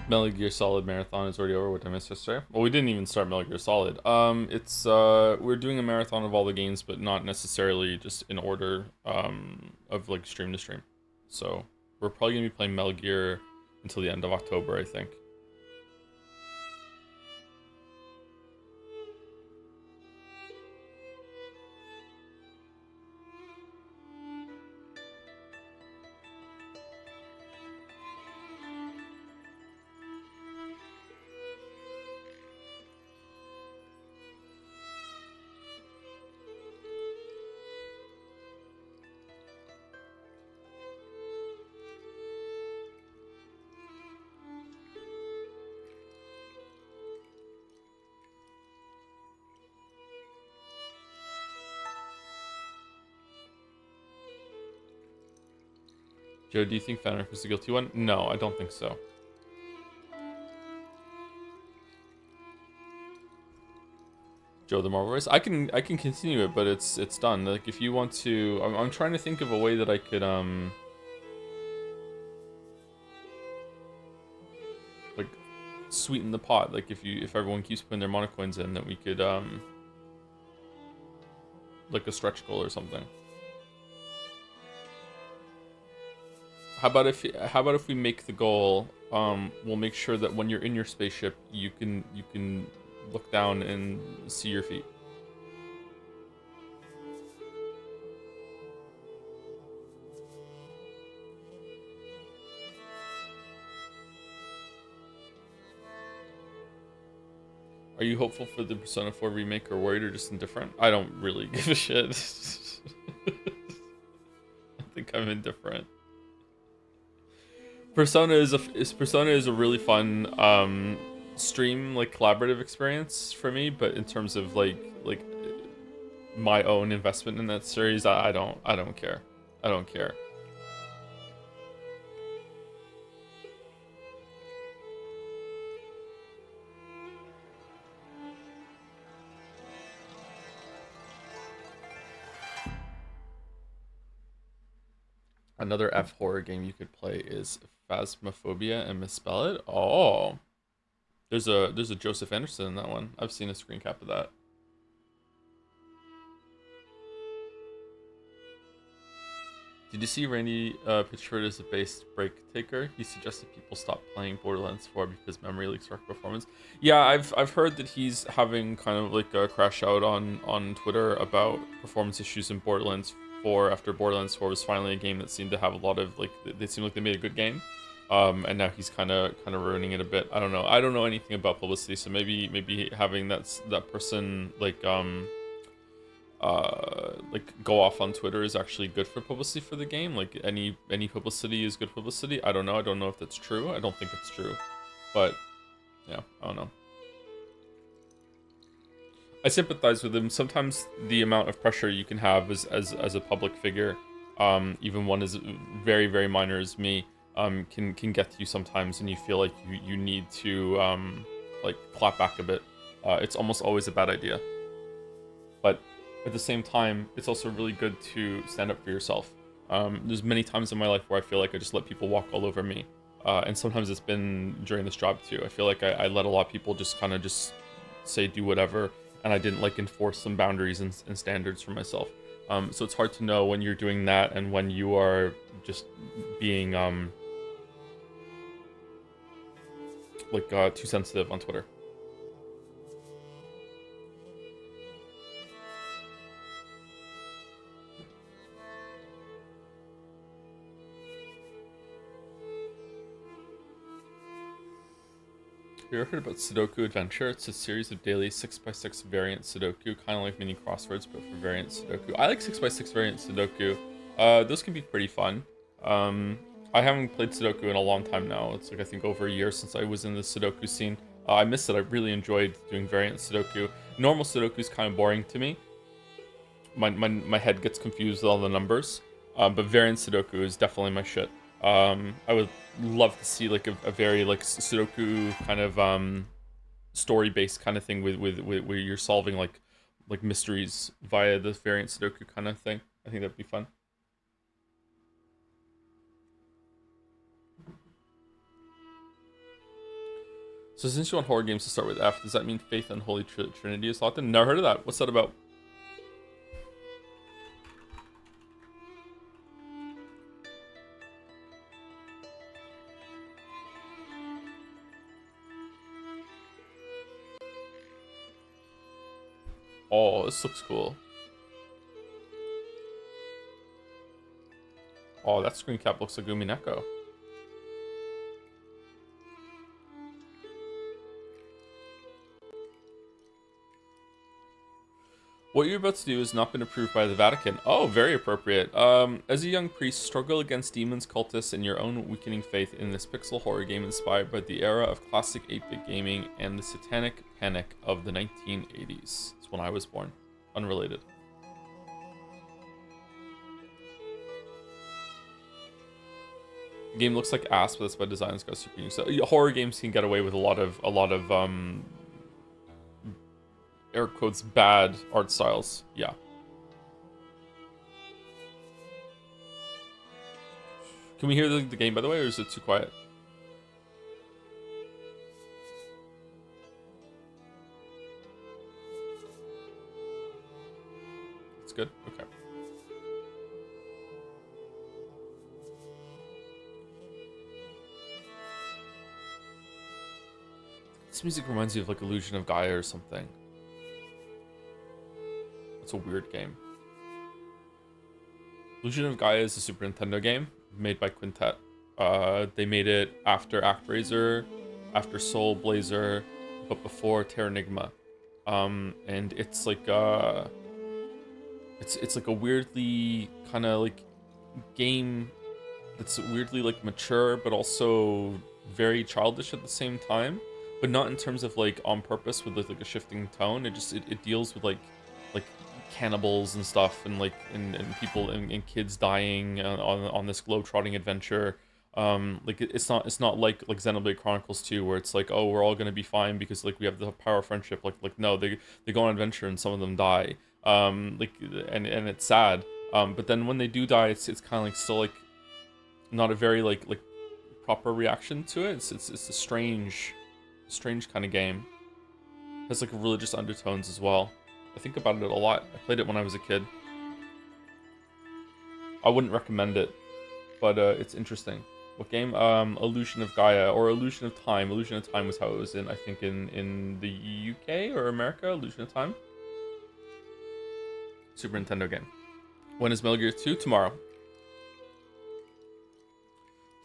Metal Gear Solid marathon is already over. What did I miss yesterday? Well, we didn't even start Metal Gear Solid. It's we're doing a marathon of all the games, but not necessarily just in order of like stream to stream. So we're probably gonna be playing Metal Gear until the end of October, I think. Joe, do you think Fenrir was the guilty one? No, I don't think so. Joe the Marvel Race. I can continue it, but it's done. Like if you want to, I'm trying to think of a way that I could like sweeten the pot. Like if everyone keeps putting their mana coins in, then we could like a stretch goal or something. How about if we make the goal? We'll make sure that when you're in your spaceship, you can look down and see your feet. Are you hopeful for the Persona 4 remake or worried or just indifferent? I don't really give a shit. I think I'm indifferent. Persona is a really fun stream like collaborative experience for me, but in terms of like my own investment in that series, I don't care. I don't care. Another F horror game you could play is Phasmophobia and Misspell It. Oh, there's a Joseph Anderson in that one. I've seen a screen cap of that. Did you see Randy Pitchford as a base break taker? He suggested people stop playing Borderlands 4 because memory leaks wreck performance. Yeah, I've heard that he's having kind of like a crash out on Twitter about performance issues in Borderlands 4 after Borderlands 4 was finally a game that seemed to have a lot of like they seemed like they made a good game. And now he's kind of ruining it a bit. I don't know. I don't know anything about publicity, so maybe having that person like go off on Twitter is actually good for publicity for the game. Like any publicity is good publicity. I don't know. I don't know if that's true. I don't think it's true, but yeah, I don't know. I sympathize with him. Sometimes the amount of pressure you can have as a public figure, even one as very minor as me, can get to you sometimes, and you feel like you need to like clap back a bit. It's almost always a bad idea, but at the same time, it's also really good to stand up for yourself. There's many times in my life where I feel like I just let people walk all over me, and sometimes it's been during this job too. I feel like I let a lot of people just kind of just say do whatever, and I didn't like enforce some boundaries and standards for myself. So it's hard to know when you're doing that and when you are just being too sensitive on Twitter. You ever heard about Sudoku Adventure? It's a series of daily 6x6 variant Sudoku, kind of like mini crosswords, but for variant Sudoku. I like 6x6 variant Sudoku. Those can be pretty fun. I haven't played Sudoku in a long time now. It's like, I think, over a year since I was in the Sudoku scene. I missed it. I really enjoyed doing variant Sudoku. Normal Sudoku is kind of boring to me. My head gets confused with all the numbers. But variant Sudoku is definitely my shit. I would love to see like a very like Sudoku kind of story-based kind of thing with where you're solving like mysteries via the variant Sudoku kind of thing. I think that'd be fun. So since you want horror games to start with F, does that mean Faith and Holy Trinity is locked in? Never heard of that. What's that about? Oh, this looks cool. Oh, that screen cap looks like Umineko. What you're about to do has not been approved by the Vatican. Oh, very appropriate. As a young priest, struggle against demons, cultists, and your own weakening faith in this pixel horror game inspired by the era of classic 8-bit gaming and the satanic panic of the 1980s. That's when I was born. Unrelated. The game looks like ass, but that's by design. It's got super unique. So horror games can get away with a lot of air quotes bad art styles. Yeah. Can we hear the game, by the way, or is it too quiet? It's good? Okay. This music reminds me of like Illusion of Gaia or something. It's a weird game. Illusion of Gaia is a Super Nintendo game made by Quintet. They made it after ActRaiser, after Soul Blazer, but before Terranigma. And it's like it's like a weirdly kind of like game that's weirdly like mature, but also very childish at the same time. But not in terms of like on purpose with like a shifting tone. It deals with like cannibals and stuff and like and people and kids dying on this globe-trotting adventure. Like it's not like Xenoblade Chronicles 2 where it's like, oh, we're all gonna be fine because like we have the power of friendship. Like no, they go on adventure and some of them die. Like and it's sad. But then when they do die, it's kind of like still like not a very like proper reaction to it. It's a strange kind of game. It has like religious undertones as well. I think about it a lot. I played it when I was a kid. I wouldn't recommend it, but it's interesting. What game? Illusion of Gaia or Illusion of Time. Illusion of Time was how it was in, I think, in the UK or America. Illusion of Time. Super Nintendo game. When is Metal Gear 2? Tomorrow.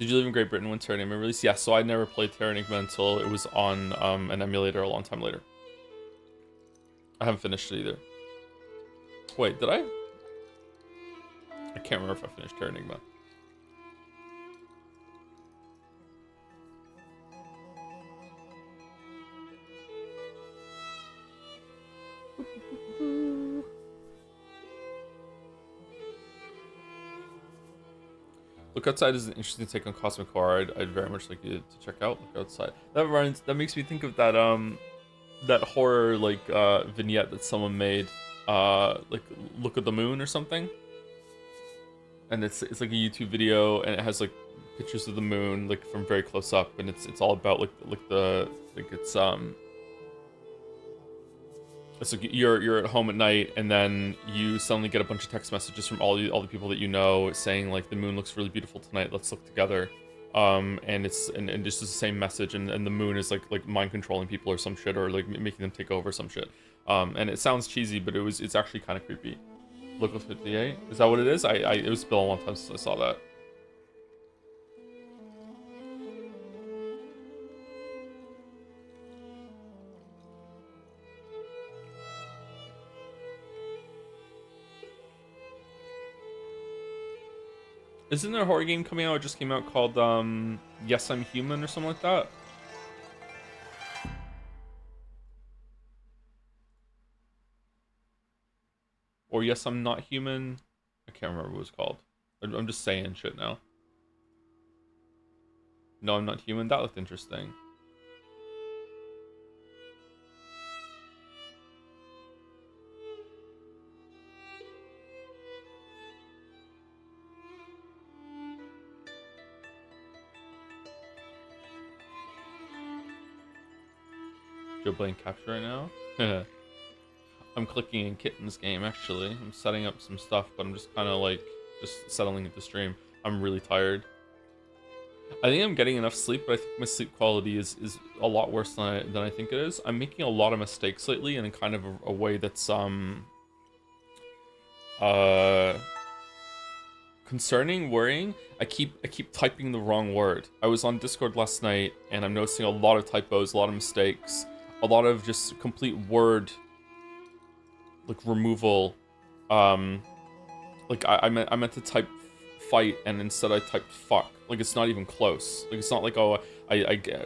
Did you live in Great Britain when Terranigma released? Yes, so I never played Terranigma until it was on an emulator a long time later. I haven't finished it either. Wait, did I? I can't remember if I finished Terranigma. Look Outside is an interesting take on Cosmic Horror. I'd very much like you to check out Look Outside. That makes me think of that that horror like vignette that someone made, like Look at the Moon or something. And it's like a YouTube video and it has like pictures of the moon like from very close up and it's all about like it's It's like you're at home at night, and then you suddenly get a bunch of text messages from all the people that you know saying like the moon looks really beautiful tonight. Let's look together. And it's and just the same message, and the moon is like mind controlling people or some shit, or like making them take over some shit. And it sounds cheesy, but it's actually kind of creepy. Local 58, is that what it is? It was been a long time since I saw that. Isn't there a horror game coming out? It just came out called Yes, I'm Human or something like that. Or Yes, I'm Not Human. I can't remember what it was called. I'm just saying shit now. No, I'm Not Human. That looked interesting. Joe playing capture right now. I'm clicking in Kitten's game actually. I'm setting up some stuff, but I'm just kind of like just settling into stream. I'm really tired. I think I'm getting enough sleep, but I think my sleep quality is a lot worse than I think it is. I'm making a lot of mistakes lately, and in kind of a way that's concerning, worrying. I keep typing the wrong word. I was on Discord last night, and I'm noticing a lot of typos, a lot of mistakes, a lot of just complete word like removal. Like I meant to type fight, and instead I typed fuck. Like it's not even close. Like it's not like, oh,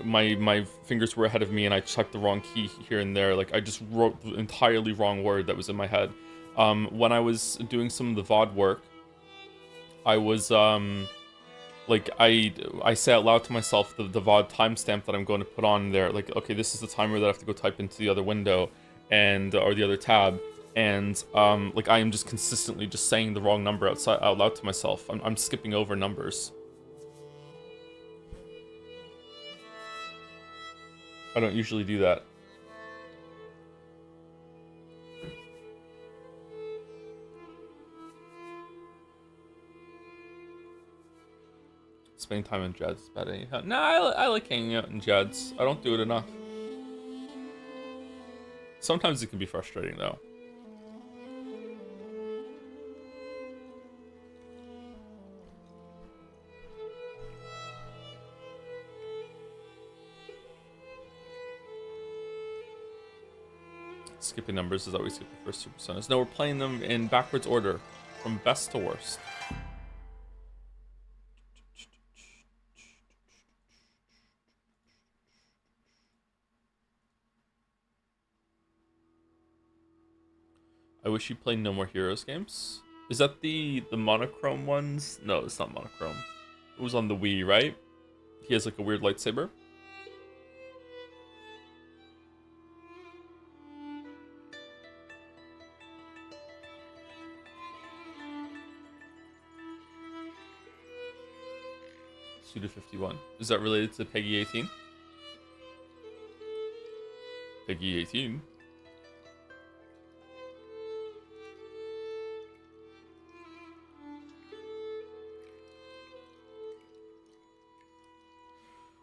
my fingers were ahead of me and I typed the wrong key here and there. Like I just wrote the entirely wrong word that was in my head. When I was doing some of the VOD work, I was like I say out loud to myself the VOD timestamp that I'm going to put on there. Like, okay, this is the timer that I have to go type into the other window, and or the other tab. And like I am just consistently just saying the wrong number out loud to myself. I'm skipping over numbers. I don't usually do that. Spending time in Jed's bad anyhow. Nah, I like hanging out in Jed's. I don't do it enough. Sometimes it can be frustrating though. Skipping numbers is always skip the first two personas. No, we're playing them in backwards order, from best to worst. I wish you played No More Heroes games. Is that the monochrome ones? No, it's not monochrome. It was on the Wii, right? He has like a weird lightsaber. Suda 51. Is that related to Peggy 18? Peggy 18?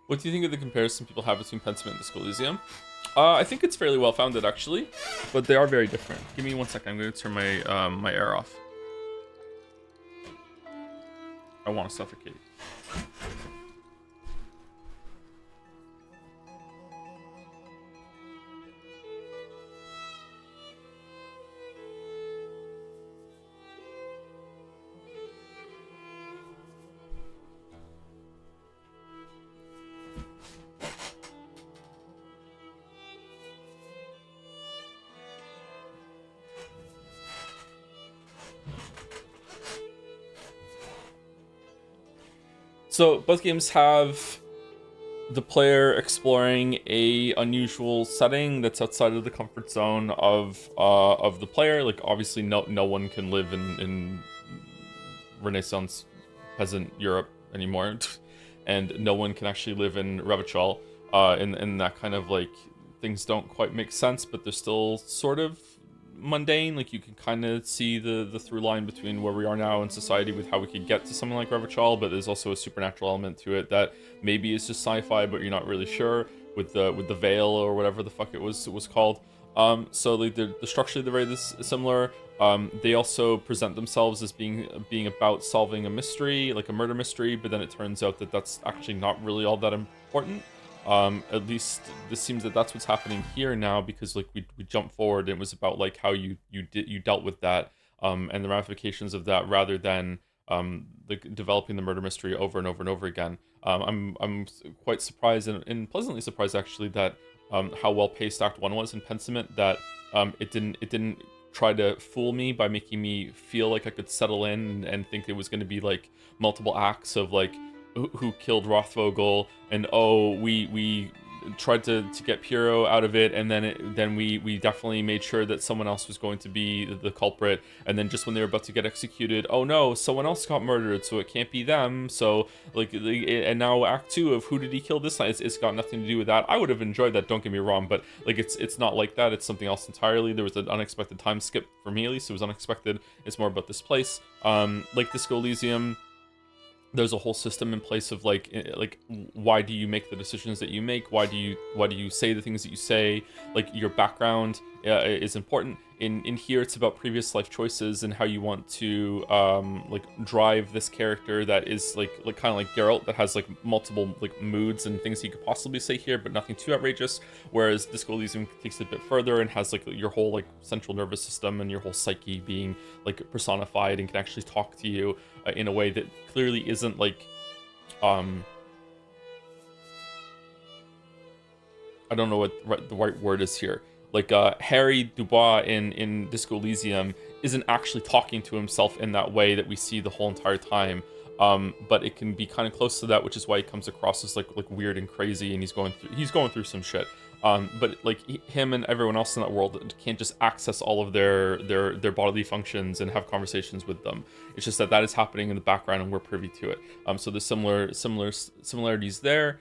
What do you think of the comparison people have between Pentiment and Disco Elysium? I think it's fairly well founded actually, but they are very different. Give me 1 second. I'm going to turn my my air off. I want to suffocate. So both games have the player exploring a unusual setting that's outside of the comfort zone of the player. Like obviously no one can live in Renaissance peasant Europe anymore, and no one can actually live in Revachol in that kind of like things don't quite make sense, but they're still sort of mundane. Like you can kind of see the through line between where we are now in society with how we could get to something like Revachol, but there's also a supernatural element to it that maybe is just sci-fi, but you're not really sure with the veil or whatever the fuck it was called. So like the structure they're very similar. They also present themselves as being about solving a mystery, like a murder mystery, but then it turns out that that's actually not really all that important. At least this seems that that's what's happening here now, because like we jump forward and it was about like how you dealt with that, and the ramifications of that, rather than like developing the murder mystery over and over and over again. I'm quite surprised and pleasantly surprised actually that how well paced Act 1 was in Pentiment, that it didn't try to fool me by making me feel like I could settle in and think it was going to be like multiple acts of like who killed Rothvogel, and oh, we tried to get Puro out of it, and then we definitely made sure that someone else was going to be the culprit, and then just when they were about to get executed, oh no, someone else got murdered, so it can't be them. So like, and now Act 2 of who did he kill this time, it's got nothing to do with that. I would have enjoyed that, don't get me wrong, but like it's not like that. It's something else entirely. There was an unexpected time skip for me, at least. It was unexpected. It's more about this place. Like Disco Elysium, there's a whole system in place of like why do you make the decisions that you make, why do you say the things that you say, like your background is important. In here it's about previous life choices and how you want to like drive this character that is like kind of like Geralt, that has like multiple like moods and things he could possibly say here, but nothing too outrageous, whereas Disco Elysium takes it a bit further and has like your whole like central nervous system and your whole psyche being like personified and can actually talk to you in a way that clearly isn't like I don't know what the right word is here. Like Harry Dubois in Disco Elysium isn't actually talking to himself in that way that we see the whole entire time. But it can be kind of close to that, which is why he comes across as like weird and crazy, and he's going through some shit. But like him and everyone else in that world can't just access all of their bodily functions and have conversations with them. It's just that is happening in the background and we're privy to it. So there's similarities there.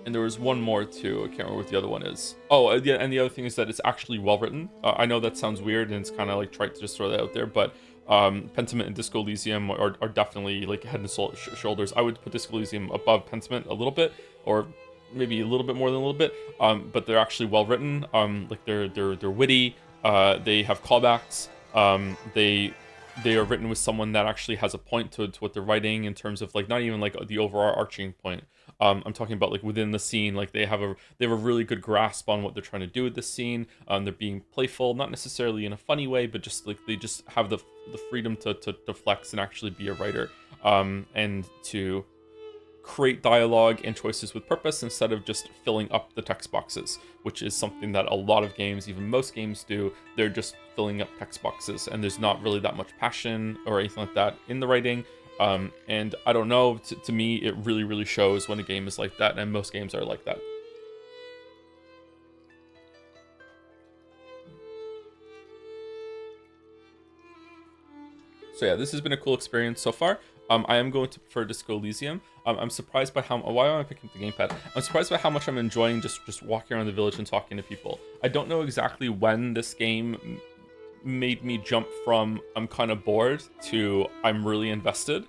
And there was one more too. I can't remember what the other one is. Oh, yeah, and the other thing is that it's actually well written. I know that sounds weird and it's kind of like tried to just throw that out there, but Pentiment and Disco Elysium are definitely like head and shoulders. I would put Disco Elysium above Pentiment a little bit, or maybe a little bit more than a little bit. But they're actually well written. Like they're witty. They have callbacks. They are written with someone that actually has a point to what they're writing, in terms of like not even like the overarching point. I'm talking about like within the scene, like they have a really good grasp on what they're trying to do with the scene. They're being playful, not necessarily in a funny way, but just like they just have the freedom to flex and actually be a writer, and to create dialogue and choices with purpose instead of just filling up the text boxes, which is something that a lot of games, even most games, do. They're just filling up text boxes, and there's not really that much passion or anything like that in the writing. And I don't know, to me, it really shows when a game is like that, and most games are like that. So yeah, this has been a cool experience so far. I am going to prefer Disco Elysium. I'm surprised by why am I picking up the gamepad? I'm surprised by how much I'm enjoying just walking around the village and talking to people. I don't know exactly when this game made me jump from I'm kind of bored to I'm really invested.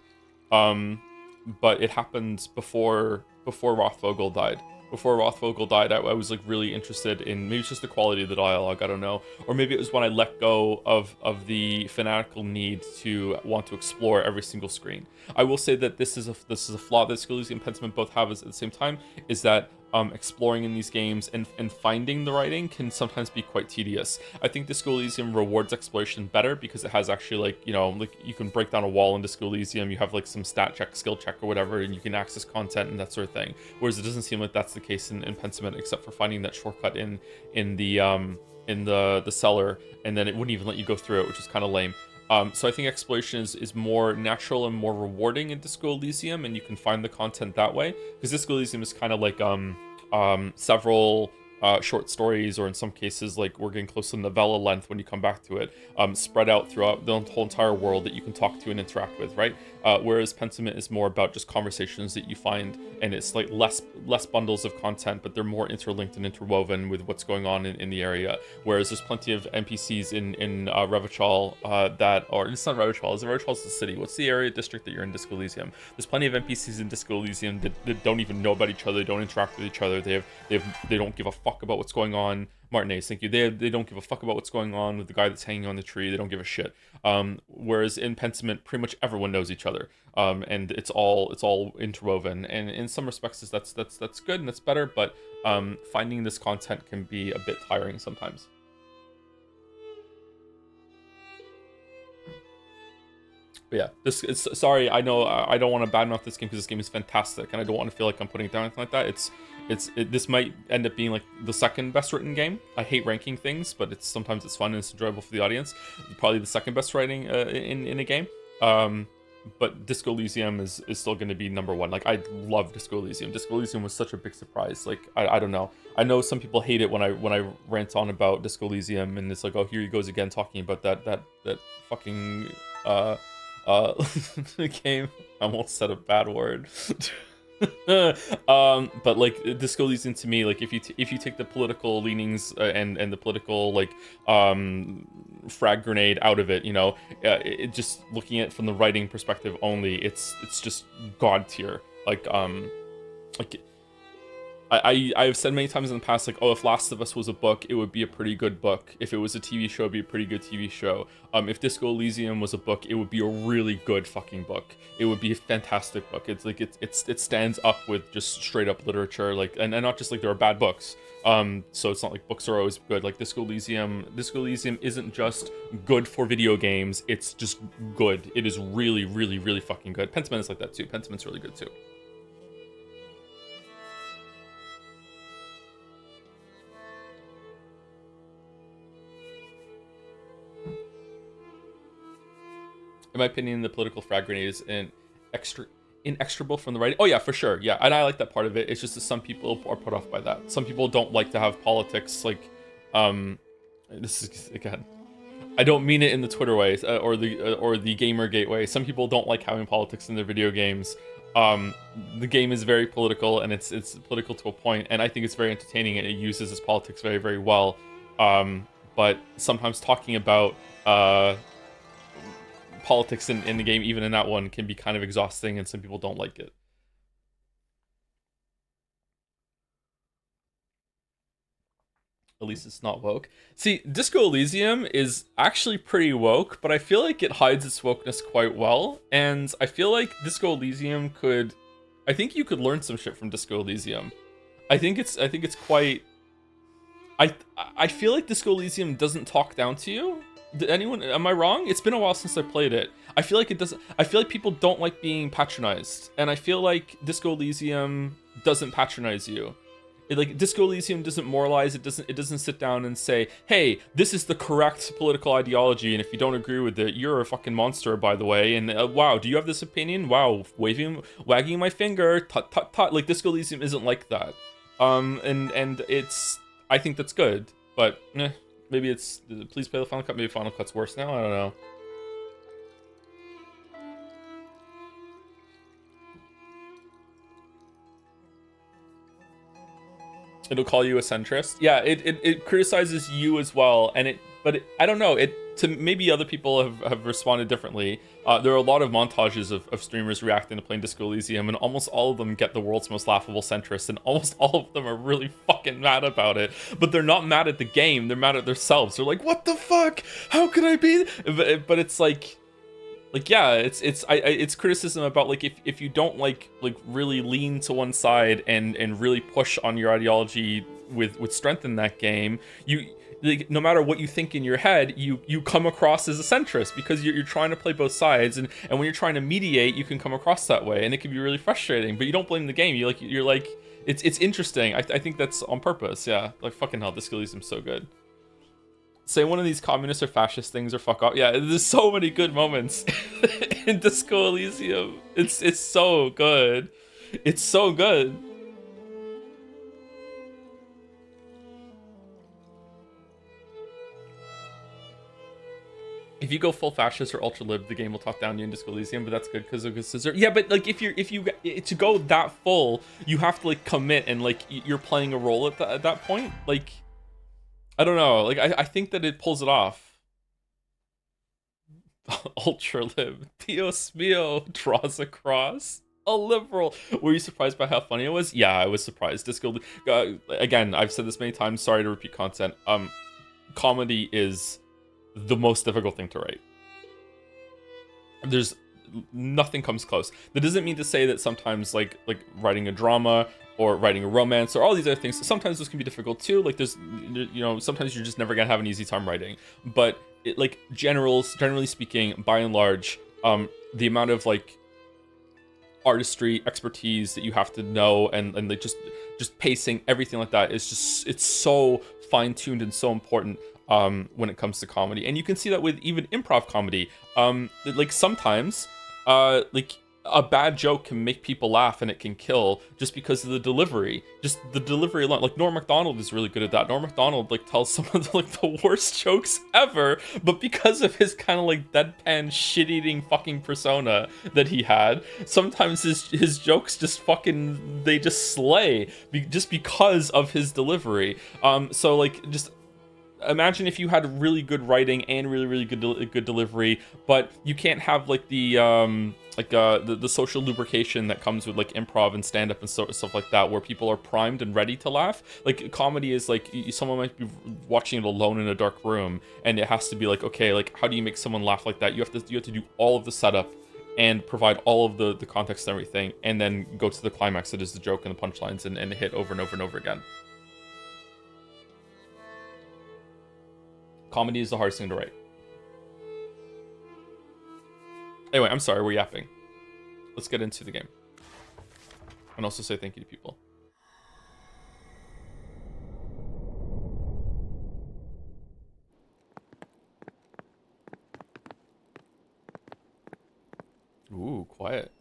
But it happened before Rothvogel died. Before Rothvogel died, I was like really interested in, maybe it's just the quality of the dialogue, I don't know, or maybe it was when I let go of the fanatical need to want to explore every single screen. I will say that this is a flaw that Disco Elysium and Pentiment both have at the same time, is that exploring in these games and finding the writing can sometimes be quite tedious. I think Disco Elysium rewards exploration better because it has actually like, you know, like you can break down a wall in Disco Elysium, you have like some stat check, skill check or whatever, and you can access content and that sort of thing. Whereas it doesn't seem like that's the case in Pentiment, except for finding that shortcut in the cellar, and then it wouldn't even let you go through it, which is kind of lame. So I think exploration is more natural and more rewarding in Disco Elysium, and you can find the content that way. Because Disco Elysium is kind of like several short stories, or in some cases, like we're getting close to novella length when you come back to it, spread out throughout the whole entire world that you can talk to and interact with, right? Whereas Pentiment is more about just conversations that you find, and it's like less bundles of content, but they're more interlinked and interwoven with what's going on in the area. Whereas there's plenty of NPCs in Revachol that, or it's not Revachol, is it Revachol's the city? What's the area district that you're in Disco Elysium? There's plenty of NPCs in Disco Elysium that don't even know about each other, they don't interact with each other, they don't give a fuck about what's going on. Martinez, thank you. They don't give a fuck about what's going on with the guy that's hanging on the tree. They don't give a shit. Whereas in Pentiment, pretty much everyone knows each other, and it's all interwoven. And in some respects, that's good and that's better. But finding this content can be a bit tiring sometimes. But yeah, sorry. I know I don't want to badmouth this game because this game is fantastic, and I don't want to feel like I'm putting it down or anything like that. This might end up being like the second best written game. I hate ranking things, but sometimes it's fun and it's enjoyable for the audience. Probably the second best writing in a game. But Disco Elysium is still going to be number one. Like, I love Disco Elysium. Disco Elysium was such a big surprise. Like, I don't know. I know some people hate it when I rant on about Disco Elysium, and it's like, oh, here he goes again talking about that fucking game. I almost said a bad word. But like Disco Elysium to me, like if you take the political leanings and the political like frag grenade out of it, you know, it just looking at it from the writing perspective only, it's just god tier. Like I've said many times in the past, like, oh, if Last of Us was a book, it would be a pretty good book. If it was a TV show, it'd be a pretty good TV show. If Disco Elysium was a book, it would be a really good fucking book. It would be a fantastic book. It's like it stands up with just straight up literature, like, and not just like there are bad books. So it's not like books are always good. Like Disco Elysium isn't just good for video games. It's just good. It is really, really, really fucking good. Pentiment is like that too. Pentiment's really good too. In my opinion, the political frag grenade is inextricable from the writing. Oh yeah, for sure. Yeah, and I like that part of it. It's just that some people are put off by that. Some people don't like to have politics like, this is again, I don't mean it in the Twitter way or the Gamergate way. Some people don't like having politics in their video games. The game is very political, and it's political to a point, and I think it's very entertaining, and it uses its politics very, very well. But sometimes talking about politics in the game, even in that one, can be kind of exhausting, and some people don't like it. At least it's not woke. See, Disco Elysium is actually pretty woke, but I feel like it hides its wokeness quite well, and I feel like Disco Elysium could... I think you could learn some shit from Disco Elysium. I think it's quite... I feel like Disco Elysium doesn't talk down to you. Am I wrong? It's been a while since I played it. I feel like it doesn't. I feel like people don't like being patronized, and I feel like Disco Elysium doesn't patronize you. Like Disco Elysium doesn't moralize. It doesn't sit down and say, "Hey, this is the correct political ideology, and if you don't agree with it, you're a fucking monster." By the way, and wow, do you have this opinion? Wow, wagging my finger, tut tut tut. Like Disco Elysium isn't like that. And it's. I think that's good, but maybe it's please play the Final Cut. Maybe Final Cut's worse now. I don't know. It'll call you a centrist. Yeah, it criticizes you as well, and I don't know. To maybe other people have responded differently. There are a lot of montages of streamers reacting to playing Disco Elysium, and almost all of them get the world's most laughable centrist, and almost all of them are really fucking mad about it. But they're not mad at the game; they're mad at themselves. They're like, "What the fuck? How could I be?" But it's like yeah, it's criticism about like if you don't like really lean to one side and really push on your ideology with strength in that game, you. Like, no matter what you think in your head, you come across as a centrist because you're trying to play both sides, and when you're trying to mediate, you can come across that way, and it can be really frustrating. But you don't blame the game. You're like it's interesting. I think that's on purpose. Yeah, like fucking hell, Disco Elysium's so good. Say one of these communist or fascist things or fuck off. Yeah, there's so many good moments in Disco Elysium. It's so good. It's so good. If you go full fascist or ultra lib, the game will talk down to you in Disco Elysium, but that's good because of scissor. Yeah, but like if you to go that full, you have to like commit and like you're playing a role at that point. Like I don't know. Like I think that it pulls it off. Ultra lib. Dios mio draws across. A liberal. Were you surprised by how funny it was? Yeah, I was surprised. Disco. Again, I've said this many times. Sorry to repeat content. Comedy is the most difficult thing to write. There's nothing comes close. That doesn't mean to say that sometimes like writing a drama or writing a romance or all these other things, sometimes those can be difficult too. Like there's, you know, sometimes you're just never gonna have an easy time writing. But it, like generally speaking, by and large, the amount of like artistry, expertise that you have to know, and like just pacing, everything like that is just, it's so fine-tuned and so important when it comes to comedy. And you can see that with even improv comedy. Like sometimes like a bad joke can make people laugh and it can kill just because of the delivery. Just the delivery alone. Like Norm Macdonald is really good at that. Norm Macdonald like tells some of the, like the worst jokes ever, but because of his kind of like deadpan shit-eating fucking persona that he had, sometimes his jokes just fucking, they just slay just because of his delivery. So like just imagine if you had really good writing and really good delivery, but you can't have like the the social lubrication that comes with like improv and stand-up and stuff like that, where people are primed and ready to laugh. Like comedy is like someone might be watching it alone in a dark room, and it has to be like, okay, like how do you make someone laugh like that? You have to do all of the setup and provide all of the context and everything, and then go to the climax that is the joke and the punchlines and hit over and over and over again. Comedy is the hardest thing to write. Anyway, I'm sorry, we're yapping. Let's get into the game. And also say thank you to people. Ooh, quiet.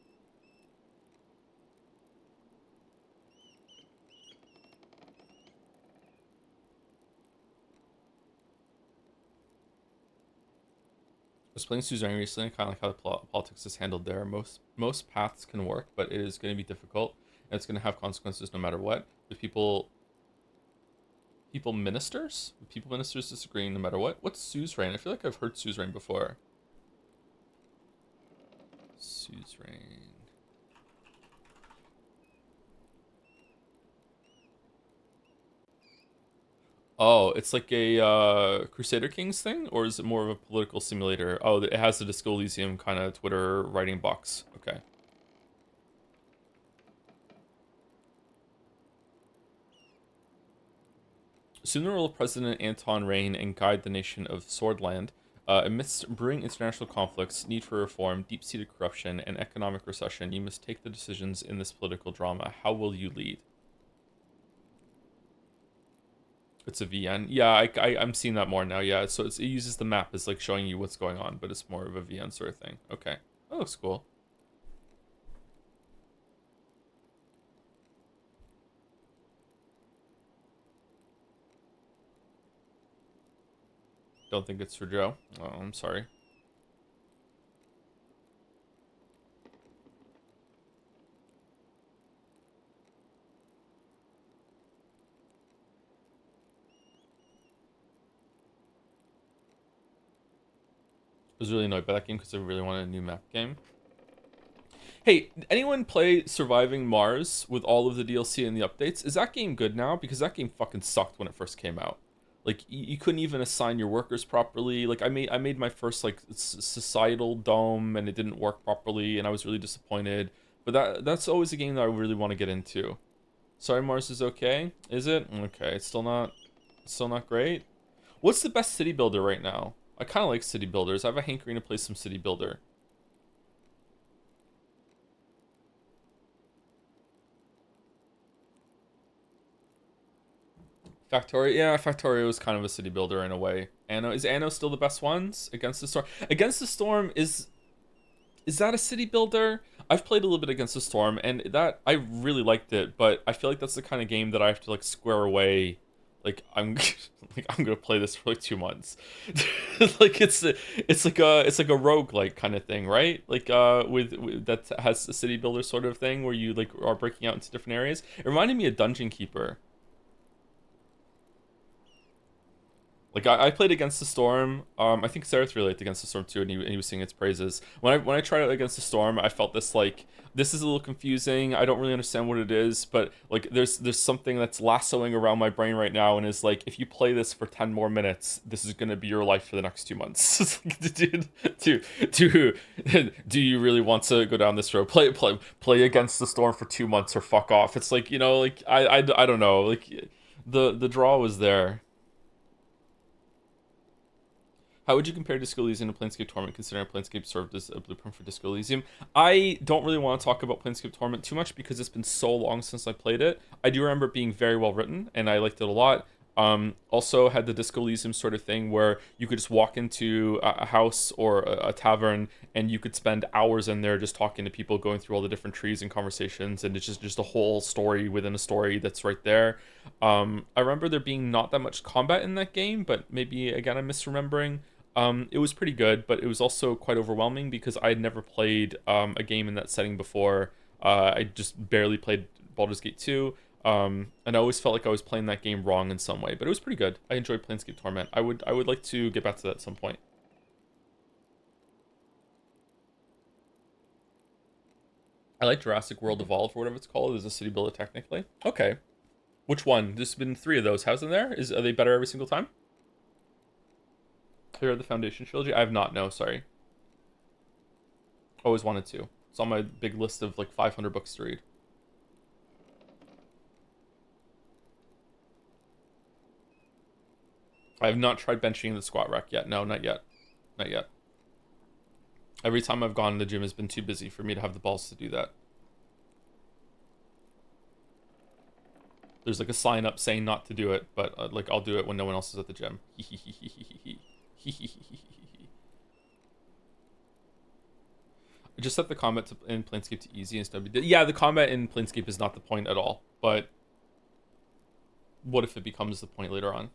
I was playing Suzerain recently, kind of like how the politics is handled there. Most paths can work, but it is going to be difficult, and it's going to have consequences no matter what. With people ministers disagreeing no matter what. What's Suzerain? I feel like I've heard Suzerain before. Suzerain. Oh, it's like a Crusader Kings thing, or is it more of a political simulator? Oh, it has the Disco Elysium kind of Twitter writing box. Okay. Sooner will President Anton reign and guide the nation of Swordland. Amidst brewing international conflicts, need for reform, deep-seated corruption, and economic recession, you must take the decisions in this political drama. How will you lead? It's a VN. Yeah, I'm seeing that more now. Yeah, so it uses the map as like showing you what's going on, but it's more of a VN sort of thing. Okay, that looks cool. Don't think it's for Joe. Oh, I'm sorry. I was really annoyed by that game because I really wanted a new map game. Hey, anyone play Surviving Mars with all of the DLC and the updates? Is that game good now? Because that game fucking sucked when it first came out. Like you couldn't even assign your workers properly. Like I made my first like societal dome and it didn't work properly, and I was really disappointed. But that's always a game that I really want to get into. Sorry, Mars is okay. Is it? Okay, it's still not great. What's the best city builder right now? I kind of like city builders. I have a hankering to play some city builder. Factorio, yeah, Factorio is kind of a city builder in a way. Is Anno still the best ones? Against the Storm? Against the Storm is that a city builder? I've played a little bit Against the Storm, and that I really liked it, but I feel like that's the kind of game that I have to like square away like I'm like I'm gonna play this for like 2 months. Like it's like a roguelike kind of thing, right? Like with that has a city builder sort of thing where you like are breaking out into different areas. It reminded me of Dungeon Keeper. Like I played Against the Storm. I think Sarah really liked Against the Storm too, and he was singing its praises. When I tried out Against the Storm, I felt this is a little confusing. I don't really understand what it is, but like there's something that's lassoing around my brain right now, and is like if you play this for 10 more minutes, this is gonna be your life for the next 2 months. It's like, dude, do you really want to go down this road? Play Against the Storm for 2 months or fuck off. It's like like I don't know. Like the draw was there. How would you compare Disco Elysium to Planescape Torment, considering Planescape served as a blueprint for Disco Elysium? I don't really want to talk about Planescape Torment too much because it's been so long since I played it. I do remember it being very well written, and I liked it a lot. Also had the Disco Elysium sort of thing where you could just walk into a house or a tavern and you could spend hours in there just talking to people, going through all the different trees and conversations, and it's just a whole story within a story that's right there. I remember there being not that much combat in that game, but maybe again I'm misremembering. It was pretty good, but it was also quite overwhelming because I had never played a game in that setting before. I just barely played Baldur's Gate 2, and I always felt like I was playing that game wrong in some way. But it was pretty good. I enjoyed Planescape Torment. I would like to get back to that at some point. I like Jurassic World Evolved or whatever it's called. As a city builder technically. Okay, which one? There's been 3 of those. How's in there? Are they better every single time? Clear the Foundation trilogy? I have not. No, sorry. Always wanted to. It's on my big list of like 500 books to read. I have not tried benching the squat rack yet. No, not yet. Not yet. Every time I've gone, the gym has been too busy for me to have the balls to do that. There's like a sign up saying not to do it, but like I'll do it when no one else is at the gym. Just set the combat in Planescape to easy instead. Yeah, the combat in Planescape is not the point at all. But what if it becomes the point later on?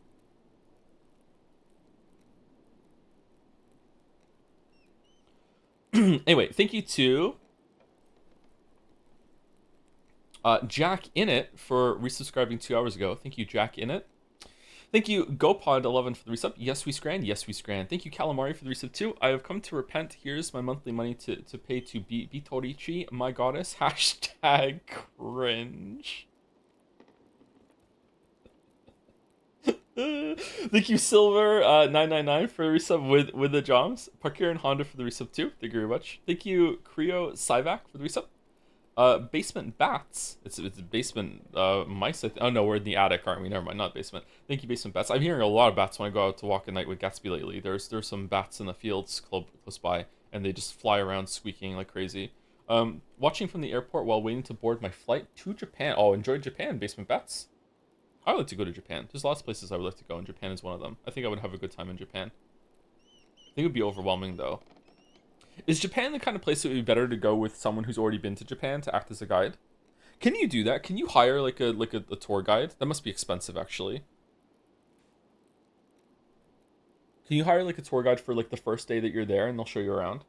Anyway, thank you to Jack Innit for resubscribing 2 hours ago. Thank you, Jack Innit. Thank you, GoPod11 for the resub. Yes, we scran. Yes, we scran. Thank you, Calamari, for the resub too. I have come to repent. Here's my monthly money to pay to Bitorichi, my goddess. Hashtag cringe. Thank you, Silver 999 for the resub with the Joms. Parkir and Honda for the resub too. Thank you very much. Thank you, Creo Syvac for the resub. Basement Bats. It's basement mice. Oh no, we're in the attic, aren't we? Never mind, not basement. Thank you, Basement Bats. I'm hearing a lot of bats when I go out to walk at night with Gatsby lately. There's some bats in the fields close by, and they just fly around squeaking like crazy. Watching from the airport while waiting to board my flight to Japan. Oh, enjoyed Japan, Basement Bats. I would like to go to Japan. There's lots of places I would like to go, and Japan is one of them. I think I would have a good time in Japan. I think it would be overwhelming though. Is Japan the kind of place that would be better to go with someone who's already been to Japan to act as a guide? Can you do that? Can you hire like a tour guide? That must be expensive actually. Can you hire like a tour guide for like the first day that you're there and they'll show you around?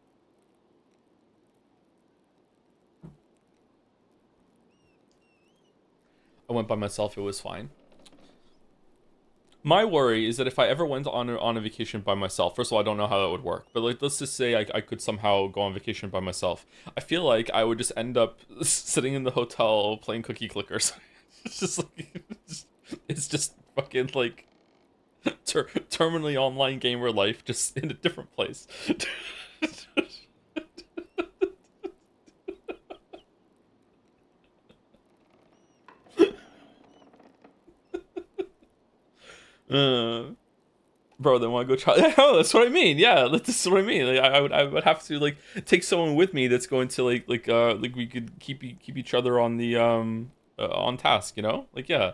I went by myself, it was fine. My worry is that if I ever went on a vacation by myself, first of all, I don't know how that would work, but like let's just say I could somehow go on vacation by myself. I feel like I would just end up sitting in the hotel playing cookie clickers. It's just like it's just fucking like terminally online gamer life, just in a different place. Bro, then want to go try? Oh, that's what I mean. Yeah, that's what I mean. Like, I would have to like take someone with me that's going to like we could keep each other on the on task, you know? Like yeah.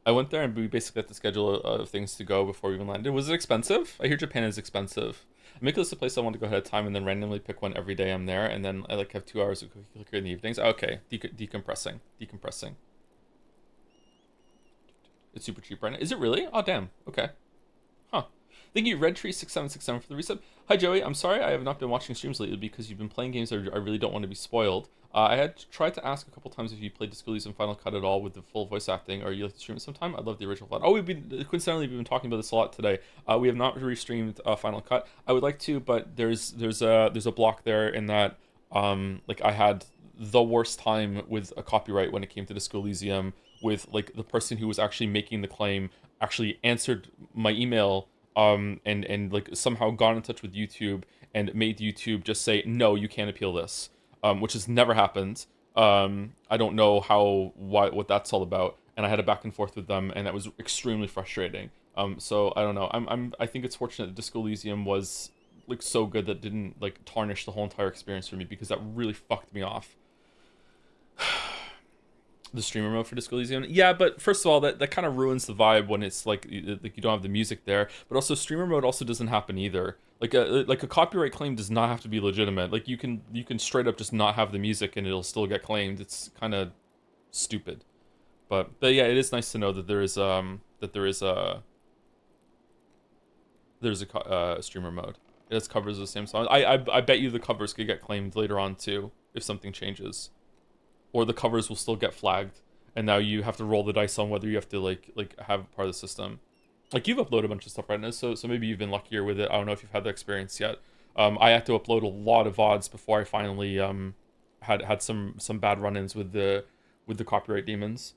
I went there and we basically had to schedule things to go before we even landed. Was it expensive? I hear Japan is expensive. I make this a place I want to go ahead of time and then randomly pick one every day I'm there, and then I like have 2 hours of cookie clicker in the evenings. Okay, decompressing. It's super cheap right now. Is it really? Oh damn. Okay. Huh. Thank you, Redtree6767 for the resub. Hi Joey, I'm sorry I have not been watching streams lately because you've been playing games that I really don't want to be spoiled. I had tried to ask a couple times if you played Disco Elysium Final Cut at all with the full voice acting, or you like to stream it sometime. I'd love the original Final. Oh, coincidentally we've been talking about this a lot today. We have not restreamed Final Cut. I would like to, but there's a block there in that like I had the worst time with a copyright when it came to Disco Elysium, with like the person who was actually making the claim actually answered my email and like somehow got in touch with YouTube and made YouTube just say no, you can't appeal this, which has never happened. I don't know what that's all about, and I had a back and forth with them, and that was extremely frustrating. So I don't know. I think it's fortunate that Disco Elysium was like so good that didn't like tarnish the whole entire experience for me, because that really fucked me off. The streamer mode for Disco Elysium. Yeah, but first of all, that kind of ruins the vibe when it's like you don't have the music there. But also, streamer mode also doesn't happen either. Like a copyright claim does not have to be legitimate. Like you can straight up just not have the music and it'll still get claimed. It's kind of stupid. But yeah, it is nice to know that there's a streamer mode. It has covers of the same song. I bet you the covers could get claimed later on too if something changes, or the covers will still get flagged, and now you have to roll the dice on whether you have to like have part of the system. Like you've uploaded a bunch of stuff right now, so maybe you've been luckier with it. I don't know if you've had the experience yet. I had to upload a lot of VODs before I finally had some bad run-ins with the copyright demons.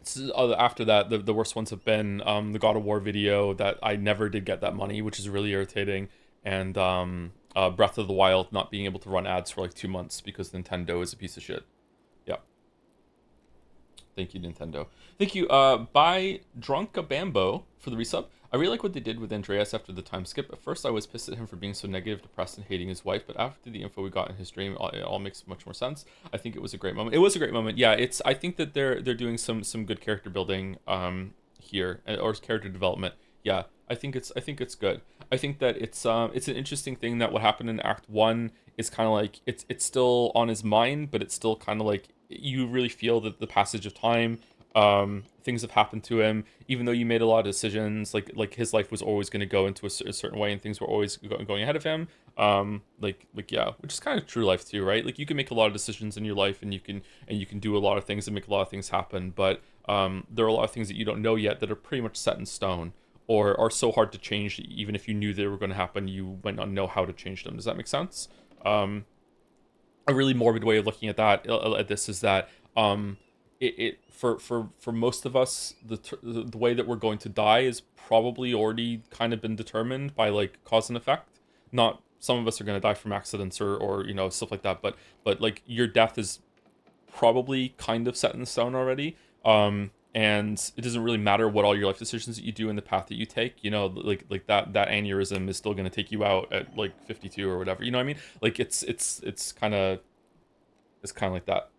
So, after that, the worst ones have been the God of War video that I never did get that money, which is really irritating, and Breath of the Wild not being able to run ads for like 2 months because Nintendo is a piece of shit. Yeah. Thank you, Nintendo. Thank you, by Drunka Bambo for the resub. I really like what they did with Andreas after the time skip. At first, I was pissed at him for being so negative, depressed, and hating his wife, but after the info we got in his dream, it all makes much more sense. I think it was a great moment. It was a great moment. Yeah, I think that they're doing some good character building here, or character development. Yeah, I think it's good. I think that it's an interesting thing that what happened in Act 1 is kind of like it's still on his mind, but it's still kind of like you really feel that the passage of time, things have happened to him, even though you made a lot of decisions, like his life was always going to go into a certain way, and things were always going ahead of him. Like yeah, which is kind of true life too, right? Like you can make a lot of decisions in your life, and you can do a lot of things and make a lot of things happen, but there are a lot of things that you don't know yet that are pretty much set in stone, or are so hard to change that even if you knew they were going to happen, you might not know how to change them. Does that make sense? A really morbid way of looking at this is that for most of us, the way that we're going to die is probably already kind of been determined by like cause and effect. Not some of us are going to die from accidents or stuff like that, but like your death is probably kind of set in stone already. And it doesn't really matter what all your life decisions that you do and the path that you take. Like that aneurysm is still going to take you out at like 52 or whatever. You know what I mean? Like it's kind of like that.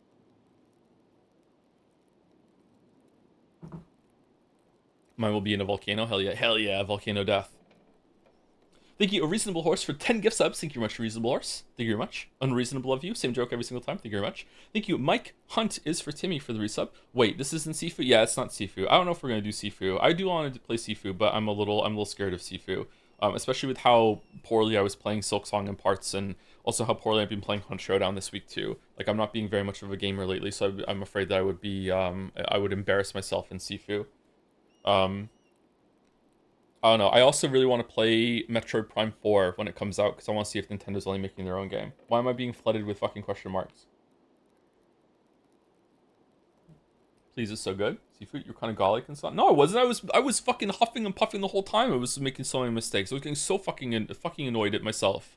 Mine will be in a volcano. Hell yeah, volcano death. Thank you, A Reasonable Horse, for 10 gift subs. Thank you very much, Reasonable Horse. Thank you very much. Unreasonable of you. Same joke every single time. Thank you very much. Thank you. Mike Hunt is for Timmy for the resub. Wait, this isn't Sifu? Yeah, it's not Sifu. I don't know if we're going to do Sifu. I do want to play Sifu, but I'm a little scared of Sifu. Especially with how poorly I was playing Silk Song in parts, and also how poorly I've been playing Hunt Showdown this week too. Like, I'm not being very much of a gamer lately, so I'm afraid that I would embarrass myself in Sifu. I don't know. I also really want to play Metroid Prime 4 when it comes out, because I want to see if Nintendo's only making their own game. Why am I being flooded with fucking question marks? Please, it's so good. Seafood, you're kind of garlic and stuff. No, I wasn't. I was fucking huffing and puffing the whole time. I was making so many mistakes. I was getting so fucking annoyed at myself.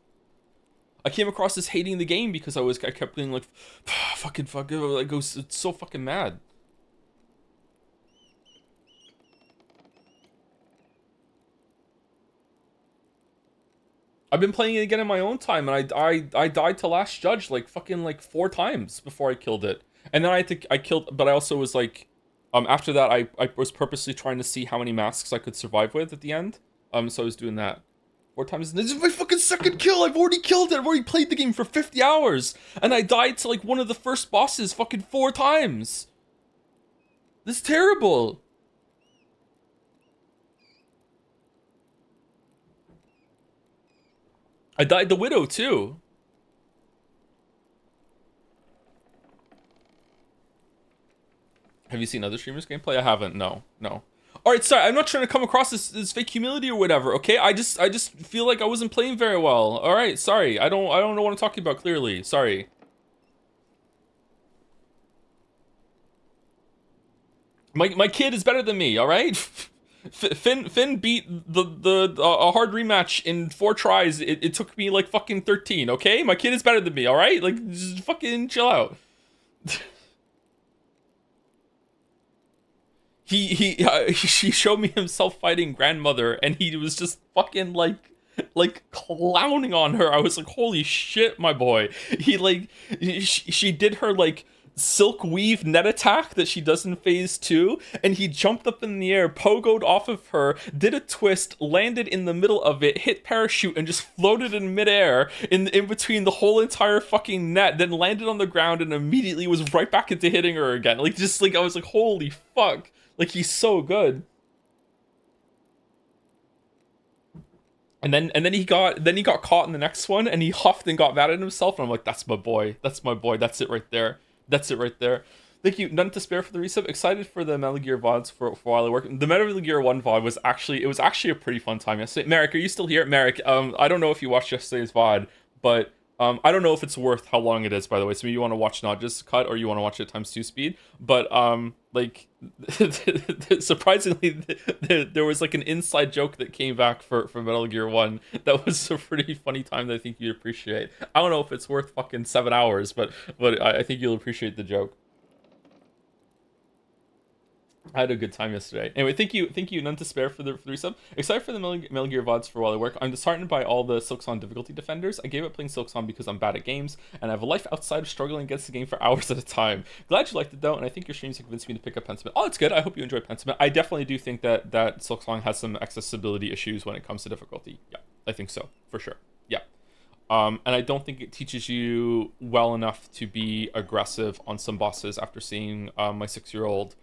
I came across as hating the game because I kept being like, fucking, like, it's so fucking mad. I've been playing it again in my own time, and I died to Last Judge like fucking like 4 times before I killed it, and then I killed, but I also was like, After that, I was purposely trying to see how many masks I could survive with at the end. So I was doing that 4 times. This is my fucking second kill. I've already killed it. I've already played the game for 50 hours, and I died to like one of the first bosses fucking 4 times. This is terrible. I died the Widow too. Have you seen other streamers' gameplay? I haven't. No. All right, sorry. I'm not trying to come across as fake humility or whatever. Okay, I just feel like I wasn't playing very well. All right, sorry. I don't know what I'm talking about clearly. Sorry. My kid is better than me. All right. Finn beat the a hard rematch in 4 tries. It took me like fucking 13. Okay, my kid is better than me. All right, like just fucking chill out. He showed me himself fighting grandmother, and he was just fucking like clowning on her. I was like, holy shit, my boy. She did her like silk weave net attack that she does in phase 2, and he jumped up in the air, pogoed off of her, did a twist, landed in the middle of it, hit parachute, and just floated in midair in between the whole entire fucking net, then landed on the ground and immediately was right back into hitting her again. Like, just like, I was like, holy fuck. Like, he's so good. And then he got caught in the next one, and he huffed and got mad at himself, and I'm like, that's my boy. That's my boy. That's it right there. That's it right there. Thank you. None to spare for the resub. Excited for the Metal Gear VODs for while I work. The Metal Gear 1 VOD was actually a pretty fun time yesterday. Merrick, are you still here? Merrick, I don't know if you watched yesterday's VOD, but I don't know if it's worth how long it is, by the way. So maybe you want to watch not just cut, or you want to watch it times 2 speed. But like surprisingly, there was like an inside joke that came back for Metal Gear 1 that was a pretty funny time that I think you'd appreciate. I don't know if it's worth fucking 7 hours, but I think you'll appreciate the joke. I had a good time yesterday. Anyway, thank you, none to spare for the resub. Excited for the Metal Gear VODs for while I work. I'm disheartened by all the Silksong difficulty defenders. I gave up playing Silksong because I'm bad at games, and I have a life outside of struggling against the game for hours at a time. Glad you liked it though, and I think your streams have convinced me to pick up Pentiment. Oh, it's good. I hope you enjoy Pentiment. I definitely do think that Silksong has some accessibility issues when it comes to difficulty. Yeah, I think so, for sure. Yeah. And I don't think it teaches you well enough to be aggressive on some bosses after seeing my 6-year-old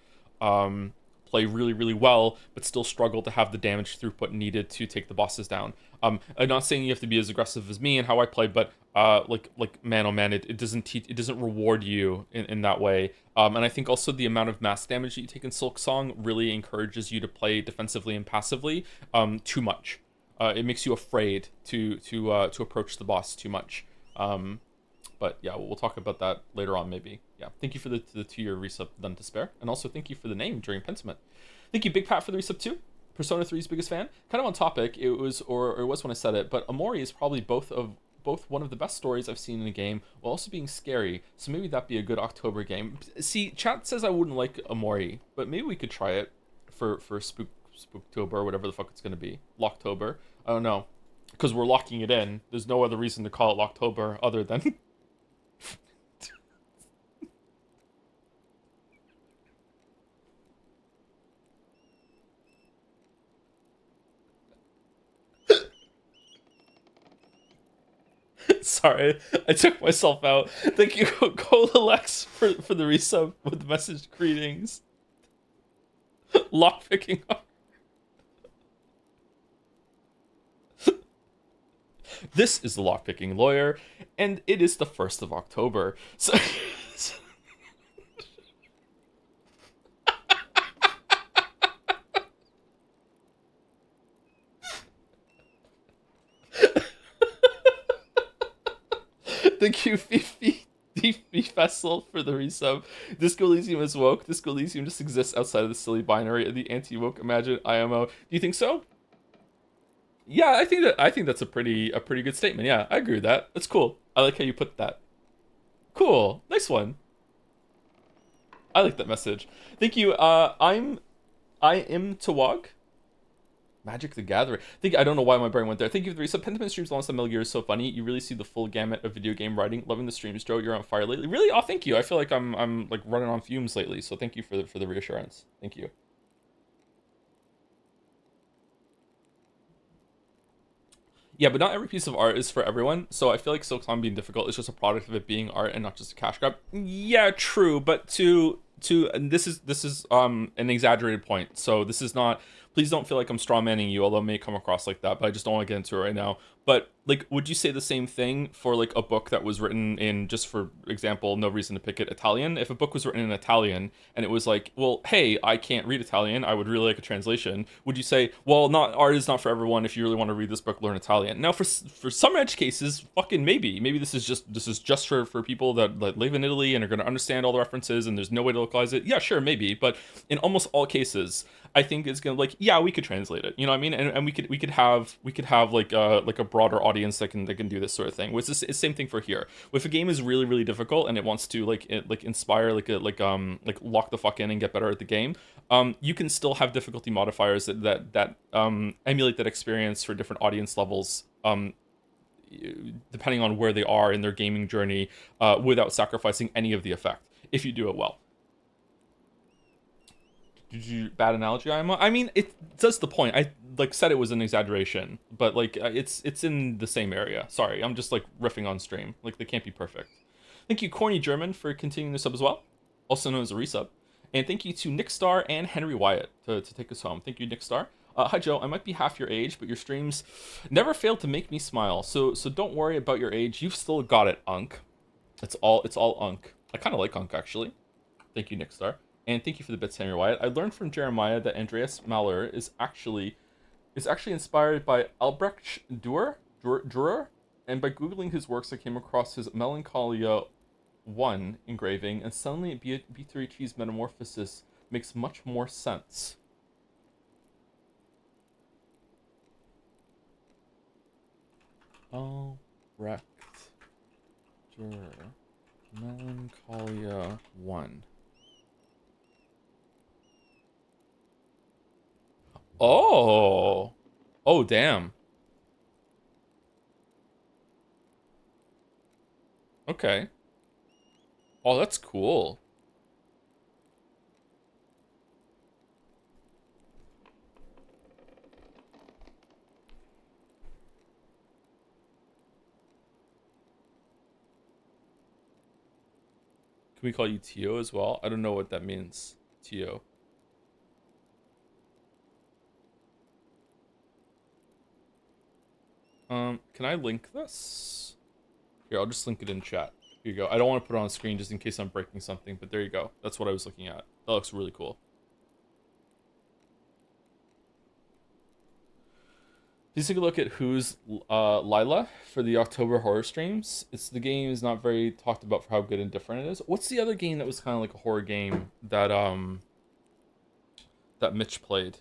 play really, really well, but still struggle to have the damage throughput needed to take the bosses down. I'm not saying you have to be as aggressive as me and how I play, but like man, oh man, it doesn't reward you in that way. And I think also the amount of mass damage that you take in Silksong really encourages you to play defensively and passively too much. It makes you afraid to approach the boss too much. But yeah, we'll talk about that later on, maybe. Yeah, thank you for the 2-year resub, None to Spare. And also thank you for the name during Pentiment. Thank you, Big Pat, for the resub too. Persona 3's biggest fan. Kind of on topic, it was when I said it, but Amori is probably both one of the best stories I've seen in a game, while also being scary. So maybe that'd be a good October game. See, chat says I wouldn't like Amori, but maybe we could try it for Spooktober, or whatever the fuck it's gonna be. Locktober. I don't know. Because we're locking it in. There's no other reason to call it Locktober other than... Sorry, I took myself out. Thank you, Colalex, for the resub with the message greetings. Lockpicking up. This is the Lockpicking Lawyer, and it is the 1st of October. So... Thank you, Fifi Fessel, for the resub. Disco Elysium is woke. Disco Elysium just exists outside of the silly binary of the anti-woke imagine IMO. Do you think so? Yeah, I think that's a pretty good statement. Yeah, I agree with that. That's cool. I like how you put that. Cool. Nice one. I like that message. Thank you. I am Tawag. Magic the Gathering. I don't know why my brain went there. Thank you for the reset. Pentiment streams alongside Metal Gear is so funny. You really see the full gamut of video game writing. Loving the streams, Joe. You're on fire lately. Really? Oh, thank you. I feel like I'm like running on fumes lately. So thank you for the reassurance. Thank you. Yeah, but not every piece of art is for everyone. So I feel like Silk Song being difficult is just a product of it being art and not just a cash grab. Yeah, true. But and this is an exaggerated point. So this is not. Please don't feel like I'm strawmanning you, although it may come across like that. But I just don't want to get into it right now. But like, would you say the same thing for like a book that was written in, just for example, no reason to pick it, Italian? If a book was written in Italian and it was like, well, hey, I can't read Italian, I would really like a translation. Would you say, well, not art is not for everyone. If you really want to read this book, learn Italian. Now, for some edge cases, fucking maybe this is just for people that live in Italy and are going to understand all the references and there's no way to localize it. Yeah, sure, maybe. But in almost all cases, I think it's gonna, like, yeah, we could translate it, you know what I mean, and we could have like a broader audience that can do this sort of thing. Which is the same thing for here. If a game is really really difficult and it wants to like inspire like lock the fuck in and get better at the game, you can still have difficulty modifiers that emulate that experience for different audience levels. Depending on where they are in their gaming journey, without sacrificing any of the effect, if you do it well. Did you bad analogy, IMO? I mean, it does the point. I like said it was an exaggeration, but like it's in the same area. Sorry, I'm just like riffing on stream. Like they can't be perfect. Thank you, Corny German, for continuing the sub as well, also known as a resub. And thank you to Nick Star and Henry Wyatt to take us home. Thank you, Nick Star. Hi Joe, I might be half your age, but your streams never fail to make me smile. So don't worry about your age. You've still got it, Unk. It's all Unk. I kind of like Unk actually. Thank you, Nick Star. And thank you for the bits, Henry Wyatt. I learned from Jeremiah that Andreas Mahler is actually inspired by Albrecht Dürer, and by googling his works, I came across his Melancholia 1 engraving, and suddenly Beatrici's metamorphosis makes much more sense. Albrecht Dürer, Melancholia 1. Oh. Oh, damn. Okay. Oh, that's cool. Can we call you Tio as well? I don't know what that means. Tio. Can I link this? Here, I'll just link it in chat. Here you go. I don't want to put it on screen just in case I'm breaking something, but there you go. That's what I was looking at. That looks really cool. Please take a look at Who's Lila for the October horror streams. The game is not very talked about for how good and different it is. What's the other game that was kind of like a horror game that Mitch played?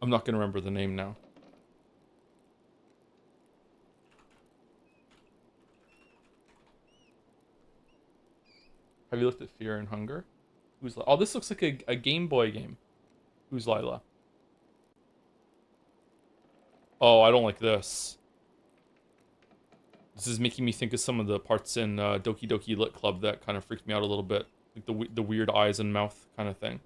I'm not gonna remember the name now. Have you looked at Fear and Hunger? Oh, this looks like a Game Boy game. Who's Lila? Oh, I don't like this. This is making me think of some of the parts in Doki Doki Lit Club that kind of freaked me out a little bit. Like the weird eyes and mouth kind of thing.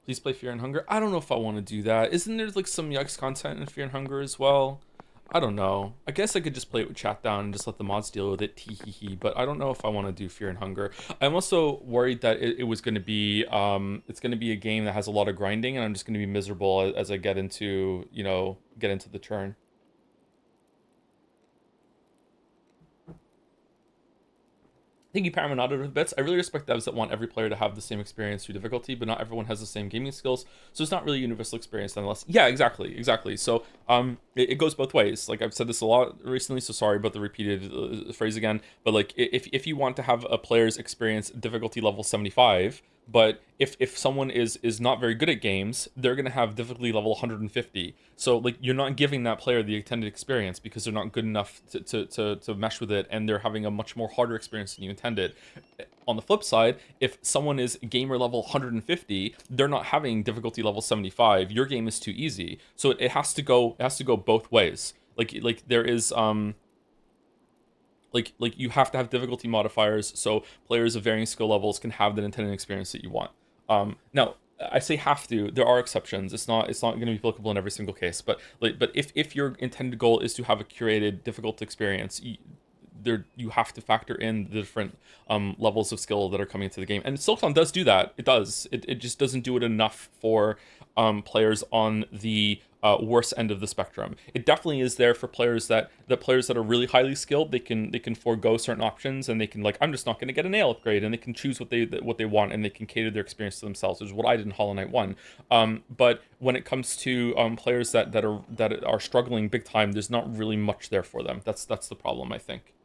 Please play Fear and Hunger. I don't know if I want to do that. Isn't there like some Yikes content in Fear and Hunger as well? I don't know. I guess I could just play it with chat down and just let the mods deal with it. Tee hee hee. But I don't know if I want to do Fear and Hunger. I'm also worried that it was going to be it's going to be a game that has a lot of grinding, and I'm just going to be miserable as I get into the turn. Thank you, Paramount Auto, with bits. I really respect devs that want every player to have the same experience through difficulty, but not everyone has the same gaming skills, so it's not really a universal experience nonetheless. Yeah, exactly. So, it goes both ways. Like I've said this a lot recently, so sorry about the repeated phrase again. But like if you want to have a player's experience difficulty level 75, but if someone is not very good at games, they're gonna have difficulty level 150. So like you're not giving that player the intended experience because they're not good enough to mesh with it, and they're having a much more harder experience than you intended. On the flip side, if someone is gamer level 150, they're not having difficulty level 75. Your game is too easy, so it has to go both ways. Like there is like you have to have difficulty modifiers so players of varying skill levels can have the intended experience that you want. Now I say have to. There are exceptions. It's not going to be applicable in every single case. But if your intended goal is to have a curated difficult experience, you have to factor in the different levels of skill that are coming into the game. And Silkon does do that. It does. It just doesn't do it enough for players on the worst end of the spectrum. It definitely is there for players that are really highly skilled. They can forego certain options, and they can, like, I'm just not going to get a nail upgrade, and they can choose what they want, and they can cater their experience to themselves, which is what I did in Hollow Knight 1. But when it comes to players that are struggling big time, there's not really much there for them. That's the problem, I think.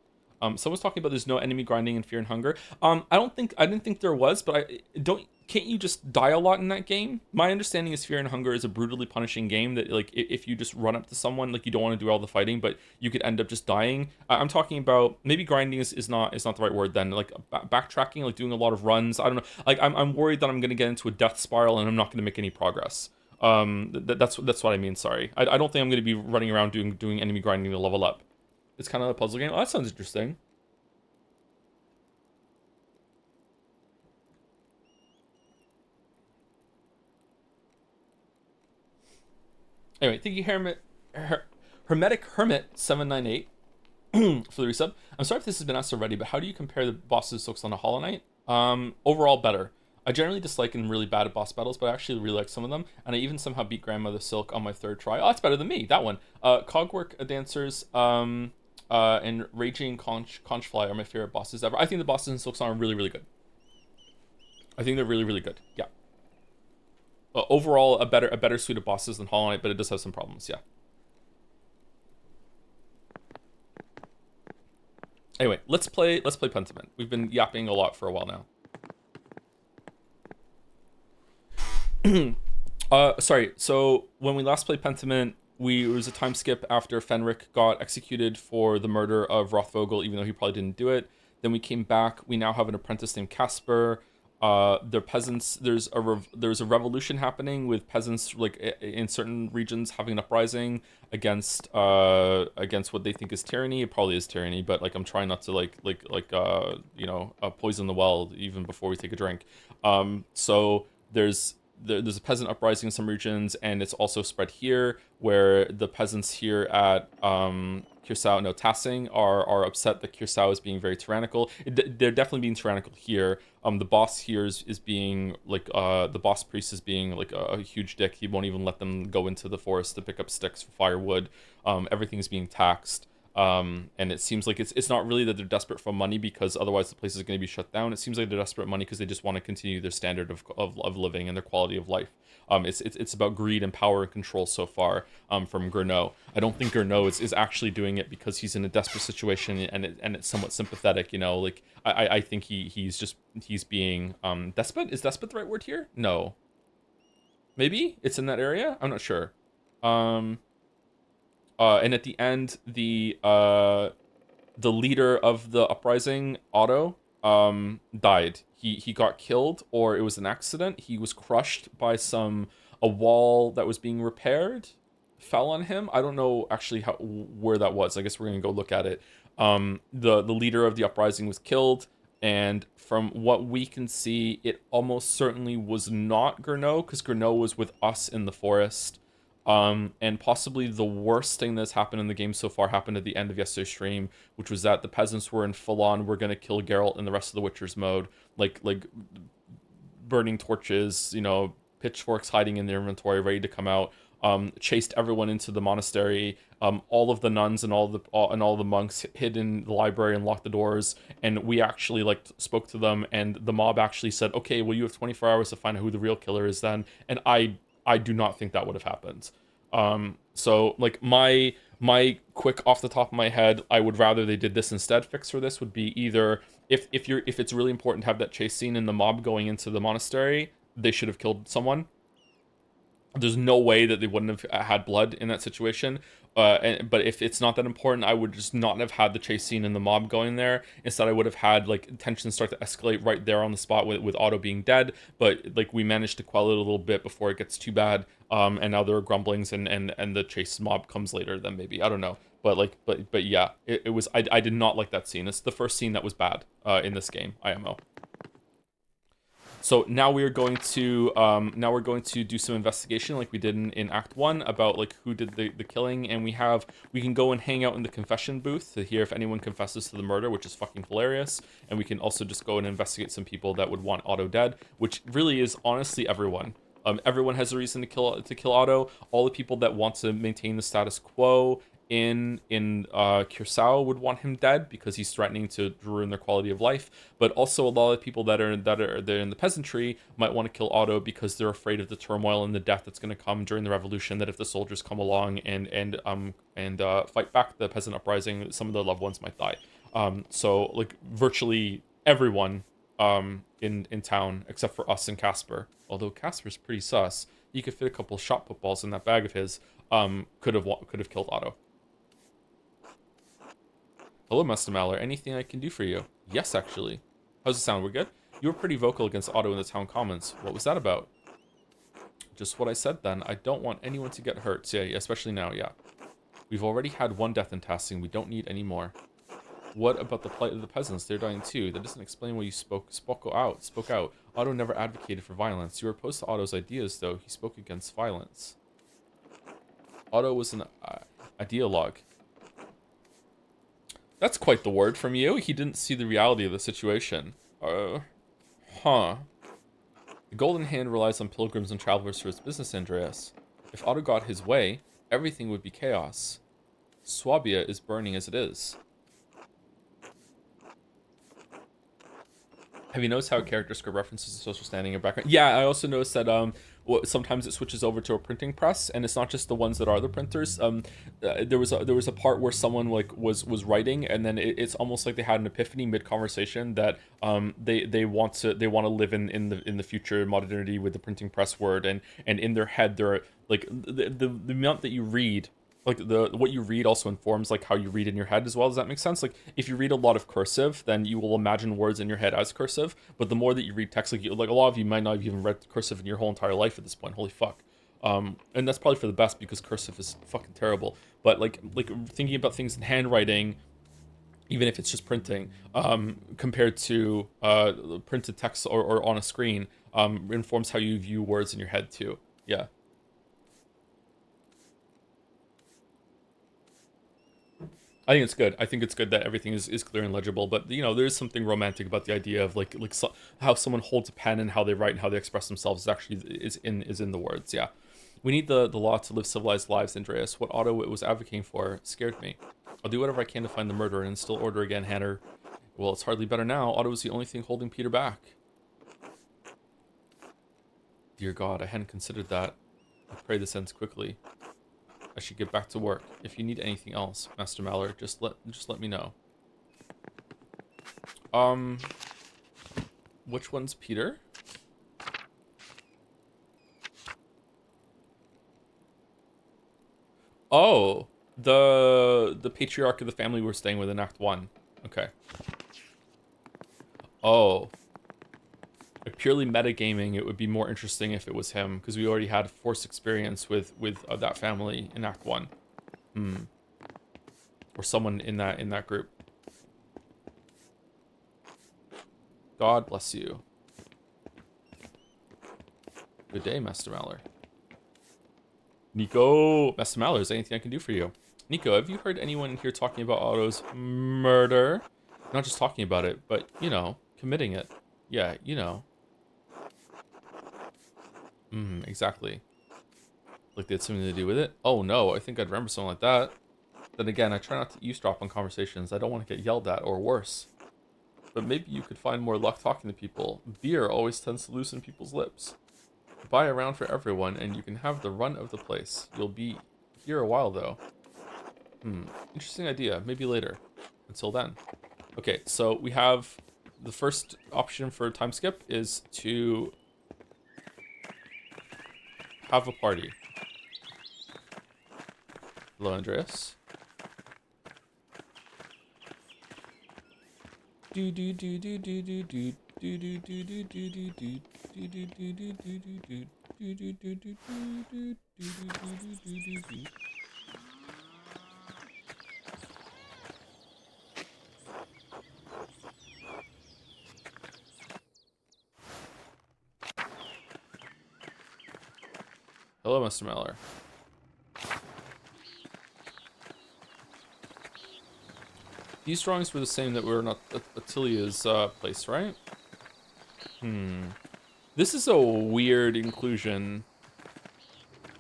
Someone's talking about there's no enemy grinding in Fear and Hunger. I didn't think there was, but can't you just die a lot in that game? My understanding is Fear and Hunger is a brutally punishing game that, like, if you just run up to someone, like, you don't want to do all the fighting, but you could end up just dying. I'm talking about maybe grinding is not the right word then. Like backtracking, like doing a lot of runs. I don't know. Like I'm worried that I'm gonna get into a death spiral and I'm not gonna make any progress. That's what I mean. Sorry, I don't think I'm gonna be running around doing enemy grinding to level up. It's kind of a puzzle game. Oh, that sounds interesting. Anyway, thank you, Hermetic Hermit 798 for the resub. I'm sorry if this has been asked already, but how do you compare the bosses Silks on a Hollow Knight? Overall, better. I generally dislike and really bad at boss battles, but I actually really like some of them, and I even somehow beat Grandmother Silk on my third try. Oh, that's better than me. That one. Cogwork Dancers, and Raging Conchfly are my favorite bosses ever. I think the bosses in Silksong are really, really good. I think they're really, really good. Yeah. Overall, a better suite of bosses than Hollow Knight, but it does have some problems. Yeah. Anyway, let's play Pentiment. We've been yapping a lot for a while now. Sorry. So when we last played Pentiment, it was a time skip after Fenric got executed for the murder of Rothvogel, even though he probably didn't do it. Then we came back. We now have an apprentice named Casper. They're peasants. There's a revolution happening with peasants, like, in certain regions, having an uprising against what they think is tyranny. It probably is tyranny, but, like, I'm trying not to poison the well even before we take a drink. So there's a peasant uprising in some regions, and it's also spread here, where the peasants here at Kirsau, no, Tassing, are upset that Kirsau is being very tyrannical. They're definitely being tyrannical here. The boss here is being, like, the boss priest is being, like, a huge dick. He won't even let them go into the forest to pick up sticks for firewood. Everything's being taxed. And it seems like it's not really that they're desperate for money, because otherwise the place is going to be shut down. It seems like they're desperate for money because they just want to continue their standard of living and their quality of life. It's about greed and power and control so far, from Gernot. I don't think Gernot is actually doing it because he's in a desperate situation, and it's somewhat sympathetic. Like, I think he's being despot. Is despot the right word here? No, maybe it's in that area. I'm not sure. And at the end, the leader of the uprising, Otto, died. He got killed, or it was an accident. He was crushed by a wall that was being repaired, fell on him. I don't know actually where that was. I guess we're gonna go look at it. The leader of the uprising was killed, and from what we can see, it almost certainly was not Gernot, because Gernot was with us in the forest. And possibly the worst thing that's happened in the game so far happened at the end of yesterday's stream, which was that the peasants were in full-on, we're gonna kill Geralt and the rest of the Witchers mode, like burning torches, pitchforks hiding in their inventory, ready to come out. Chased everyone into the monastery. All of the nuns and all the monks hid in the library and locked the doors. And we actually, like, spoke to them, and the mob actually said, "Okay, well, you have 24 hours to find out who the real killer is then." And I do not think that would have happened. So like my quick off the top of my head, I would rather they did this instead. Fix for this would be either if it's really important to have that chase scene in the mob going into the monastery, they should have killed someone. There's no way that they wouldn't have had blood in that situation. But if it's not that important, I would just not have had the chase scene and the mob going there. Instead, I would have had like tensions start to escalate right there on the spot with Otto being dead. But like we managed to quell it a little bit before it gets too bad. And now there are grumblings and the chase mob comes later. Then maybe I don't know. But like but yeah, it was I did not like that scene. It's the first scene that was bad in this game IMO. So now we're going to do some investigation like we did in Act 1 about like who did the killing, and we can go and hang out in the confession booth to hear if anyone confesses to the murder, which is fucking hilarious. And we can also just go and investigate some people that would want Otto dead, which really is honestly everyone. Everyone has a reason to kill Otto. All the people that want to maintain the status quo in Curacao would want him dead because he's threatening to ruin their quality of life. But also a lot of people that are there in the peasantry might want to kill Otto because they're afraid of the turmoil and the death that's going to come during the revolution. That if the soldiers come along and fight back the peasant uprising, some of their loved ones might die. So like virtually everyone in town except for us and Casper. Although Casper's pretty sus, he could fit a couple shot put balls in that bag of his. Could have killed Otto. Hello, Master Maller. Anything I can do for you? Yes, actually. How's it sound? We're good? You were pretty vocal against Otto in the town commons. What was that about? Just what I said then. I don't want anyone to get hurt. So, yeah, especially now, yeah. We've already had one death in Tassing. We don't need any more. What about the plight of the peasants? They're dying too. That doesn't explain why you spoke out. Otto never advocated for violence. You were opposed to Otto's ideas, though. He spoke against violence. Otto was an ideologue. That's quite the word from you. He didn't see the reality of the situation. Huh. The Golden Hand relies on pilgrims and travelers for its business, Andreas. If Otto got his way, everything would be chaos. Swabia is burning as it is. Have you noticed how a character script references the social standing and background? Yeah, I also noticed that sometimes it switches over to a printing press, and it's not just the ones that are the printers. There was a part where someone like was writing, and then it's almost like they had an epiphany mid conversation that they want to live in the future modernity with the printing press word, and in their head they're like the amount that you read. Like what you read also informs like how you read in your head as well. Does that make sense? Like if you read a lot of cursive, then you will imagine words in your head as cursive. But the more that you read text, like a lot of you might not have even read cursive in your whole entire life at this point. Holy fuck. And that's probably for the best because cursive is fucking terrible. But like thinking about things in handwriting, even if it's just printing, compared to printed text or on a screen, informs how you view words in your head too. Yeah. I think it's good. I think it's good that everything is clear and legible. But you know, there is something romantic about the idea of how someone holds a pen and how they write and how they express themselves is in the words. Yeah, we need the law to live civilized lives, Andreas. What Otto was advocating for scared me. I'll do whatever I can to find the murderer and instill order again, Hanner. Well, it's hardly better now. Otto was the only thing holding Peter back. Dear God, I hadn't considered that. I pray this ends quickly. I should get back to work. If you need anything else, Master Maller, just let me know. Which one's Peter? Oh, the patriarch of the family we're staying with in Act 1. Okay. Oh. Like purely metagaming, it would be more interesting if it was him, because we already had forced experience with that family in Act 1. Or someone in that group. God bless you. Good day, Master Maller. Nico! Master Maller, is there anything I can do for you? Nico, have you heard anyone here talking about Otto's murder? Not just talking about it, but, you know, committing it. Yeah, you know. Exactly. Like they had something to do with it? Oh no, I think I'd remember something like that. Then again, I try not to eavesdrop on conversations. I don't want to get yelled at, or worse. But maybe you could find more luck talking to people. Beer always tends to loosen people's lips. buy around for everyone, and you can have the run of the place. You'll be here a while, though. Interesting idea. Maybe later. Until then. Okay, so we have the first option for time skip is to have a party. Hello, Andreas. Do do do do do do do do do do do do do do. Hello, Mr. Meller. These drawings were the same that were not Attilia's place, right? This is a weird inclusion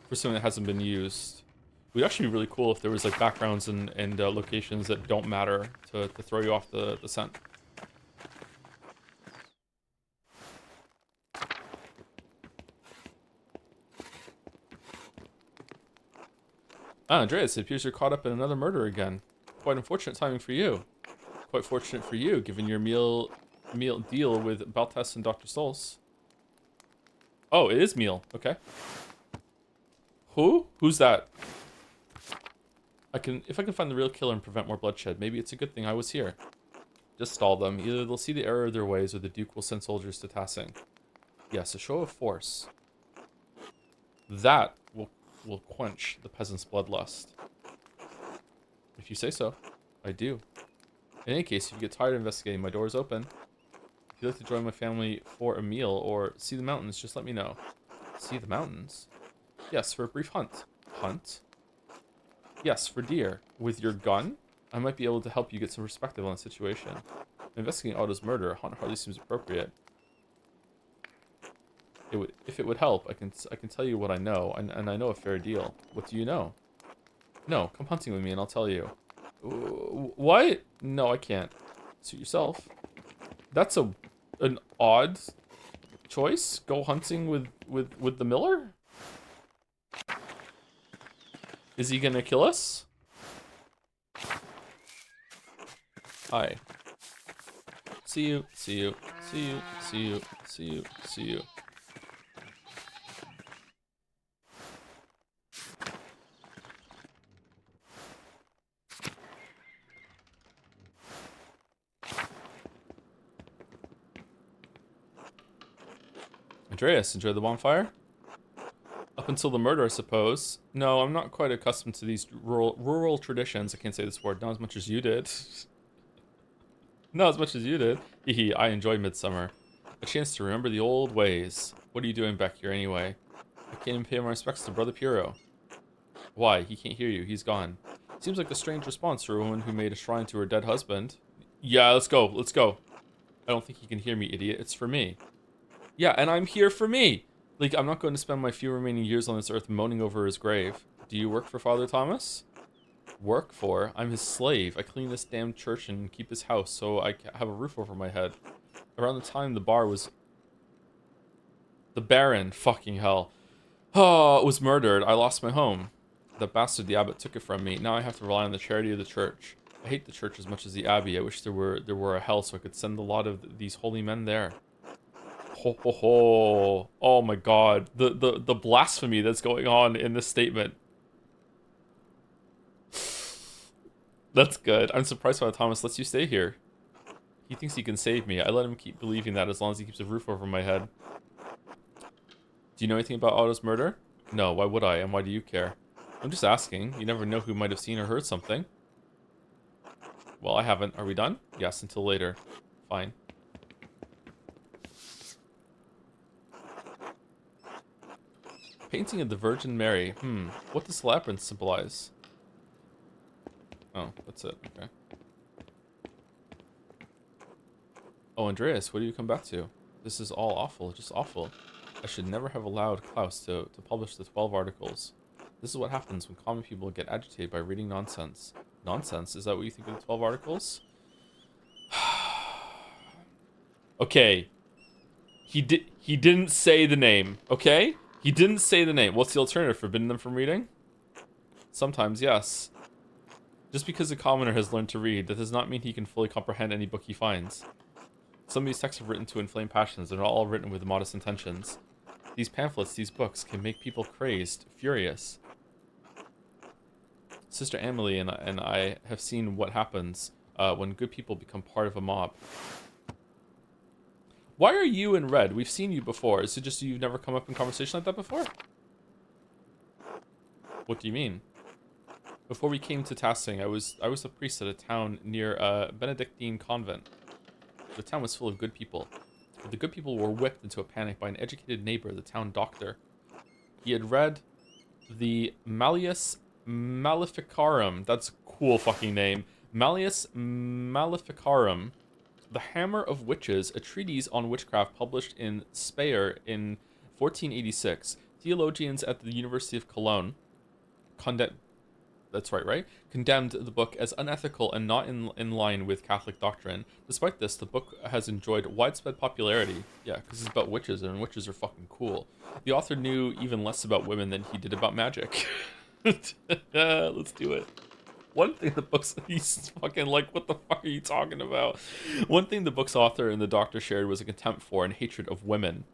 for something that hasn't been used. It would actually be really cool if there was like backgrounds and locations that don't matter to throw you off the scent. Ah, Andreas, it appears you're caught up in another murder again. Quite unfortunate timing for you. Quite fortunate for you, given your meal deal with Baltas and Dr. Stolz. Oh, it is meal. Okay. Who? Who's that? If I can find the real killer and prevent more bloodshed, maybe it's a good thing I was here. Just stall them. Either they'll see the error of their ways, or the Duke will send soldiers to Tassing. Yes, a show of force. That will quench the peasant's bloodlust. If you say so. I do. In any case, if you get tired of investigating, my door is open. If you'd like to join my family for a meal or see the mountains, just let me know. See the mountains? Yes, for a brief hunt. Hunt? Yes, for deer. With your gun? I might be able to help you get some perspective on the situation. Investigating Otto's murder, a hunt hardly seems appropriate. If it would help, I can tell you what I know, and I know a fair deal. What do you know? No, come hunting with me and I'll tell you. What? No, I can't. Suit yourself. That's an odd choice. Go hunting with the miller? Is he gonna kill us? Hi. See you. See you. See you. See you. See you. See you. Andreas, enjoy the bonfire? Up until the murder, I suppose. No, I'm not quite accustomed to these rural traditions. I can't say this word. Not as much as you did. Not as much as you did. Hehe, I enjoy midsummer. A chance to remember the old ways. What are you doing back here anyway? I came and pay my respects to Brother Piero. Why? He can't hear you. He's gone. Seems like a strange response for a woman who made a shrine to her dead husband. Yeah, let's go. Let's go. I don't think he can hear me, idiot. It's for me. Yeah, and I'm here for me. Like, I'm not going to spend my few remaining years on this earth moaning over his grave. Do you work for Father Thomas? Work for? I'm his slave. I clean this damn church and keep his house so I have a roof over my head. Around the time the bar was... The Baron, fucking hell. Oh, was murdered. I lost my home. The bastard, the abbot, took it from me. Now I have to rely on the charity of the church. I hate the church as much as the abbey. I wish there were a hell so I could send a lot of these holy men there. Ho ho ho. Oh my god. The blasphemy that's going on in this statement. That's good. I'm surprised Father Thomas lets you stay here. He thinks he can save me. I let him keep believing that as long as he keeps a roof over my head. Do you know anything about Otto's murder? No, why would I? And why do you care? I'm just asking. You never know who might have seen or heard something. Well, I haven't. Are we done? Yes, until later. Fine. Painting of the Virgin Mary. What does the labyrinth symbolize? Oh, that's it. Okay. Oh, Andreas, what do you come back to? This is all awful, just awful. I should never have allowed Klaus to publish the 12 articles. This is what happens when common people get agitated by reading nonsense. Nonsense? Is that what you think of the 12 articles? Okay. He didn't say the name, okay? He didn't say the name. What's the alternative? Forbidden them from reading? Sometimes, yes. Just because a commoner has learned to read, that does not mean he can fully comprehend any book he finds. Some of these texts are written to inflame passions. They're not all written with modest intentions. These pamphlets, these books, can make people crazed, furious. Sister Amelie and I have seen what happens when good people become part of a mob. Why are you in red? We've seen you before. Is it just you've never come up in conversation like that before? What do you mean? Before we came to Tassing, I was a priest at a town near a Benedictine convent. The town was full of good people. But the good people were whipped into a panic by an educated neighbor, the town doctor. He had read the Malleus Maleficarum. That's a cool fucking name. Malleus Maleficarum, The Hammer of Witches, a treatise on witchcraft published in Speyer in 1486. Theologians at the University of Cologne condemned the book as unethical and not in line with Catholic doctrine. Despite this, the book has enjoyed widespread popularity. Yeah, because it's about witches, and witches are fucking cool. The author knew even less about women than he did about magic. Let's do it. One thing the book's... He's fucking like, what the fuck are you talking about? One thing the book's author and the doctor shared was a contempt for and hatred of women.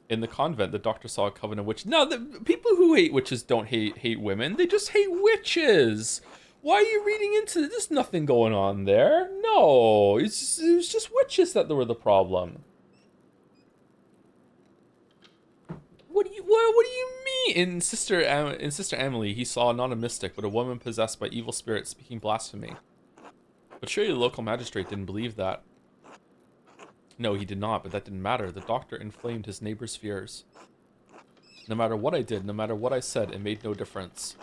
In the convent, the doctor saw a coven of witches. No, the people who hate witches don't hate women. They just hate witches. Why are you reading into this? There's nothing going on there. No, it was just witches that were the problem. What do you mean? In Sister Emily, he saw not a mystic, but a woman possessed by evil spirits speaking blasphemy. But surely the local magistrate didn't believe that. No, he did not, but that didn't matter. The doctor inflamed his neighbor's fears. No matter what I did, no matter what I said, it made no difference.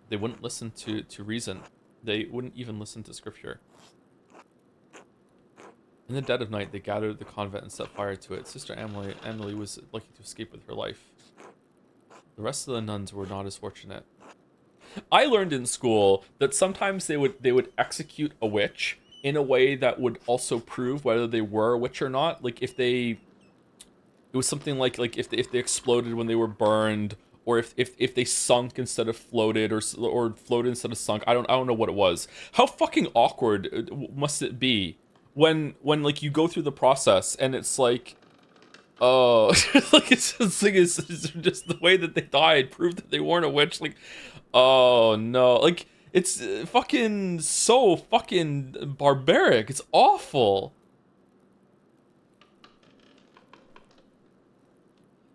They wouldn't listen to reason. They wouldn't even listen to scripture. In the dead of night, they gathered at the convent and set fire to it. Sister Emily was lucky to escape with her life. The rest of the nuns were not as fortunate. I learned in school that sometimes they would execute a witch in a way that would also prove whether they were a witch or not. Like if it was something like if they exploded when they were burned, or if they sunk instead of floated, or floated instead of sunk. I don't know what it was. How fucking awkward must it be when like you go through the process and it's like, oh, like it's just the way that they died proved that they weren't a witch. Like, oh no, like. It's fucking so fucking barbaric. It's awful.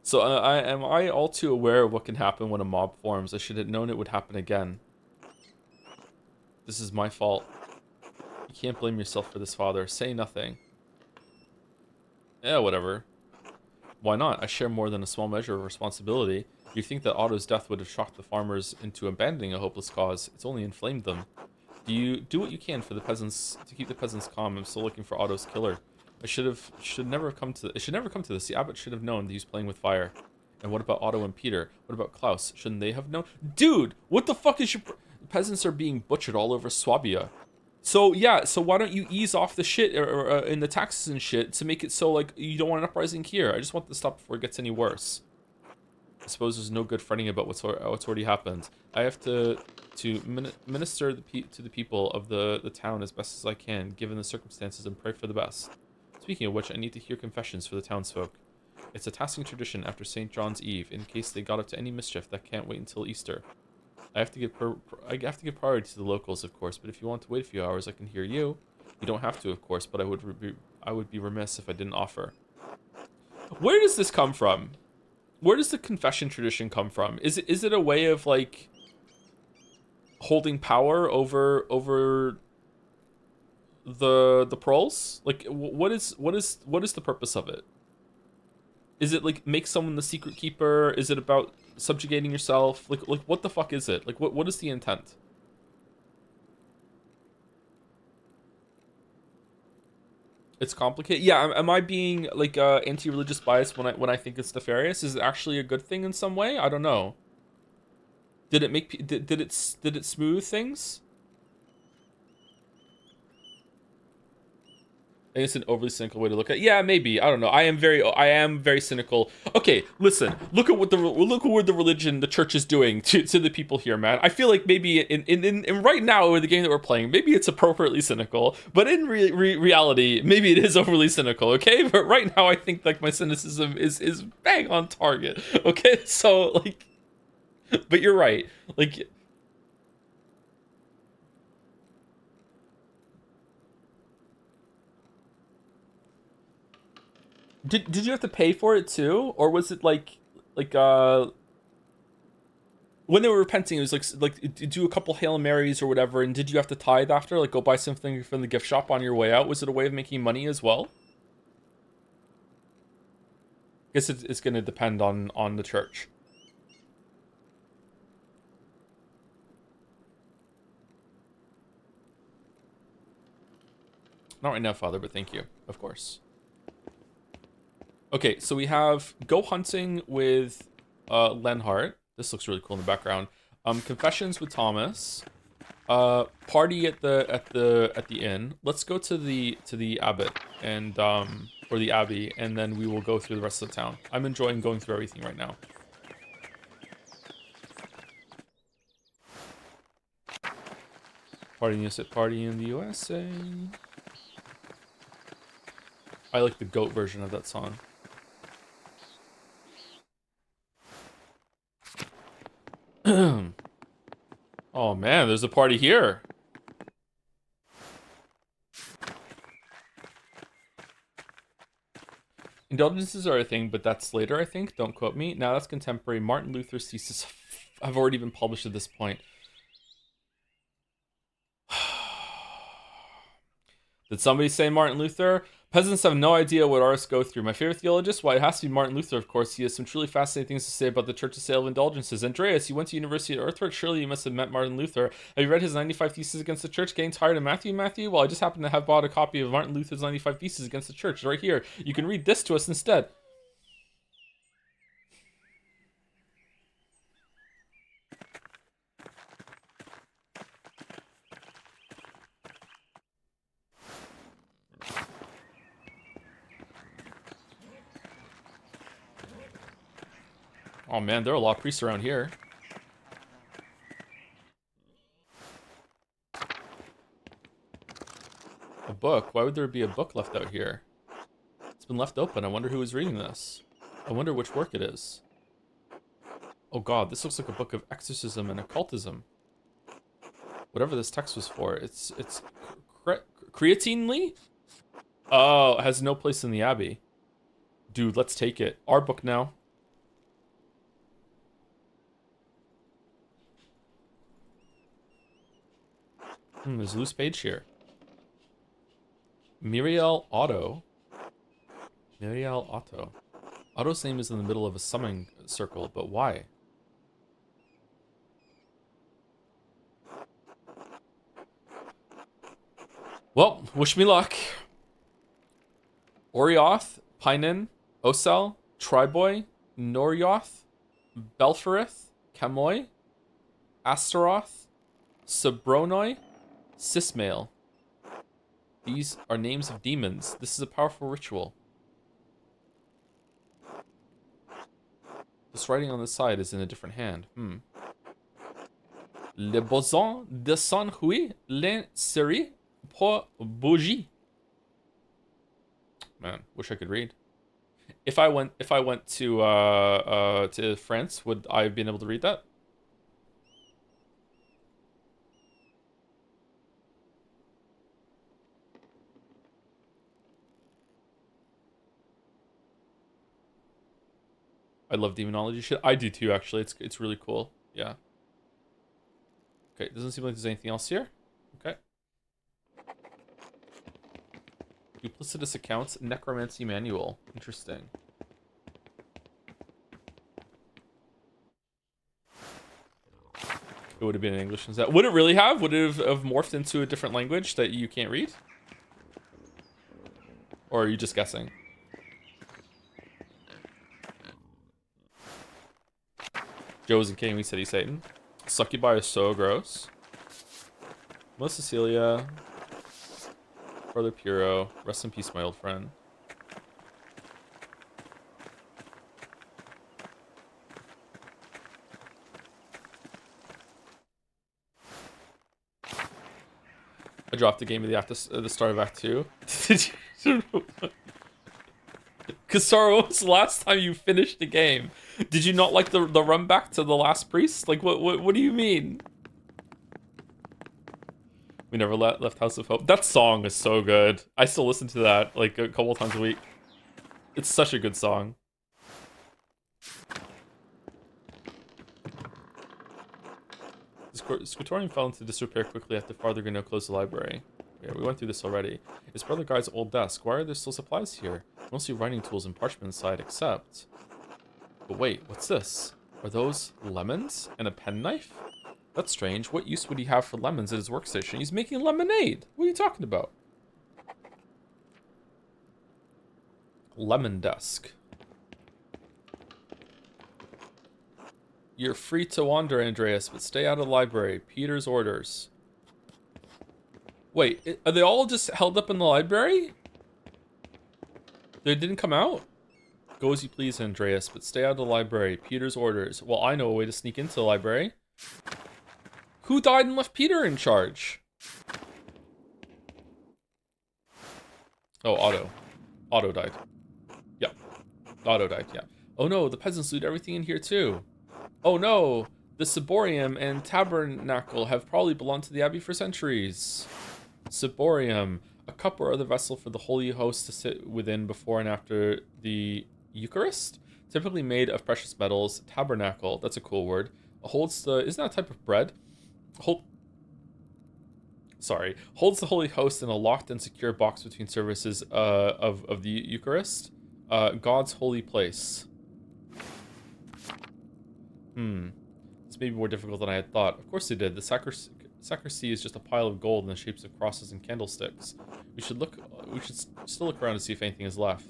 So am I all too aware of what can happen when a mob forms? I should have known it would happen again. This is my fault. You can't blame yourself for this, Father. Say nothing. Yeah, whatever. Why not? I share more than a small measure of responsibility. You think that Otto's death would have shocked the farmers into abandoning a hopeless cause? It's only inflamed them. Do what you can for the peasants to keep the peasants calm. I'm still looking for Otto's killer. It should never have come to this. The abbot should have known that he was playing with fire. And what about Otto and Peter? What about Klaus? Shouldn't they have known? Dude, what the fuck is your... Peasants are being butchered all over Swabia. So yeah, so why don't you ease off the shit in the taxes and shit to make it so like you don't want an uprising here? I just want this to stop before it gets any worse. I suppose there's no good fretting about what's already happened. I have to minister to the people of the town as best as I can, given the circumstances, and pray for the best. Speaking of which, I need to hear confessions for the townsfolk. It's a tasking tradition after St. John's Eve, in case they got up to any mischief that can't wait until Easter. I have to give priority to the locals, of course, but if you want to wait a few hours, I can hear you. You don't have to, of course, but I would be remiss if I didn't offer. Where does this come from? Where does the confession tradition come from? Is it a way of like holding power over the proles? Like what is the purpose of it? Is it like make someone the secret keeper? Is it about subjugating yourself? Like what the fuck is it? Like what is the intent? It's complicated. Yeah, am I being like anti-religious bias when I think it's nefarious? Is it actually a good thing in some way? I don't know. Did it smooth things? think it's an overly cynical way to look at it. Yeah, maybe. I don't know. I am very cynical. Okay, listen. Look at what the religion, the church is doing to the people here, man. I feel like maybe in right now with the game that we're playing, maybe it's appropriately cynical, but in reality, maybe it is overly cynical. Okay, but right now I think like my cynicism is bang on target. Okay, so like, but you're right. Like, did you have to pay for it too, or was it like when they were repenting, it was like do a couple Hail Marys or whatever, and did you have to tithe after, like go buy something from the gift shop on your way out? Was it a way of making money as well? I guess it's going to depend on the church. Not right now, Father, but thank you, of course. Okay, so we have go hunting with Lenhart. This looks really cool in the background. Confessions with Thomas. Party at the inn. Let's go to the abbot and or the abbey, and then we will go through the rest of the town. I'm enjoying going through everything right now. Party in the USA. I like the goat version of that song. Oh man, there's a party here. Indulgences are a thing, but that's later, I think. Don't quote me. Now that's contemporary. Martin Luther's thesis have already been published at this point. Did somebody say Martin Luther? Peasants have no idea what artists go through. My favorite theologist? Why, it has to be Martin Luther, of course. He has some truly fascinating things to say about the church's sale of indulgences. Andreas, you went to University at Earthwork. Surely you must have met Martin Luther. Have you read his 95 Theses Against the Church? Getting tired of Matthew? Well, I just happen to have bought a copy of Martin Luther's 95 Theses Against the Church. It's right here. You can read this to us instead. Oh man, there are a lot of priests around here. A book? Why would there be a book left out here? It's been left open. I wonder who is reading this. I wonder which work it is. Oh god, this looks like a book of exorcism and occultism. Whatever this text was for, it's creatinely? Oh, it has no place in the abbey. Dude, let's take it. Our book now. There's a loose page here. Muriel Otto. Muriel Otto. Otto's name is in the middle of a summoning circle, but why? Well, wish me luck. Orioth, Pinen, Osel, Triboy, Norioth, Belforith, Camoy, Astaroth, Sabronoi, Sismail. These are names of demons. This is a powerful ritual. This writing on the side is in a different hand. Le boson de son hui l'insérie pour bougie. Man, wish I could read. If I went to France, would I have been able to read that? I love demonology shit. I do too, actually. It's really cool. Yeah. Okay, doesn't seem like there's anything else here. Okay. Duplicitous accounts, necromancy manual. Interesting. It would have been in English instead. Would it really have? Would it have morphed into a different language that you can't read? Or are you just guessing? Joe's and King, we said he's Satan. Succubi is so gross. Melissa Cecilia. Father Puro. Rest in peace, my old friend. I dropped the game at the start of Act 2. Did you? Kasara, when was the last time you finished the game? Did you not like the run back to the last priest? Like, what do you mean? We never left House of Hope. That song is so good. I still listen to that like a couple times a week. It's such a good song. The Scriptorium fell into disrepair quickly after Father Gano closed the library. Yeah, we went through this already. It's Brother Guy's old desk. Why are there still supplies here? Mostly writing tools and parchment inside, except... But wait, what's this? Are those lemons and a penknife? That's strange. What use would he have for lemons at his workstation? He's making lemonade. What are you talking about? Lemon desk. You're free to wander, Andreas, but stay out of the library. Peter's orders. Wait, are they all just held up in the library? They didn't come out? Go as you please, Andreas, but stay out of the library. Peter's orders. Well, I know a way to sneak into the library. Who died and left Peter in charge? Oh, Otto. Otto died. Yeah. Otto died, yeah. Oh no, the peasants loot everything in here too. Oh no, the Ciborium and Tabernacle have probably belonged to the Abbey for centuries. Ciborium, a cup or other vessel for the Holy Host to sit within before and after the Eucharist, typically made of precious metals. Tabernacle, that's a cool word. Holds the, isn't that a type of bread? Holds the Holy Host in a locked and secure box between services of the Eucharist. God's holy place. This may be more difficult than I had thought. Of course they did. The sacristy is just a pile of gold in the shapes of crosses and candlesticks. We should still look around to see if anything is left.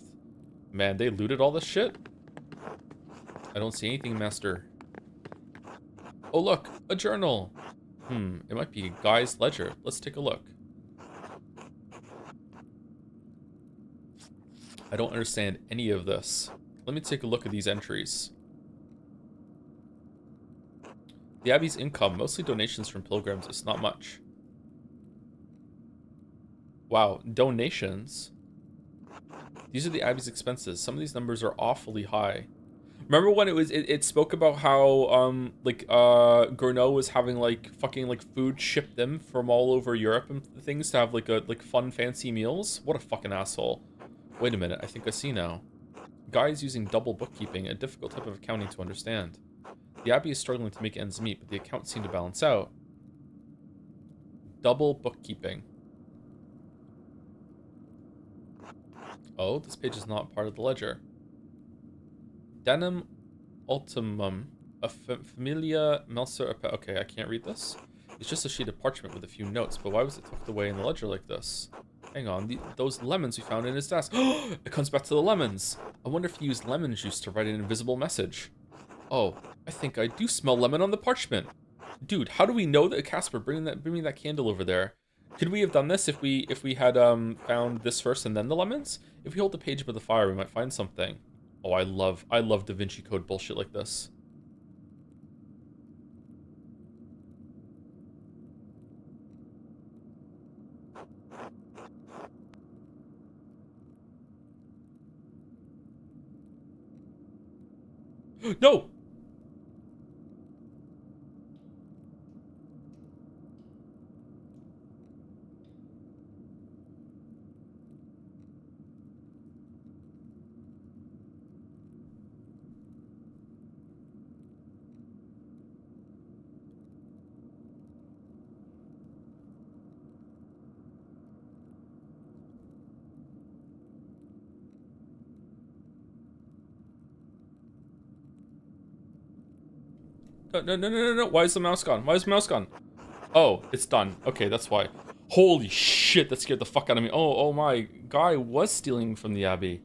Man, they looted all this shit? I don't see anything, master. Oh look, a journal. It might be Guy's ledger. Let's take a look. I don't understand any of this. Let me take a look at these entries. The Abbey's income, mostly donations from pilgrims, is not much. Wow, donations? These are the Abbey's expenses. Some of these numbers are awfully high. Remember when it spoke about how Gournot was having like fucking like food shipped them from all over Europe and things to have like fun fancy meals? What a fucking asshole. Wait a minute, I think I see now. Guy's using double bookkeeping, a difficult type of accounting to understand. The Abbey is struggling to make ends meet, but the accounts seem to balance out. Double bookkeeping. Oh, this page is not part of the ledger. Denim Ultimum, a Familia Melser. Okay, I can't read this. It's just a sheet of parchment with a few notes, but why was it tucked away in the ledger like this? Hang on, those lemons we found in his desk. It comes back to the lemons. I wonder if he used lemon juice to write an invisible message. Oh, I think I do smell lemon on the parchment. Dude, how do we know that Casper, bring me that candle over there? Could we have done this if we had found this first and then the lemons? If we hold the page above the fire, we might find something. Oh, I love Da Vinci Code bullshit like this. No! No. Why is the mouse gone? Why is the mouse gone? Oh, it's done. Okay, that's why. Holy shit, that scared the fuck out of me. Oh my. Guy was stealing from the Abbey.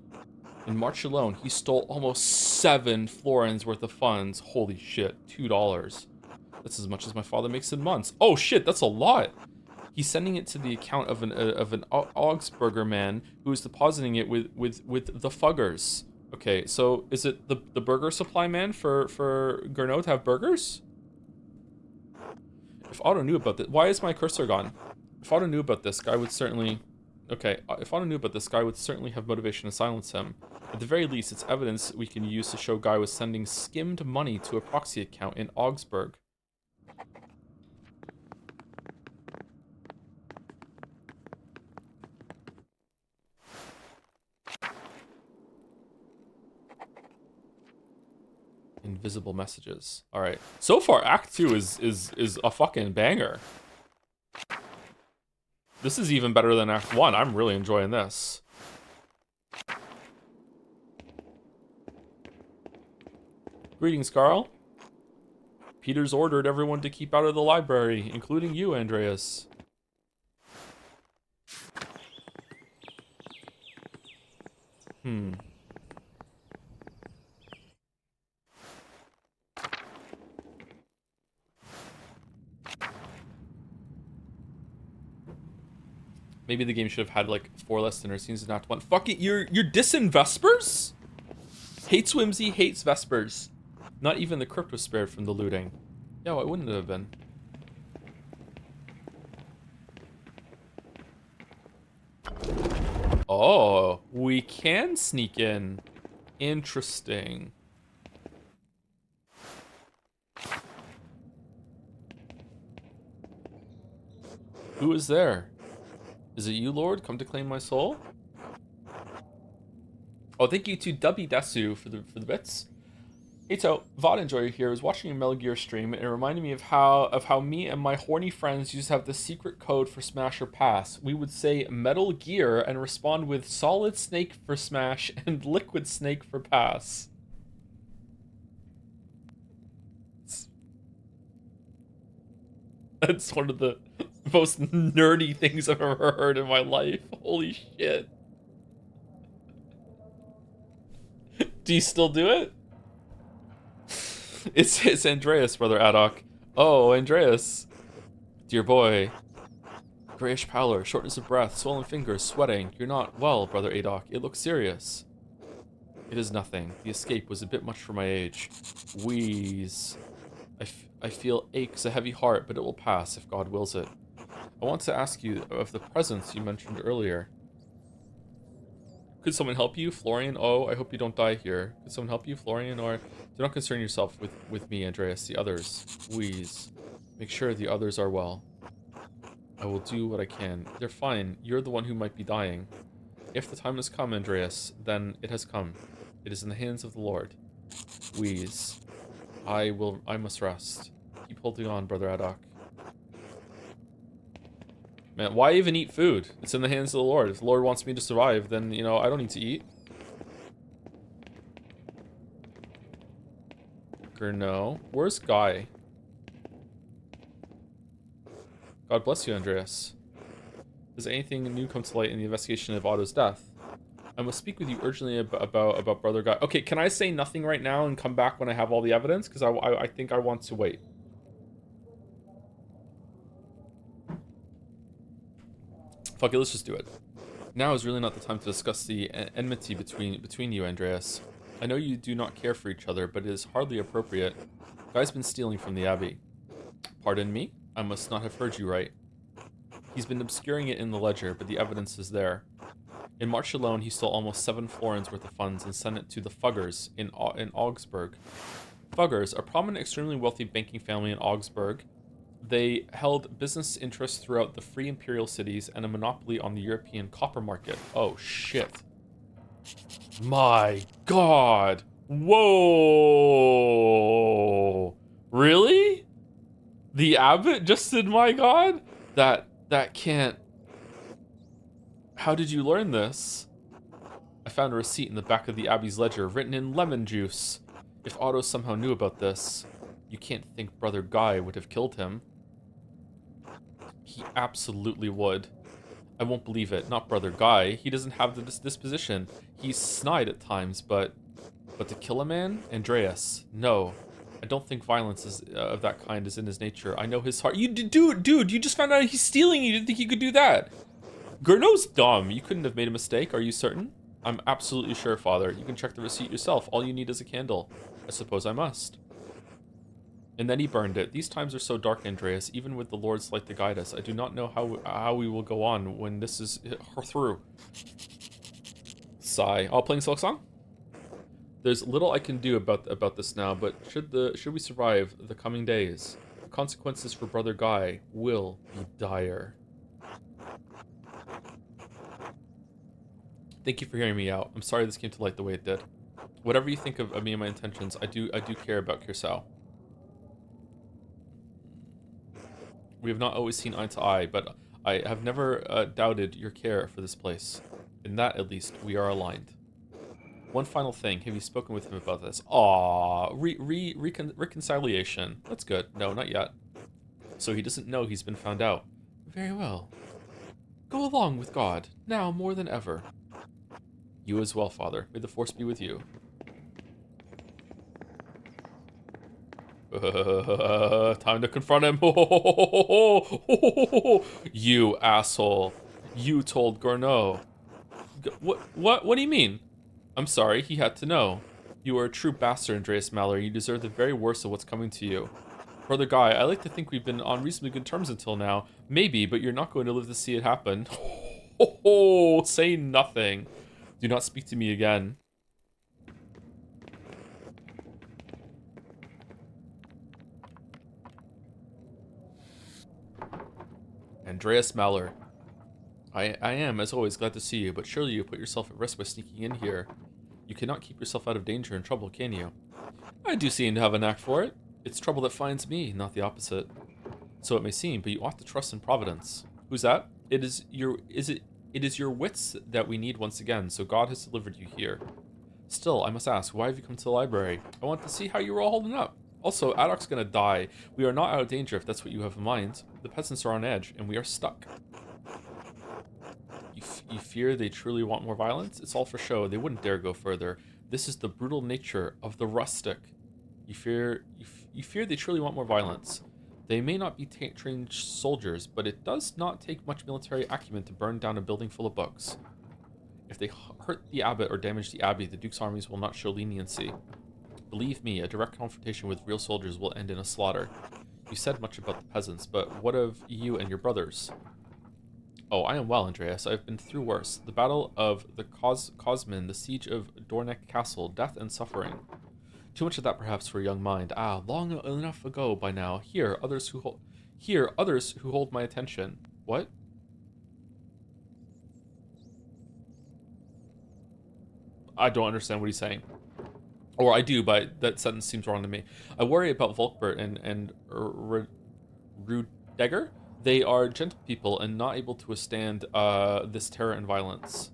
In March alone, he stole almost 7 florins worth of funds. Holy shit, $2. That's as much as my father makes in months. Oh shit, that's a lot. He's sending it to the account of an Augsburger man who is depositing it with the Fuggers. Okay, so is it the burger supply man for Gernot to have burgers? If Otto knew about this, why is my cursor gone? If Otto knew about this, guy would certainly... Okay, if Otto knew about this, Guy would certainly have motivation to silence him. At the very least, it's evidence we can use to show Guy was sending skimmed money to a proxy account in Augsburg. Invisible messages. All right. So far, Act 2 is a fucking banger. This is even better than Act 1. I'm really enjoying this. Greetings, Carl. Peter's ordered everyone to keep out of the library, including you, Andreas. Maybe the game should have had like 4 less dinner scenes and not 1. Fuck it, you're dissing Vespers? Hates Whimsy, hates Vespers. Not even the crypt was spared from the looting. Yeah, why wouldn't it have been? Oh, we can sneak in. Interesting. Who is there? Is it you, Lord? Come to claim my soul? Oh, thank you to Dubby Desu for the bits. Hey, so VOD Enjoyer here was watching a Metal Gear stream, and it reminded me of how me and my horny friends used to have the secret code for Smash or Pass. We would say Metal Gear and respond with Solid Snake for Smash and Liquid Snake for Pass. That's one of the most nerdy things I've ever heard in my life. Holy shit. Do you still do it? It's Andreas, brother Adok. Oh, Andreas. Dear boy. Grayish pallor, shortness of breath, swollen fingers, sweating. You're not well, brother Adok. It looks serious. It is nothing. The escape was a bit much for my age. Wheeze. I feel aches, a heavy heart, but it will pass if God wills it. I want to ask you of the presents you mentioned earlier. Could someone help you? Florian? Oh, I hope you don't die here. Could someone help you, Florian? Or do not concern yourself with me, Andreas. The others. Wheeze. Make sure the others are well. I will do what I can. They're fine. You're the one who might be dying. If the time has come, Andreas, then it has come. It is in the hands of the Lord. Wheeze. I must rest. Keep holding on, brother Adok. Man, why even eat food? It's in the hands of the Lord. If the Lord wants me to survive, then, you know, I don't need to eat. Gernot. Where's Guy? God bless you, Andreas. Does anything new come to light in the investigation of Otto's death? I must speak with you urgently about Brother Guy. Okay, can I say nothing right now and come back when I have all the evidence? Because I think I want to wait. Fuck it, let's just do it. Now is really not the time to discuss the enmity between you, Andreas. I know you do not care for each other, but it is hardly appropriate. Guy's been stealing from the Abbey. Pardon me? I must not have heard you right. He's been obscuring it in the ledger, but the evidence is there. In March alone, he stole almost 7 florins worth of funds and sent it to the Fuggers in Augsburg. Fuggers, a prominent, extremely wealthy banking family in Augsburg, they held business interests throughout the free imperial cities and a monopoly on the European copper market. Oh, shit. My God. Whoa. Really? The abbot just said, my God? That can't... How did you learn this? I found a receipt in the back of the Abbey's ledger, written in lemon juice. If Otto somehow knew about this, you can't think Brother Guy would have killed him. He absolutely would. I won't believe it. Not Brother Guy. He doesn't have the disposition. He's snide at times, but to kill a man? Andreas. No. I don't think violence is of that kind is in his nature. I know his heart. Dude, you just found out he's stealing. You didn't think you could do that. Gurno's dumb. You couldn't have made a mistake. Are you certain? I'm absolutely sure, Father. You can check the receipt yourself. All you need is a candle. I suppose I must. And then he burned it. These times are so dark, Andreas. Even with the Lord's light to guide us, I do not know how we will go on when this is through. Sigh. Oh, playing Silk Song? There's little I can do about this now, but should we survive the coming days, the consequences for Brother Guy will be dire. Thank you for hearing me out. I'm sorry this came to light the way it did. Whatever you think of me and my intentions, I do care about Kirsau. We have not always seen eye to eye, but I have never doubted your care for this place. In that, at least, we are aligned. One final thing. Have you spoken with him about this? Aww, reconciliation. That's good. No, not yet. So he doesn't know he's been found out. Very well. Go along with God, now more than ever. You as well, Father. May the Force be with you. Time to confront him. You asshole. You told Gourneau. What do you mean? I'm sorry, he had to know. You are a true bastard, Andreas Mallory. You deserve the very worst of what's coming to you. Brother Guy, I like to think we've been on reasonably good terms until now. Maybe, but you're not going to live to see it happen. Say nothing. Do not speak to me again. Andreas Mallory. I am, as always, glad to see you, but surely you put yourself at risk by sneaking in here. You cannot keep yourself out of danger and trouble, can you? I do seem to have a knack for it. It's trouble that finds me, not the opposite. So it may seem, but you ought to trust in Providence. Who's that? It is your wits that we need once again, so God has delivered you here. Still, I must ask, why have you come to the library? I want to see how you are all holding up. Also, Adok's gonna die. We are not out of danger if that's what you have in mind. The peasants are on edge, and we are stuck. You fear they truly want more violence? It's all for show. They wouldn't dare go further. This is the brutal nature of the rustic. You fear they truly want more violence. They may not be trained soldiers, but it does not take much military acumen to burn down a building full of books. If they hurt the abbot or damage the abbey, the Duke's armies will not show leniency. Believe me, a direct confrontation with real soldiers will end in a slaughter. You said much about the peasants, but what of you and your brothers? Oh, I am well, Andreas. I've been through worse. The Battle of the Cosmin, the Siege of Dorneck Castle, death and suffering. Too much of that, perhaps, for a young mind. Ah, long enough ago by now. Here, others who hold my attention. What? I don't understand what he's saying. Or I do, but that sentence seems wrong to me. I worry about Volkbert and Rudegger. They are gentle people and not able to withstand this terror and violence.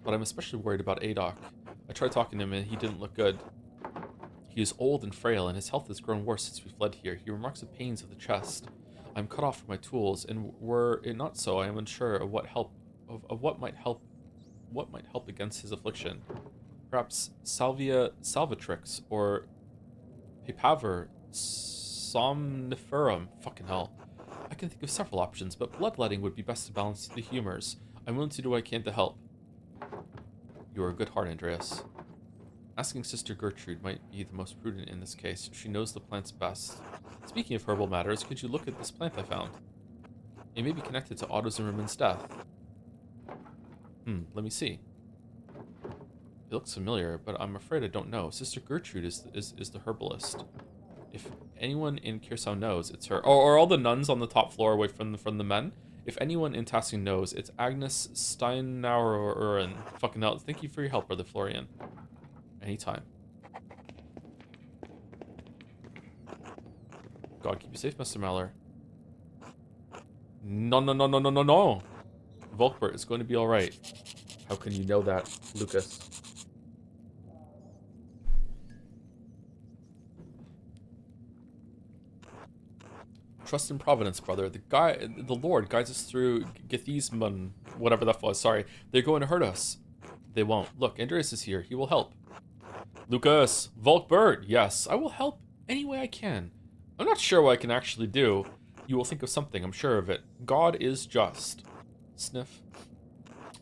But I'm especially worried about Adok. I tried talking to him and he didn't look good. He is old and frail, and his health has grown worse since we fled here. He remarks of pains of the chest. I am cut off from my tools, and were it not so, I am unsure of what might help against his affliction. Perhaps Salvia salvatrix or Papaver somniferum. Fucking hell. I can think of several options, but bloodletting would be best to balance the humors. I'm willing to do what I can to help. You are a good heart, Andreas. Asking Sister Gertrude might be the most prudent in this case. She knows the plants best. Speaking of herbal matters, could you look at this plant I found? It may be connected to Otto Zimmerman's death. Let me see. It looks familiar, but I'm afraid I don't know. Sister Gertrude is the herbalist. If anyone in Kirsau knows, it's her. Or all the nuns on the top floor away from the men? If anyone in Tassing knows, it's Agnes Steinauerin. Fucking hell. Thank you for your help, Brother Florian. Anytime. God keep you safe, Mr. Mallory. No. Volkbert is going to be alright. How can you know that, Lucas? Trust in Providence, brother. The Lord guides us through Gethismun, whatever that was. Sorry. They're going to hurt us. They won't. Look, Andreas is here. He will help. Lucas, Volkbert, yes, I will help Any way I can. I'm not sure what I can actually do. You will think of something, I'm sure of it. God is just. Sniff.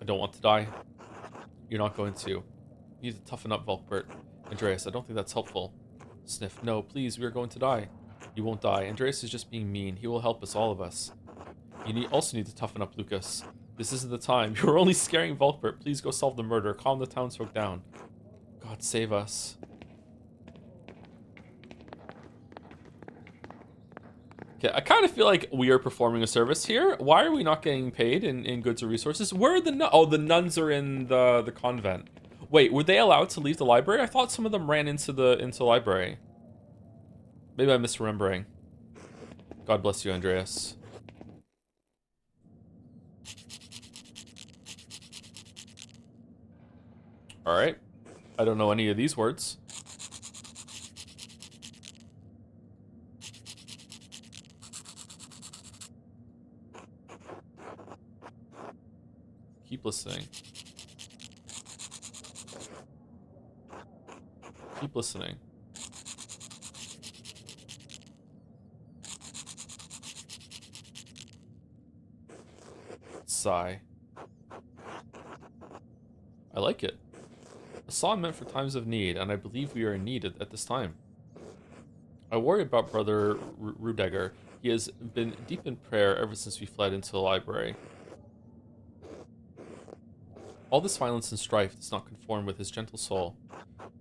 I don't want to die. You're not going to. You need to toughen up, Volkbert. Andreas, I don't think that's helpful. Sniff. No, please, we are going to die. You won't die. Andreas is just being mean. He will help us, all of us. You also need to toughen up, Lucas. This isn't the time. You're only scaring Volkbert. Please go solve the murder. Calm the townsfolk down. God save us. Okay, I kind of feel like we are performing a service here. Why are we not getting paid in goods or resources? Where are the nuns? Oh, the nuns are in the convent. Wait, were they allowed to leave the library? I thought some of them ran into the library. Maybe I'm misremembering. God bless you, Andreas. All right. I don't know any of these words. Keep listening. Keep listening. Sigh. I like it. A song meant for times of need, and I believe we are in need at this time. I worry about Brother Rudiger. He has been deep in prayer ever since we fled into the library. All this violence and strife does not conform with his gentle soul.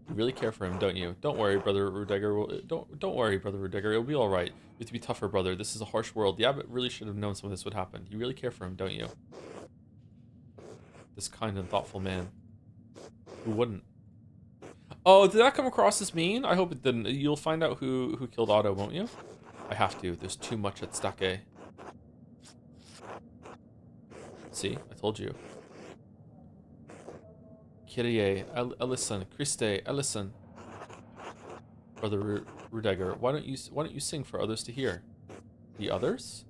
You really care for him, don't you? Don't worry, Brother Rudiger. Don't worry, Brother Rudiger. It'll be all right. You have to be tougher, brother. This is a harsh world. The abbot really should have known some of this would happen. You really care for him, don't you? This kind and thoughtful man. Who wouldn't? Oh, did that come across as mean? I hope it didn't. You'll find out who killed Otto, won't you? I have to. There's too much at stake. See? I told you. Kyrie, Ellison, Christe, Ellison. Brother Rudiger, why don't you sing for others to hear? The others?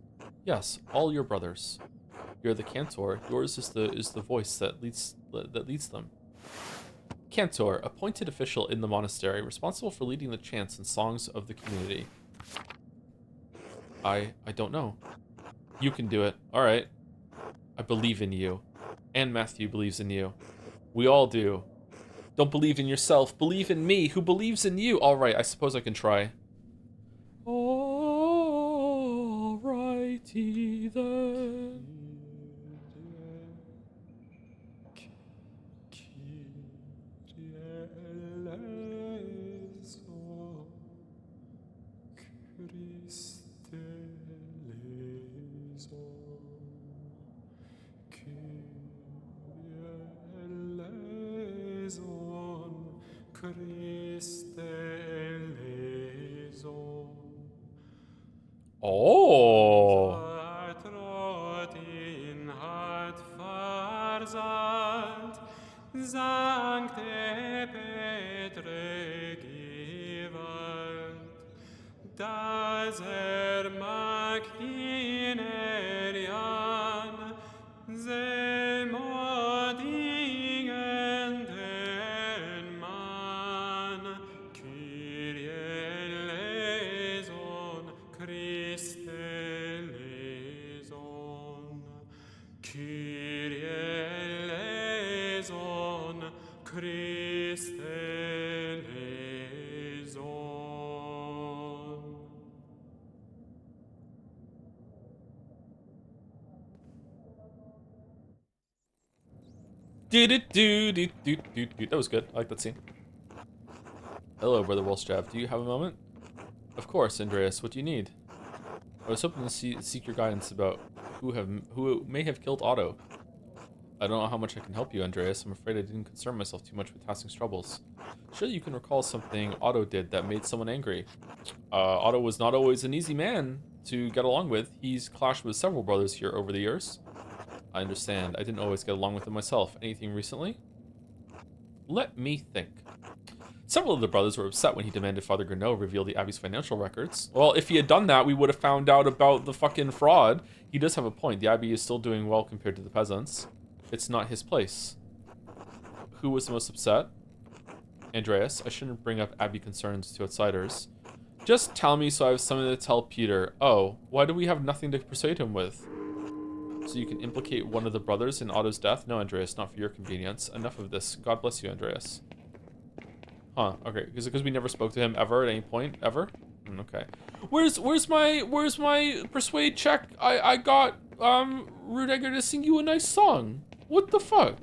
Yes, all your brothers. You're the cantor. Yours is the voice that leads them. Cantor, appointed official in the monastery, responsible for leading the chants and songs of the community. I don't know. You can do it. All right. I believe in you. And Matthew believes in you. We all do. Don't believe in yourself. Believe in me, who believes in you. All right, I suppose I can try. All righty then. Oh. Sancte Petre Gewalt, das mag Inerian, Semodingen den Mann, Kyrie eleison, Christe eleison, Kyrie eleison, Christe eleison. That was good. I like that scene. Hello, Brother Wolfstrav. Do you have a moment? Of course, Andreas. What do you need? I was hoping to seek your guidance about who may have killed Otto. I don't know how much I can help you, Andreas. I'm afraid I didn't concern myself too much with Tassing's troubles. Surely you can recall something Otto did that made someone angry. Otto was not always an easy man to get along with. He's clashed with several brothers here over the years. I understand. I didn't always get along with him myself. Anything recently? Let me think. Several of the brothers were upset when he demanded Father Grenot reveal the Abbey's financial records. Well, if he had done that, we would have found out about the fucking fraud. He does have a point. The Abbey is still doing well compared to the peasants. It's not his place. Who was the most upset? Andreas. I shouldn't bring up Abbey concerns to outsiders. Just tell me so I have something to tell Peter. Oh, why do we have nothing to persuade him with? So you can implicate one of the brothers in Otto's death? No, Andreas, not for your convenience. Enough of this. God bless you, Andreas. Huh, okay. Is it because we never spoke to him ever at any point? Ever? Okay. Where's my persuade check? I got Rudiger to sing you a nice song. What the fuck?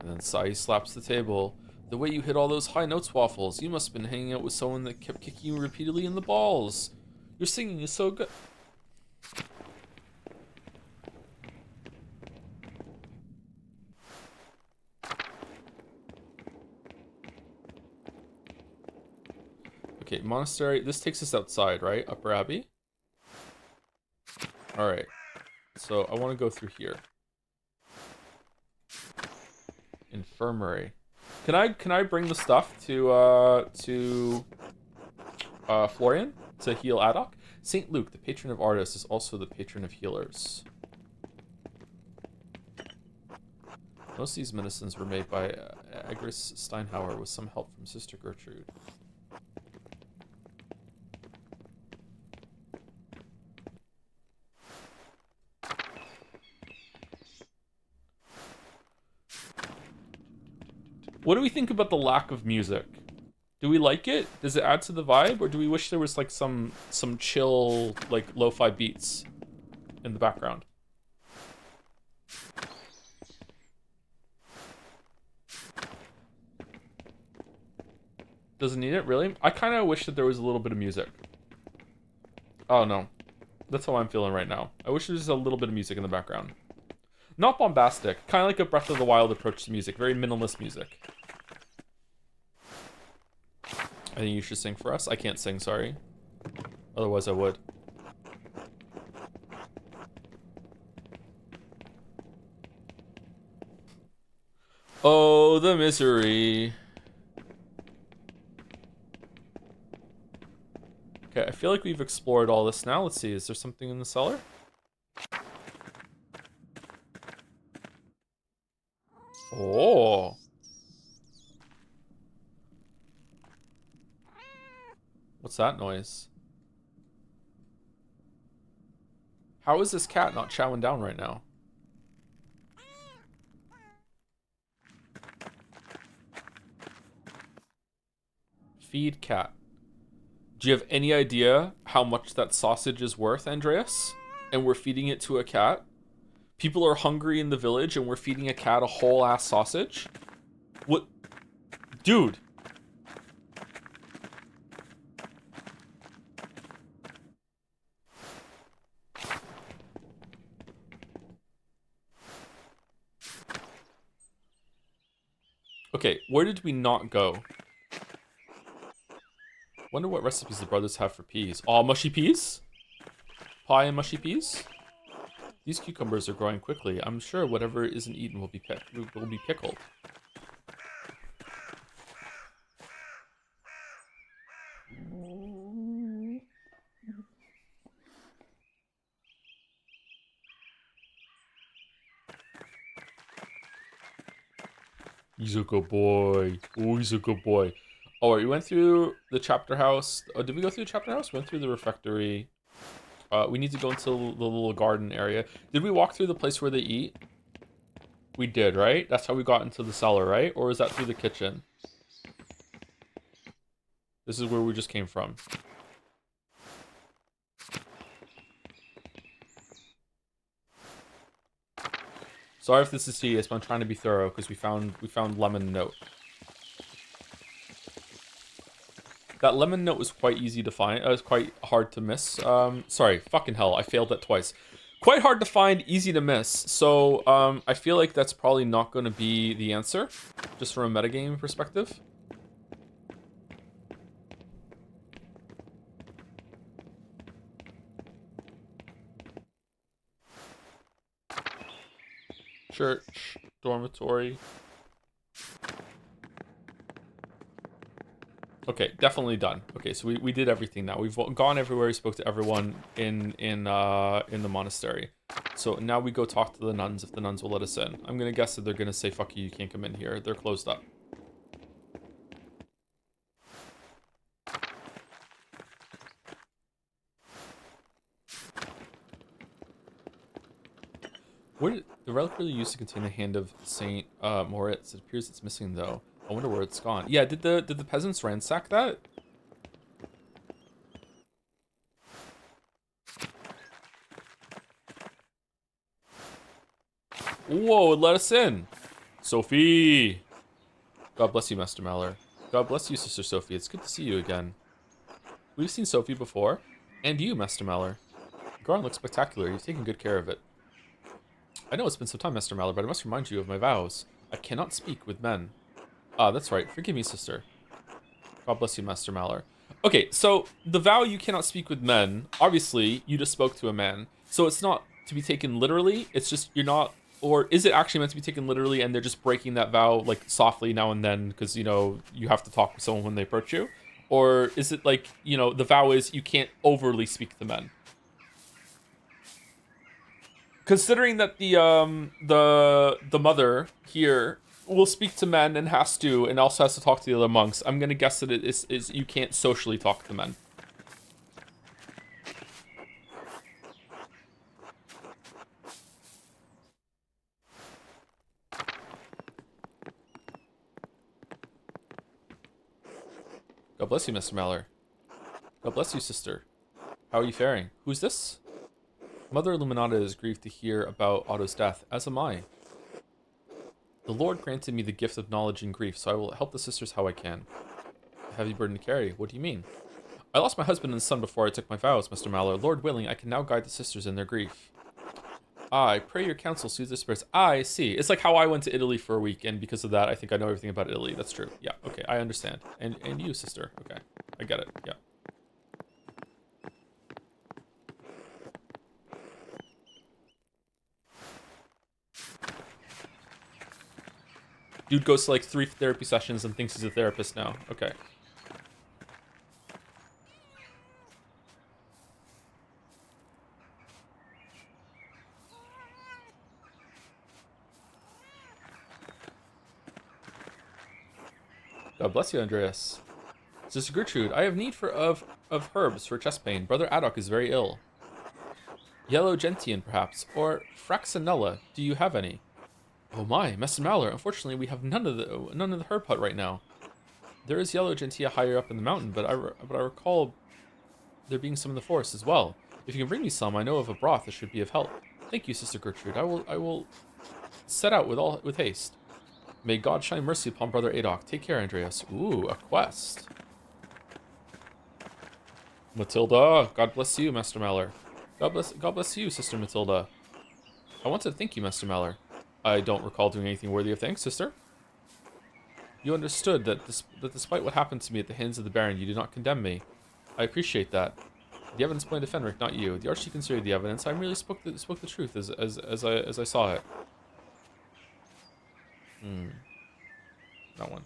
And then Sai slaps the table. The way you hit all those high notes, Waffles. You must have been hanging out with someone that kept kicking you repeatedly in the balls. Your singing is so good. Okay, monastery. This takes us outside, right? Upper Abbey? Alright. So I want to go through here. Infirmary. Can I bring the stuff to Florian to heal Adok? Saint Luke, the patron of artists, is also the patron of healers. Most of these medicines were made by Agris Steinhauer with some help from Sister Gertrude. What do we think about the lack of music? Do we like it? Does it add to the vibe, or do we wish there was like some chill, like lo-fi beats in the background? Doesn't need it, really? I kind of wish that there was a little bit of music. Oh no, that's how I'm feeling right now. I wish there was a little bit of music in the background. Not bombastic, kind of like a Breath of the Wild approach to music, very minimalist music. I think you should sing for us. I can't sing, sorry. Otherwise I would. Oh, the misery. Okay, I feel like we've explored all this now. Let's see, is there something in the cellar? Oh. What's that noise? How is this cat not chowing down right now? Feed cat. Do you have any idea how much that sausage is worth, Andreas? And we're feeding it to a cat? People are hungry in the village and we're feeding a cat a whole ass sausage? What? Dude. Okay, where did we not go? Wonder what recipes the brothers have for peas. Oh, mushy peas? Pie and mushy peas? These cucumbers are growing quickly. I'm sure whatever isn't eaten will be pickled. He's a good boy. Oh, he's a good boy. Oh, we went through the chapter house. Oh, did we go through the chapter house? We went through the refectory. We need to go into the little garden area. Did we walk through the place where they eat? We did, right? That's how we got into the cellar, right? Or is that through the kitchen? This is where we just came from. Sorry if this is tedious, but I'm trying to be thorough because we found lemon note. That lemon note was quite easy to find. It was quite hard to miss. Sorry, fucking hell, I failed that twice. Quite hard to find, easy to miss. So, I feel like that's probably not going to be the answer, just from a metagame perspective. Church, dormitory. Okay, definitely done. Okay, so we did everything now. We've gone everywhere. We spoke to everyone in the monastery. So now we go talk to the nuns if the nuns will let us in. I'm gonna guess that they're gonna say, fuck you, you can't come in here. They're closed up. Where the relic really used to contain the hand of Saint Moritz. It appears it's missing though. I wonder where it's gone. Yeah, did the peasants ransack that? Whoa, it let us in. Sophie. God bless you, Master Mallory. God bless you, Sister Sophie. It's good to see you again. We've seen Sophie before. And you, Master Mallory. The garden looks spectacular. You've taken good care of it. I know it's been some time, Master Mallory, but I must remind you of my vows. I cannot speak with men. Ah, that's right. Forgive me, sister. God bless you, Master Mallory. Okay, so the vow you cannot speak with men, obviously, you just spoke to a man. So it's not to be taken literally. It's just you're not... Or is it actually meant to be taken literally and they're just breaking that vow, like, softly now and then because, you know, you have to talk with someone when they approach you? Or is it like, you know, the vow is you can't overly speak to men? Considering that the mother here will speak to men and has to, and also has to talk to the other monks, I'm gonna guess that it is you can't socially talk to men. God bless you, Mr. Mallory. God bless you, sister. How are you faring? Who's this? Mother Illuminata is grieved to hear about Otto's death, as am I. The Lord granted me the gift of knowledge and grief, so I will help the sisters how I can. A heavy burden to carry. What do you mean? I lost my husband and son before I took my vows, Mr. Mallory. Lord willing, I can now guide the sisters in their grief. I pray your counsel soothe their spirits. I see. It's like how I went to Italy for a week, and because of that, I think I know everything about Italy. That's true. Yeah, okay, I understand. And you, sister. Okay, I get it. Yeah. Dude goes to like 3 therapy sessions and thinks he's a therapist now. Okay. God bless you, Andreas. Sister Gertrude, I have need of herbs for chest pain. Brother Adok is very ill. Yellow gentian, perhaps, or fraxinella. Do you have any? Oh my, Master Mallory. Unfortunately, we have none of the herb hut right now. There is yellow gentian higher up in the mountain, but I recall there being some in the forest as well. If you can bring me some, I know of a broth that should be of help. Thank you, Sister Gertrude. I will set out with haste. May God shine mercy upon Brother Adok. Take care, Andreas. Ooh, a quest. Matilda, God bless you, Master Mallory. God bless you, Sister Matilda. I want to thank you, Master Mallory. I don't recall doing anything worthy of thanks, sister. You understood that despite what happened to me at the hands of the Baron, you did not condemn me. I appreciate that. The evidence pointed to Fenric, not you. The Archie considered the evidence. I merely spoke the truth as I saw it. That one.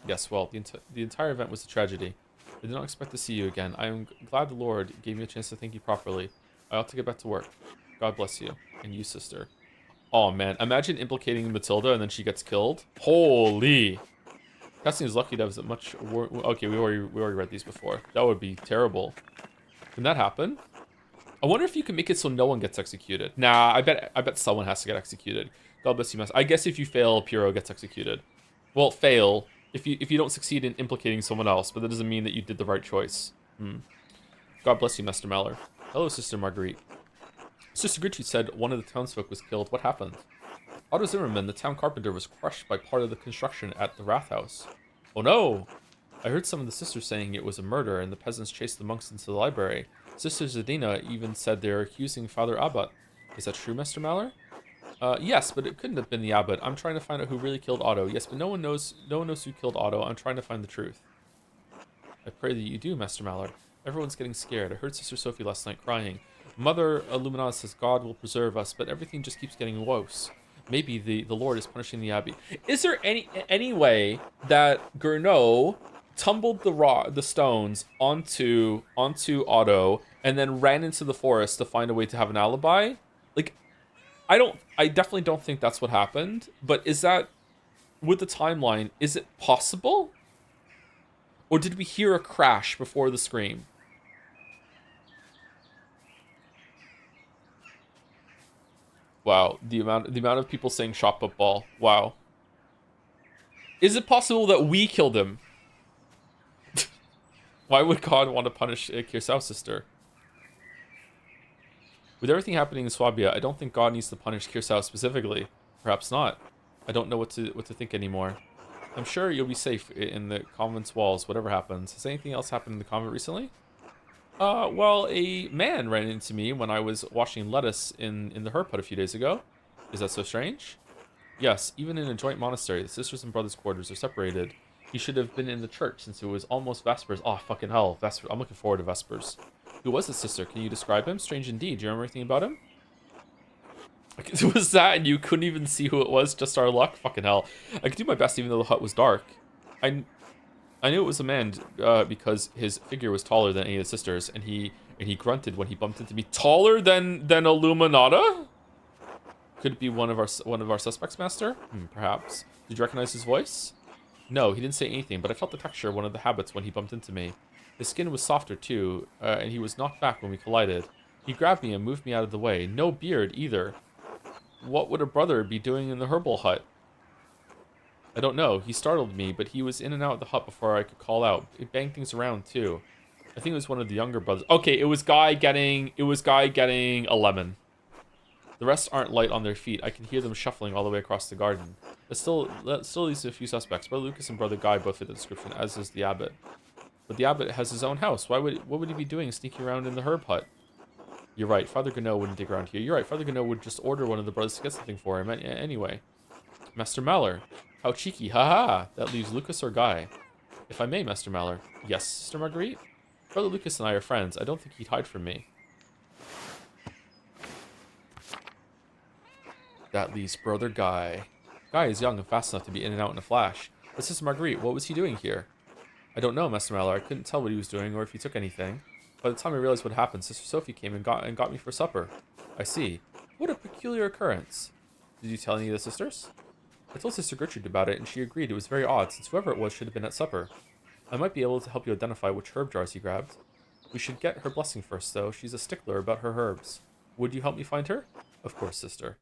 Yes, well, the entire event was a tragedy. I did not expect to see you again. I am glad the Lord gave me a chance to thank you properly. I ought to get back to work. God bless you. And you, sister. Oh, man. Imagine implicating Matilda and then she gets killed. Holy. Casting is lucky to have much... Okay, we already read these before. That would be terrible. Can that happen? I wonder if you can make it so no one gets executed. Nah, I bet someone has to get executed. God bless you, Master. I guess if you fail, Puro gets executed. Well, fail if you don't succeed in implicating someone else, but that doesn't mean that you did the right choice. God bless you, Master Mallory. Hello, Sister Marguerite. Sister Gertrude said one of the townsfolk was killed. What happened? Otto Zimmerman, the town carpenter, was crushed by part of the construction at the Rathaus. Oh no! I heard some of the sisters saying it was a murder, and the peasants chased the monks into the library. Sister Zadina even said they're accusing Father Abbot. Is that true, Master Mallory? Yes, but it couldn't have been the abbot. I'm trying to find out who really killed Otto. Yes, but no one knows who killed Otto. I'm trying to find the truth. I pray that you do, Master Mallard. Everyone's getting scared. I heard Sister Sophie last night crying. Mother Illuminata says God will preserve us, but everything just keeps getting worse. Maybe the Lord is punishing the abbey. Is there any way that Gurnot tumbled the stones onto Otto, and then ran into the forest to find a way to have an alibi. Like, I definitely don't think that's what happened. But is that, with the timeline, is it possible? Or did we hear a crash before the scream? Wow, the amount of people saying shot football. Wow. Is it possible that we killed him? Why would God want to punish Kirsau's sister? With everything happening in Swabia, I don't think God needs to punish Kirsau specifically. Perhaps not. I don't know what to think anymore. I'm sure you'll be safe in the convent's walls, whatever happens. Has anything else happened in the convent recently? Well, a man ran into me when I was washing lettuce in the herb hut a few days ago. Is that so strange? Yes, even in a joint monastery, the sisters and brothers' quarters are separated. He should have been in the church since it was almost Vespers. Oh, fucking hell. Vespers. I'm looking forward to Vespers. Who was his sister? Can you describe him? Strange indeed. Do you remember anything about him? Was that and you couldn't even see who it was? Just our luck? Fucking hell. I could do my best even though the hut was dark. I knew it was a man because his figure was taller than any of the sisters, and he grunted when he bumped into me. Taller than Illuminata? Could it be one of our suspects, Master? Perhaps. Did you recognize his voice? No, he didn't say anything, but I felt the texture of one of the habits when he bumped into me. His skin was softer too, and he was knocked back when we collided. He grabbed me and moved me out of the way. No beard either. What would a brother be doing in the herbal hut? I don't know. He startled me, but he was in and out of the hut before I could call out. It banged things around too. I think it was one of the younger brothers. Okay, it was guy getting a lemon. The rest aren't light on their feet. I can hear them shuffling all the way across the garden. That still leaves a few suspects. Brother Lucas and Brother Guy both fit the description, as is the abbot. But the abbot has his own house. What would he be doing sneaking around in the herb hut? You're right. Father Gano wouldn't dig around here. You're right. Father Gano would just order one of the brothers to get something for him anyway. Master Maller. How cheeky. Haha. That leaves Lucas or Guy. If I may, Master Maller. Yes, Sister Marguerite? Brother Lucas and I are friends. I don't think he'd hide from me. That leaves Brother Guy. Guy is young and fast enough to be in and out in a flash. But Sister Marguerite, what was he doing here? I don't know, Master Maller. I couldn't tell what he was doing or if he took anything. By the time I realized what happened, Sister Sophie came and got me for supper. I see. What a peculiar occurrence. Did you tell any of the sisters? I told Sister Gertrude about it, and she agreed it was very odd, since whoever it was should have been at supper. I might be able to help you identify which herb jars he grabbed. We should get her blessing first, though. She's a stickler about her herbs. Would you help me find her? Of course, sister.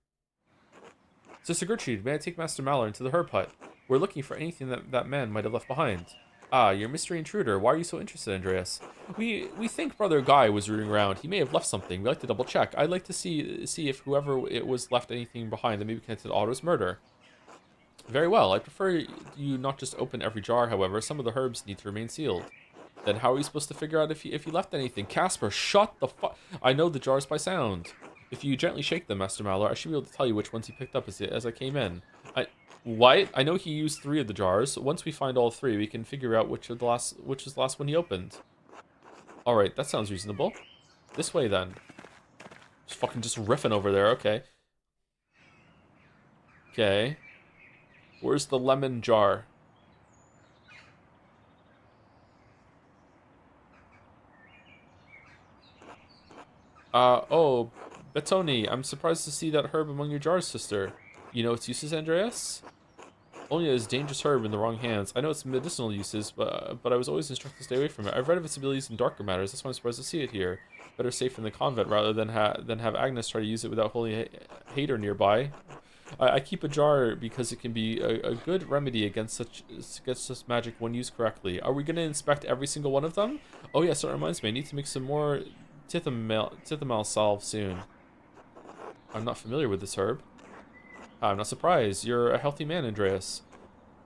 Sister Gertrude, may I take Master Maller into the herb hut? We're looking for anything that man might have left behind. Ah, you're mystery intruder. Why are you so interested, Andreas? We think Brother Guy was rooting around. He may have left something. We'd like to double check. I'd like to see if whoever it was left anything behind that maybe connected to Otto's murder. Very well. I prefer you not just open every jar, however. Some of the herbs need to remain sealed. Then how are we supposed to figure out if he left anything? Casper, shut the fuck. I know the jars by sound. If you gently shake them, Master Maller, I should be able to tell you which ones he picked up as I came in. What? I know he used 3 of the jars. Once we find all 3, we can figure out which is the last one he opened. Alright, that sounds reasonable. This way, then. Just riffing over there, okay. Okay. Where's the lemon jar? Oh, Betoni, I'm surprised to see that herb among your jars, sister. You know its uses, Andreas? Only as dangerous herb in the wrong hands. I know its medicinal uses, but I was always instructed to stay away from it. I've read of its abilities in darker matters. That's why I'm surprised to see it here. Better safe in the convent rather than have Agnes try to use it without holy hater nearby. I keep a jar because it can be a good remedy against such magic when used correctly. Are we going to inspect every single one of them? Oh yes, that reminds me. I need to make some more Tithamal salve soon. I'm not familiar with this herb. I'm not surprised. You're a healthy man, Andreas.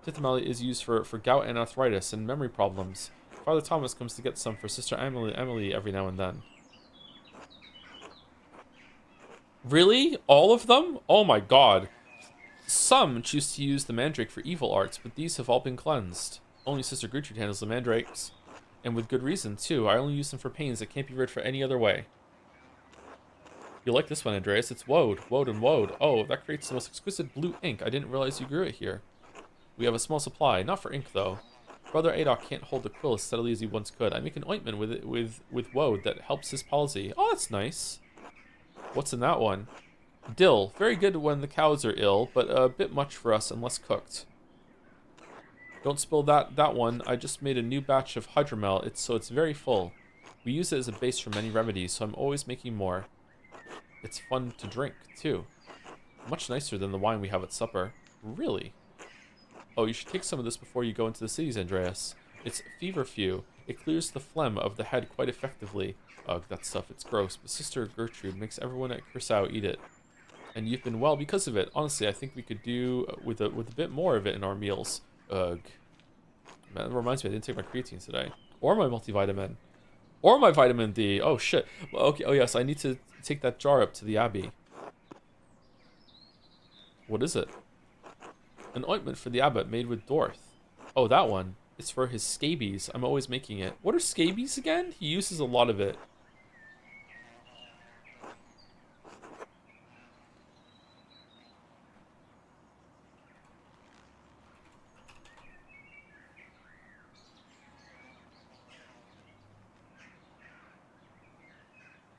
Tithamal is used for gout and arthritis and memory problems. Father Thomas comes to get some for Sister Emily every now and then. Really? All of them? Oh my god. Some choose to use the mandrake for evil arts, but these have all been cleansed. Only Sister Gertrude handles the mandrakes. And with good reason, too. I only use them for pains that can't be rid for any other way. You'll like this one, Andreas. It's woad. Woad and woad. Oh, that creates the most exquisite blue ink. I didn't realize you grew it here. We have a small supply. Not for ink, though. Brother Adok can't hold the quill as steadily as he once could. I make an ointment with it with woad that helps his palsy. Oh, that's nice. What's in that one? Dill. Very good when the cows are ill, but a bit much for us unless cooked. Don't spill that one. I just made a new batch of hydromel. It's very full. We use it as a base for many remedies, so I'm always making more. It's fun to drink, too. Much nicer than the wine we have at supper. Really? Oh, you should take some of this before you go into the cities, Andreas. It's feverfew. It clears the phlegm of the head quite effectively. Ugh, that stuff, it's gross, but Sister Gertrude makes everyone at Curacao eat it. And you've been well because of it. Honestly, I think we could do with a bit more of it in our meals. Ugh. Man, that reminds me, I didn't take my creatine today. Or my multivitamin. Or my vitamin D. Oh, shit. Well, okay, oh yes, I need to take that jar up to the Abbey. What is it? An ointment for the abbot made with Dorth. Oh, that one. It's for his scabies. I'm always making it. What are scabies again? He uses a lot of it.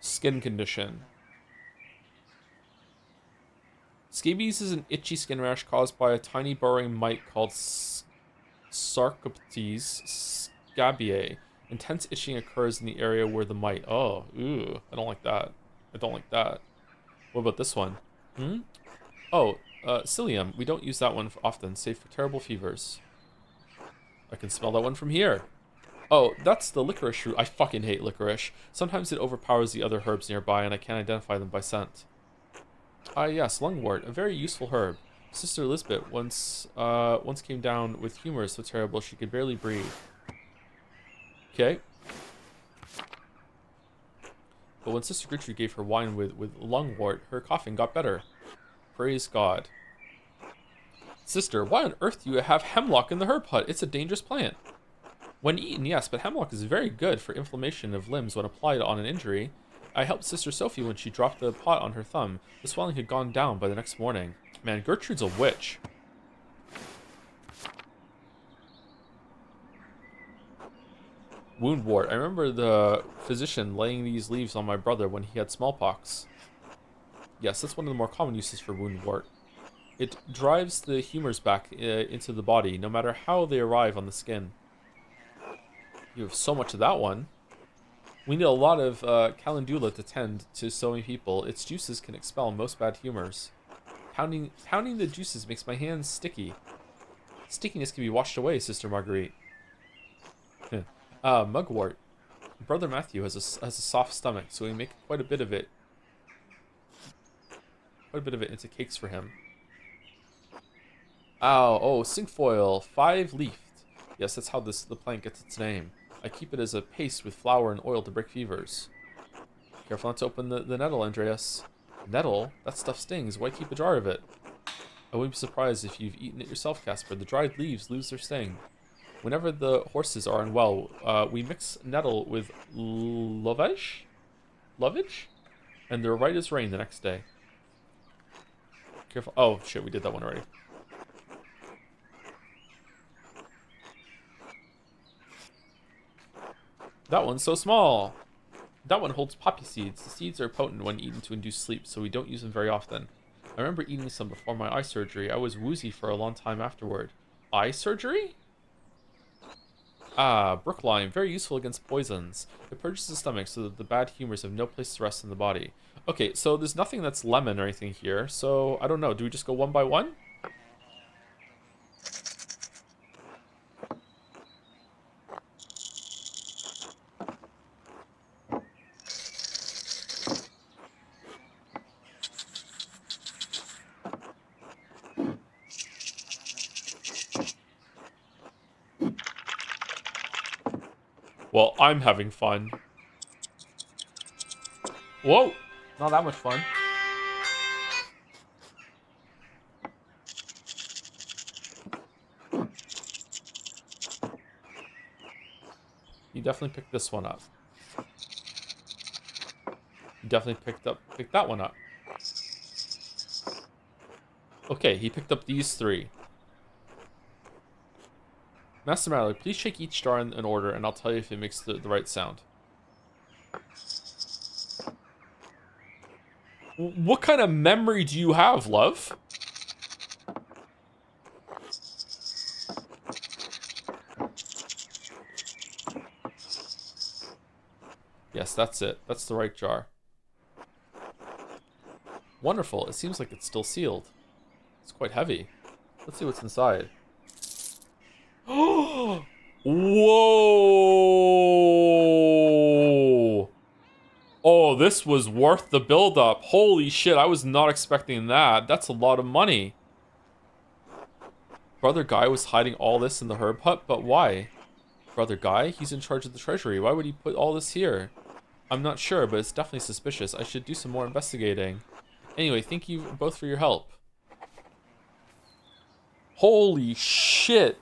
Skin condition. Scabies is an itchy skin rash caused by a tiny burrowing mite called Sarcoptes scabiei. Intense itching occurs in the area where the mite. Oh, ooh, I don't like that. I don't like that. What about this one? Hmm? Oh, psyllium. We don't use that one often, save for terrible fevers. I can smell that one from here. Oh, that's the licorice root. I fucking hate licorice. Sometimes it overpowers the other herbs nearby, and I can't identify them by scent. Ah, yes, lungwort, a very useful herb. Sister Lisbeth once came down with humor so terrible she could barely breathe. Okay. But when Sister Gertrude gave her wine with lungwort, her coughing got better. Praise God. Sister, why on earth do you have hemlock in the herb hut? It's a dangerous plant. When eaten, yes, but hemlock is very good for inflammation of limbs when applied on an injury. I helped Sister Sophie when she dropped the pot on her thumb. The swelling had gone down by the next morning. Man, Gertrude's a witch. Wound wart. I remember the physician laying these leaves on my brother when he had smallpox. Yes, that's one of the more common uses for wound wart. It drives the humors back into the body, no matter how they arrive on the skin. You have so much of that one. We need a lot of calendula to tend to so many people. Its juices can expel most bad humors. Pounding the juices makes my hands sticky. Stickiness can be washed away, Sister Marguerite. Mugwort. Brother Matthew has a soft stomach, so we make quite a bit of it. Quite a bit of it into cakes for him. Oh, cinquefoil, 5-leafed. Yes, that's how the plant gets its name. I keep it as a paste with flour and oil to break fevers. Careful not to open the nettle, Andreas. Nettle? That stuff stings. Why keep a jar of it? I wouldn't be surprised if you've eaten it yourself, Casper. The dried leaves lose their sting. Whenever the horses are unwell, we mix nettle with lovage, and they're right as rain the next day. Careful. Oh, shit, we did that one already. That one's so small. That one holds poppy seeds. The seeds are potent when eaten to induce sleep, so we don't use them very often. I remember eating some before my eye surgery. I was woozy for a long time afterward. Eye surgery? Ah, Brooklime. Very useful against poisons. It purges the stomach so that the bad humors have no place to rest in the body. Okay, so there's nothing that's lemon or anything here, so I don't know. Do we just go one by one? Well, I'm having fun. Whoa! Not that much fun. You definitely picked this one up. You definitely picked that one up. Okay, he picked up these 3. Master Mallory, please shake each jar in order, and I'll tell you if it makes the right sound. What kind of memory do you have, love? Yes, that's it. That's the right jar. Wonderful. It seems like it's still sealed. It's quite heavy. Let's see what's inside. Whoa! Oh, this was worth the build-up. Holy shit, I was not expecting that. That's a lot of money. Brother Guy was hiding all this in the herb hut, but why? Brother Guy? He's in charge of the treasury. Why would he put all this here? I'm not sure, but it's definitely suspicious. I should do some more investigating. Anyway, thank you both for your help. Holy shit.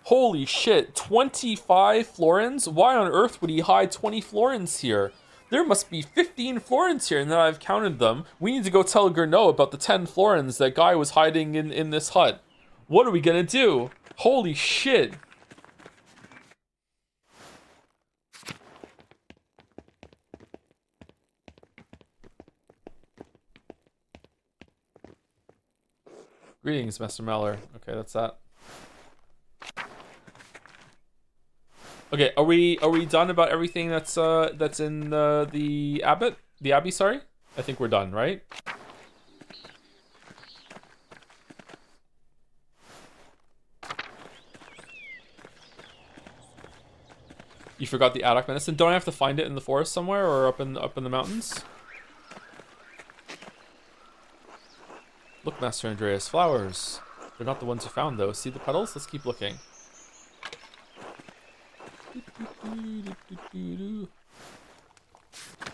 Holy shit. 25 florins? Why on earth would he hide 20 florins here? There must be 15 florins here, and then I've counted them. We need to go tell Gernot about the 10 florins that Guy was hiding in this hut. What are we gonna do? Holy shit. Greetings, Master Mallory. Okay, that's that. Okay, are we done about everything that's in the abbey, sorry? I think we're done, right? You forgot the Addock medicine. Don't I have to find it in the forest somewhere or up in the mountains? Look, Master Andreas, flowers. They're not the ones you found, though. See the petals? Let's keep looking.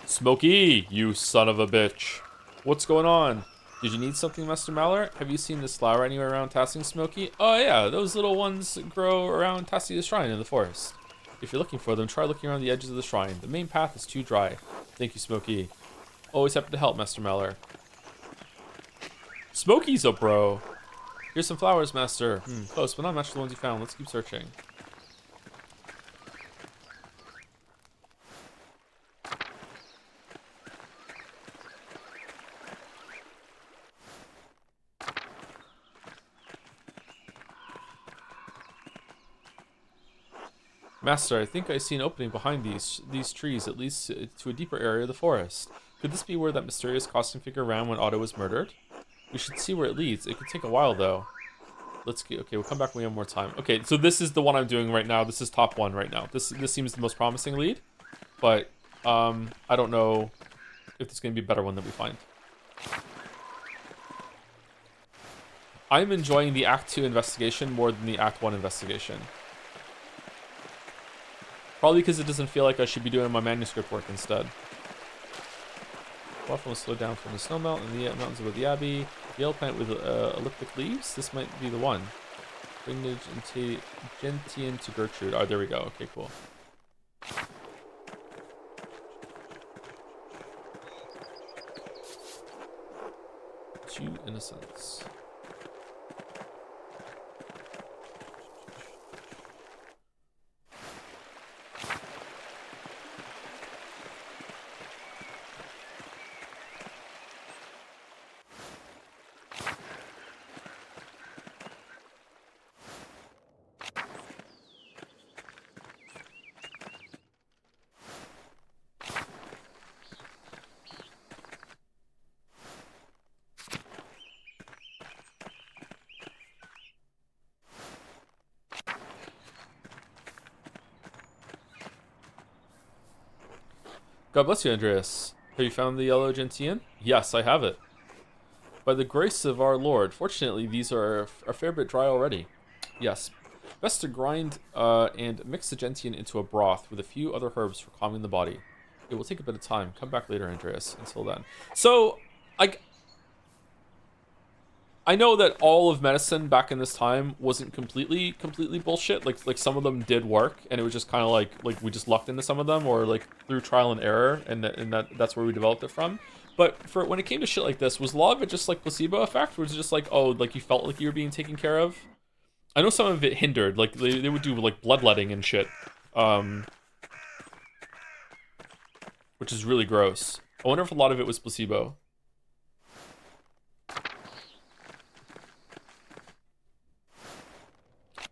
Smokey, you son of a bitch. What's going on? Did you need something, Master Mallory? Have you seen this flower anywhere around Tassie, Smokey? Oh yeah, those little ones grow around Tassie's shrine in the forest. If you're looking for them, try looking around the edges of the shrine. The main path is too dry. Thank you, Smokey. Always happy to help, Master Mallory. Smokey's a bro. Here's some flowers, Master. Close, but not much the ones you found. Let's keep searching. Master, I think I see an opening behind these trees, at least to a deeper area of the forest. Could this be where that mysterious costume figure ran when Otto was murdered? We should see where it leads. It could take a while, though. Let's get... Okay, we'll come back when we have more time. Okay, so this is the one I'm doing right now. This is top one right now. This seems the most promising lead. But, I don't know if there's going to be a better one that we find. I'm enjoying the Act 2 investigation more than the Act 1 investigation. Probably because it doesn't feel like I should be doing my manuscript work instead. Waterfall will slow down from the snowmelt in the mountains above the abbey. Yellow plant with elliptic leaves. This might be the one. Bring the gentian to Gertrude. Oh, there we go. Okay, cool. Two innocents. God bless you, Andreas. Have you found the yellow gentian? Yes, I have it. By the grace of our Lord. Fortunately, these are a fair bit dry already. Yes. Best to grind and mix the gentian into a broth with a few other herbs for calming the body. It will take a bit of time. Come back later, Andreas. Until then. So, I know that all of medicine back in this time wasn't completely bullshit. Like some of them did work, and it was just kind of like we just lucked into some of them, or like through trial and error, and that's where we developed it from. But for when it came to shit like this, was a lot of it just like placebo effect, or was it just like, oh, like you felt like you were being taken care of? I know some of it hindered, like they would do like bloodletting and shit, um, which is really gross. I wonder if a lot of it was placebo.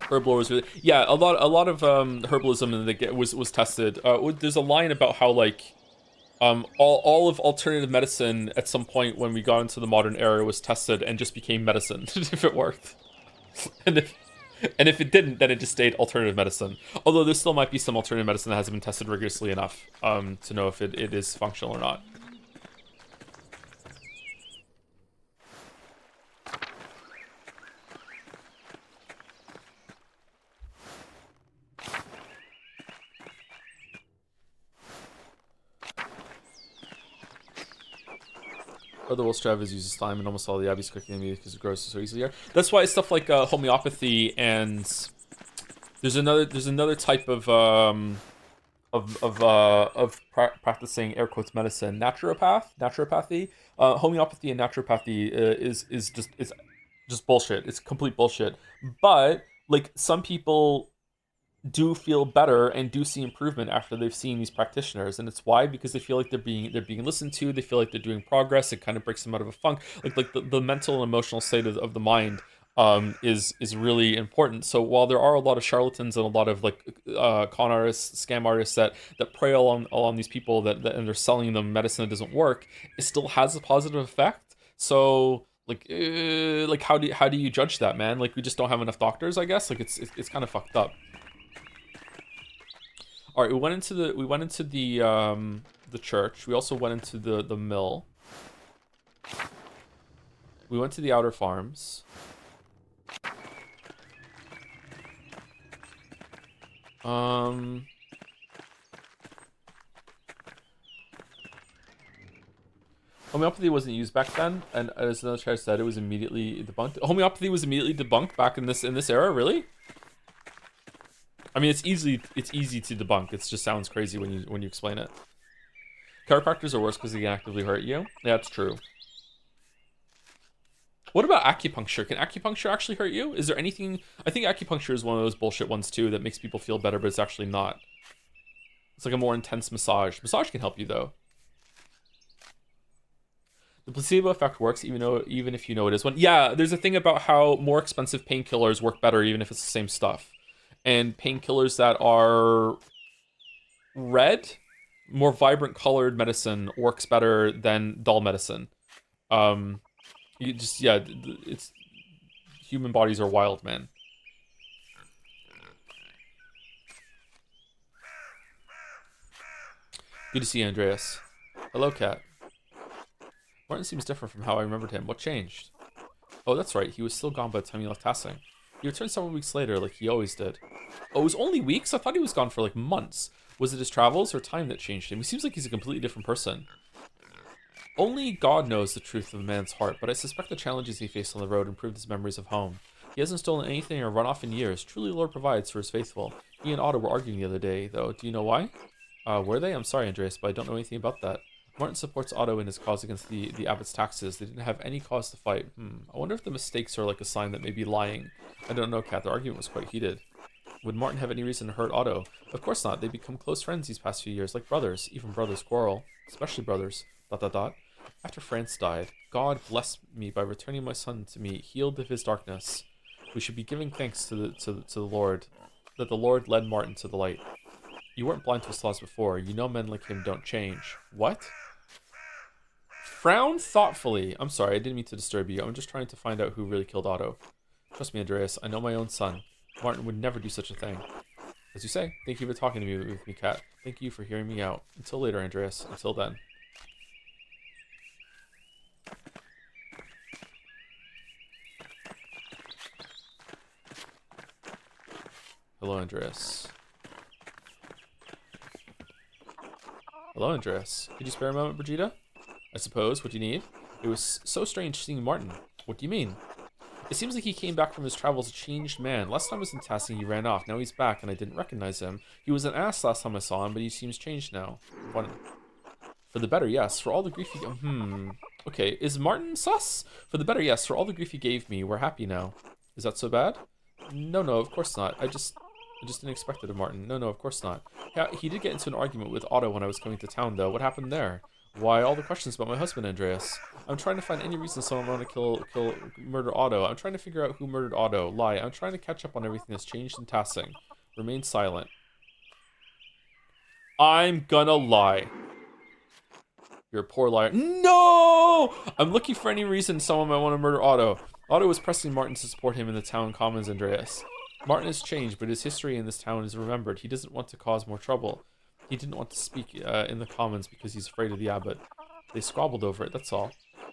Herbal was really, yeah, a lot of herbalism in the was tested. There's a line about how like all of alternative medicine at some point when we got into the modern era was tested and just became medicine if it worked, and if it didn't, then it just stayed alternative medicine. Although there still might be some alternative medicine that hasn't been tested rigorously enough to know if it is functional or not. Other Wolf Travis uses slime and almost all the Abbey's cooking immediately because it grows so easily here. That's why stuff like homeopathy and there's another type of practicing air quotes medicine, naturopathy. Homeopathy and naturopathy is just bullshit. It's complete bullshit. But like some people do feel better and do see improvement after they've seen these practitioners, and it's why, because they feel like they're being listened to, they feel like they're doing progress. It kind of breaks them out of a funk, like the mental and emotional state of the mind is really important. So while there are a lot of charlatans and a lot of like con artists, scam artists that prey along these people and they're selling them medicine that doesn't work, it still has a positive effect. So like how do you judge that, man? Like we just don't have enough doctors, I guess. Like it's kind of fucked up. All right, we went into the church. We also went into the mill. We went to the outer farms. Homeopathy wasn't used back then, and as another chat said, it was immediately debunked. Homeopathy was immediately debunked back in this era, really? I mean, it's easy to debunk. It just sounds crazy when you explain it. Chiropractors are worse because they can actively hurt you. Yeah, that's true. What about acupuncture? Can acupuncture actually hurt you? Is there anything? I think acupuncture is one of those bullshit ones too that makes people feel better, but it's actually not. It's like a more intense massage. Massage can help you though. The placebo effect works even if you know it is one. Yeah, there's a thing about how more expensive painkillers work better even if it's the same stuff. And painkillers that are red, more vibrant colored medicine works better than dull medicine. It's human bodies are wild, man. Good to see you, Andreas. Hello, Cat. Martin seems different from how I remembered him. What changed? Oh, that's right. He was still gone by the time he left Tassing. He returned several weeks later, like he always did. Oh, it was only weeks? I thought he was gone for like months. Was it his travels or time that changed him? He seems like he's a completely different person. Only God knows the truth of a man's heart, but I suspect the challenges he faced on the road improved his memories of home. He hasn't stolen anything or run off in years. Truly, the Lord provides for his faithful. He and Otto were arguing the other day, though. Do you know why? Were they? I'm sorry, Andreas, but I don't know anything about that. Martin supports Otto in his cause against the abbot's taxes. They didn't have any cause to fight. I wonder if the mistakes are like a sign that may be lying. I don't know, Kat. The argument was quite heated. Would Martin have any reason to hurt Otto? Of course not. They've become close friends these past few years, like brothers. Even brothers quarrel. Especially brothers. ... After France died, God blessed me by returning my son to me, healed of his darkness. We should be giving thanks to the Lord, that the Lord led Martin to the light. You weren't blind to his flaws before. You know men like him don't change. What? Frown thoughtfully. I'm sorry, I didn't mean to disturb you. I'm just trying to find out who really killed Otto. Trust me, Andreas, I know my own son. Martin would never do such a thing. As you say, thank you for talking to me with me, Kat. Thank you for hearing me out. Until later, Andreas. Until then. Hello, Andreas. Hello, Andreas. Could you spare a moment, Brigida? I suppose. What do you need? It was so strange seeing Martin. What do you mean? It seems like he came back from his travels a changed man. Last time I was in Tassing, he ran off. Now he's back, and I didn't recognize him. He was an ass last time I saw him, but he seems changed now. What? For the better, yes. For all the grief he... Okay, is Martin sus? For the better, yes. For all the grief he gave me, we're happy now. Is that so bad? No, no, of course not. I just didn't expect it of Martin. No, no, of course not. Yeah, he did get into an argument with Otto when I was coming to town, though. What happened there? Why all the questions about my husband, Andreas? I'm trying to find any reason someone want to murder Otto. I'm trying to figure out who murdered Otto. Lie. I'm trying to catch up on everything that's changed in Tassing. Remain silent. I'm gonna lie. You're a poor liar. No! I'm looking for any reason someone might want to murder Otto. Otto was pressing Martin to support him in the town commons, Andreas. Martin has changed, but his history in this town is remembered. He doesn't want to cause more trouble. He didn't want to speak in the commons because he's afraid of the abbot. They squabbled over it, that's all.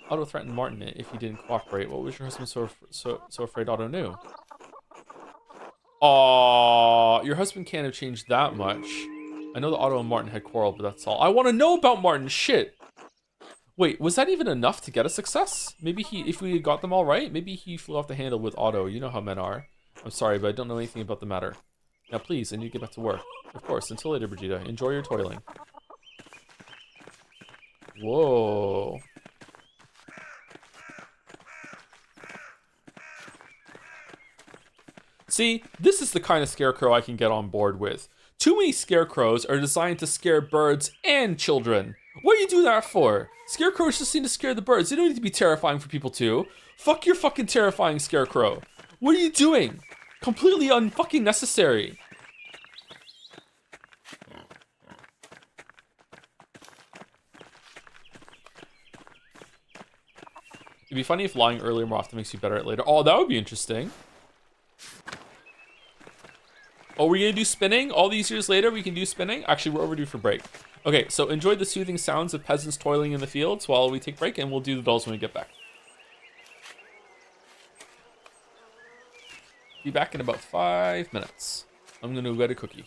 Otto threatened Martin if he didn't cooperate. What was your husband so afraid Otto knew? Aww, your husband can't have changed that much. I know that Otto and Martin had quarreled, but that's all. I want to know about Martin, shit! Wait, was that even enough to get a success? Maybe if we got them all right, maybe he flew off the handle with Otto. You know how men are. I'm sorry, but I don't know anything about the matter. Now please, I need to get back to work. Of course, until later, Brigida. Enjoy your toiling. Whoa. See, this is the kind of scarecrow I can get on board with. Too many scarecrows are designed to scare birds and children. What do you do that for? Scarecrows just seem to scare the birds. They don't need to be terrifying for people too. Fuck your fucking terrifying scarecrow. What are you doing? Completely unfucking necessary. It'd be funny if lying earlier more often makes you better at later. Oh, that would be interesting. Oh, we're gonna do spinning? All these years later, we can do spinning? Actually, we're overdue for break. Okay, so enjoy the soothing sounds of peasants toiling in the fields while we take break, and we'll do the dolls when we get back. Be back in about 5 minutes. I'm gonna go get a cookie.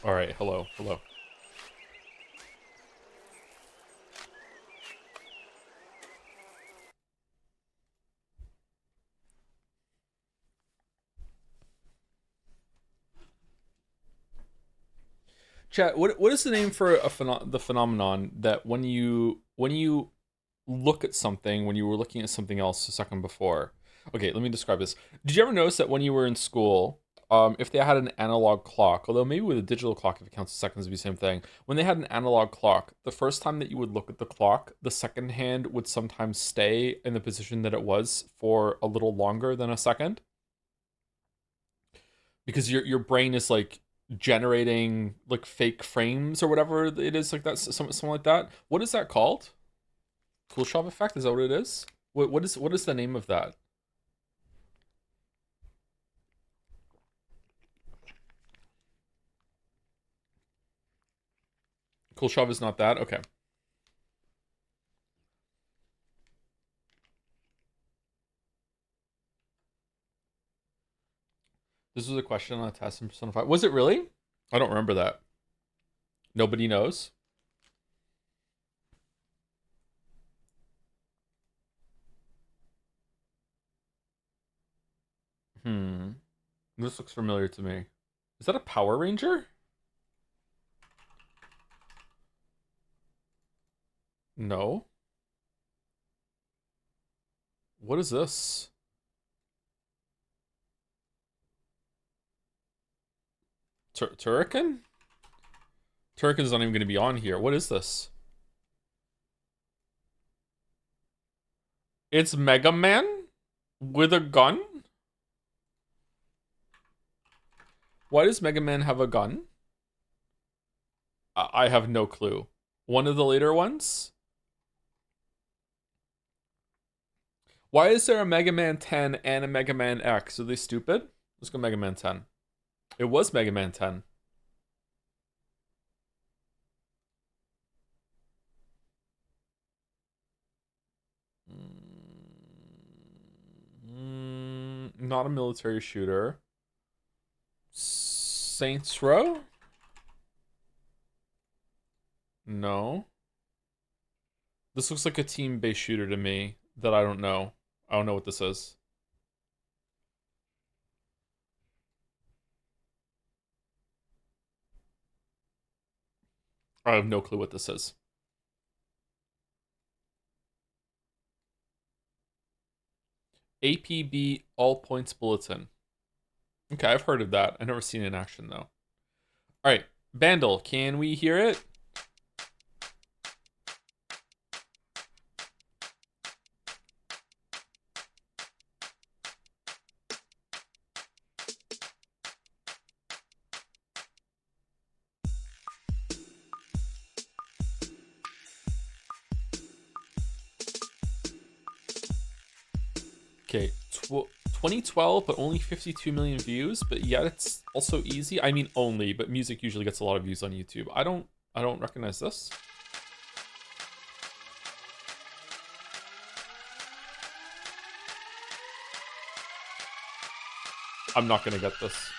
All right, hello, hello. Chat. What is the name for the phenomenon that when you look at something when you were looking at something else a second before? Okay, let me describe this. Did you ever notice that when you were in school, if they had an analog clock, although maybe with a digital clock, if it counts as seconds, it'd be the same thing. When they had an analog clock, the first time that you would look at the clock, the second hand would sometimes stay in the position that it was for a little longer than a second because your brain is like generating like fake frames or whatever it is, like that, something like that. What is that called? Cool shop effect, is that what it is? What is the name of that? Cool shop is not that. Okay, this was a question on a test in Persona 5. Was it really? I don't remember that. Nobody knows. Hmm, this looks familiar to me. Is that a Power Ranger? No. What is this? Turrican? Turrican's not even going to be on here. What is this? It's Mega Man with a gun? Why does Mega Man have a gun? I have no clue. One of the later ones? Why is there a Mega Man 10 and a Mega Man X? Are they stupid? Let's go Mega Man 10. It was Mega Man 10. Not a military shooter. Saints Row? No. This looks like a team-based shooter to me that I don't know. I don't know what this is. I have no clue what this is. APB All Points Bulletin. Okay, I've heard of that. I've never seen it in action though. All right, Bandle, can we hear it? Okay, 2012, but only 52 million views. But yet it's also easy. I mean, only, but music usually gets a lot of views on YouTube. I don't recognize this. I'm not gonna get this.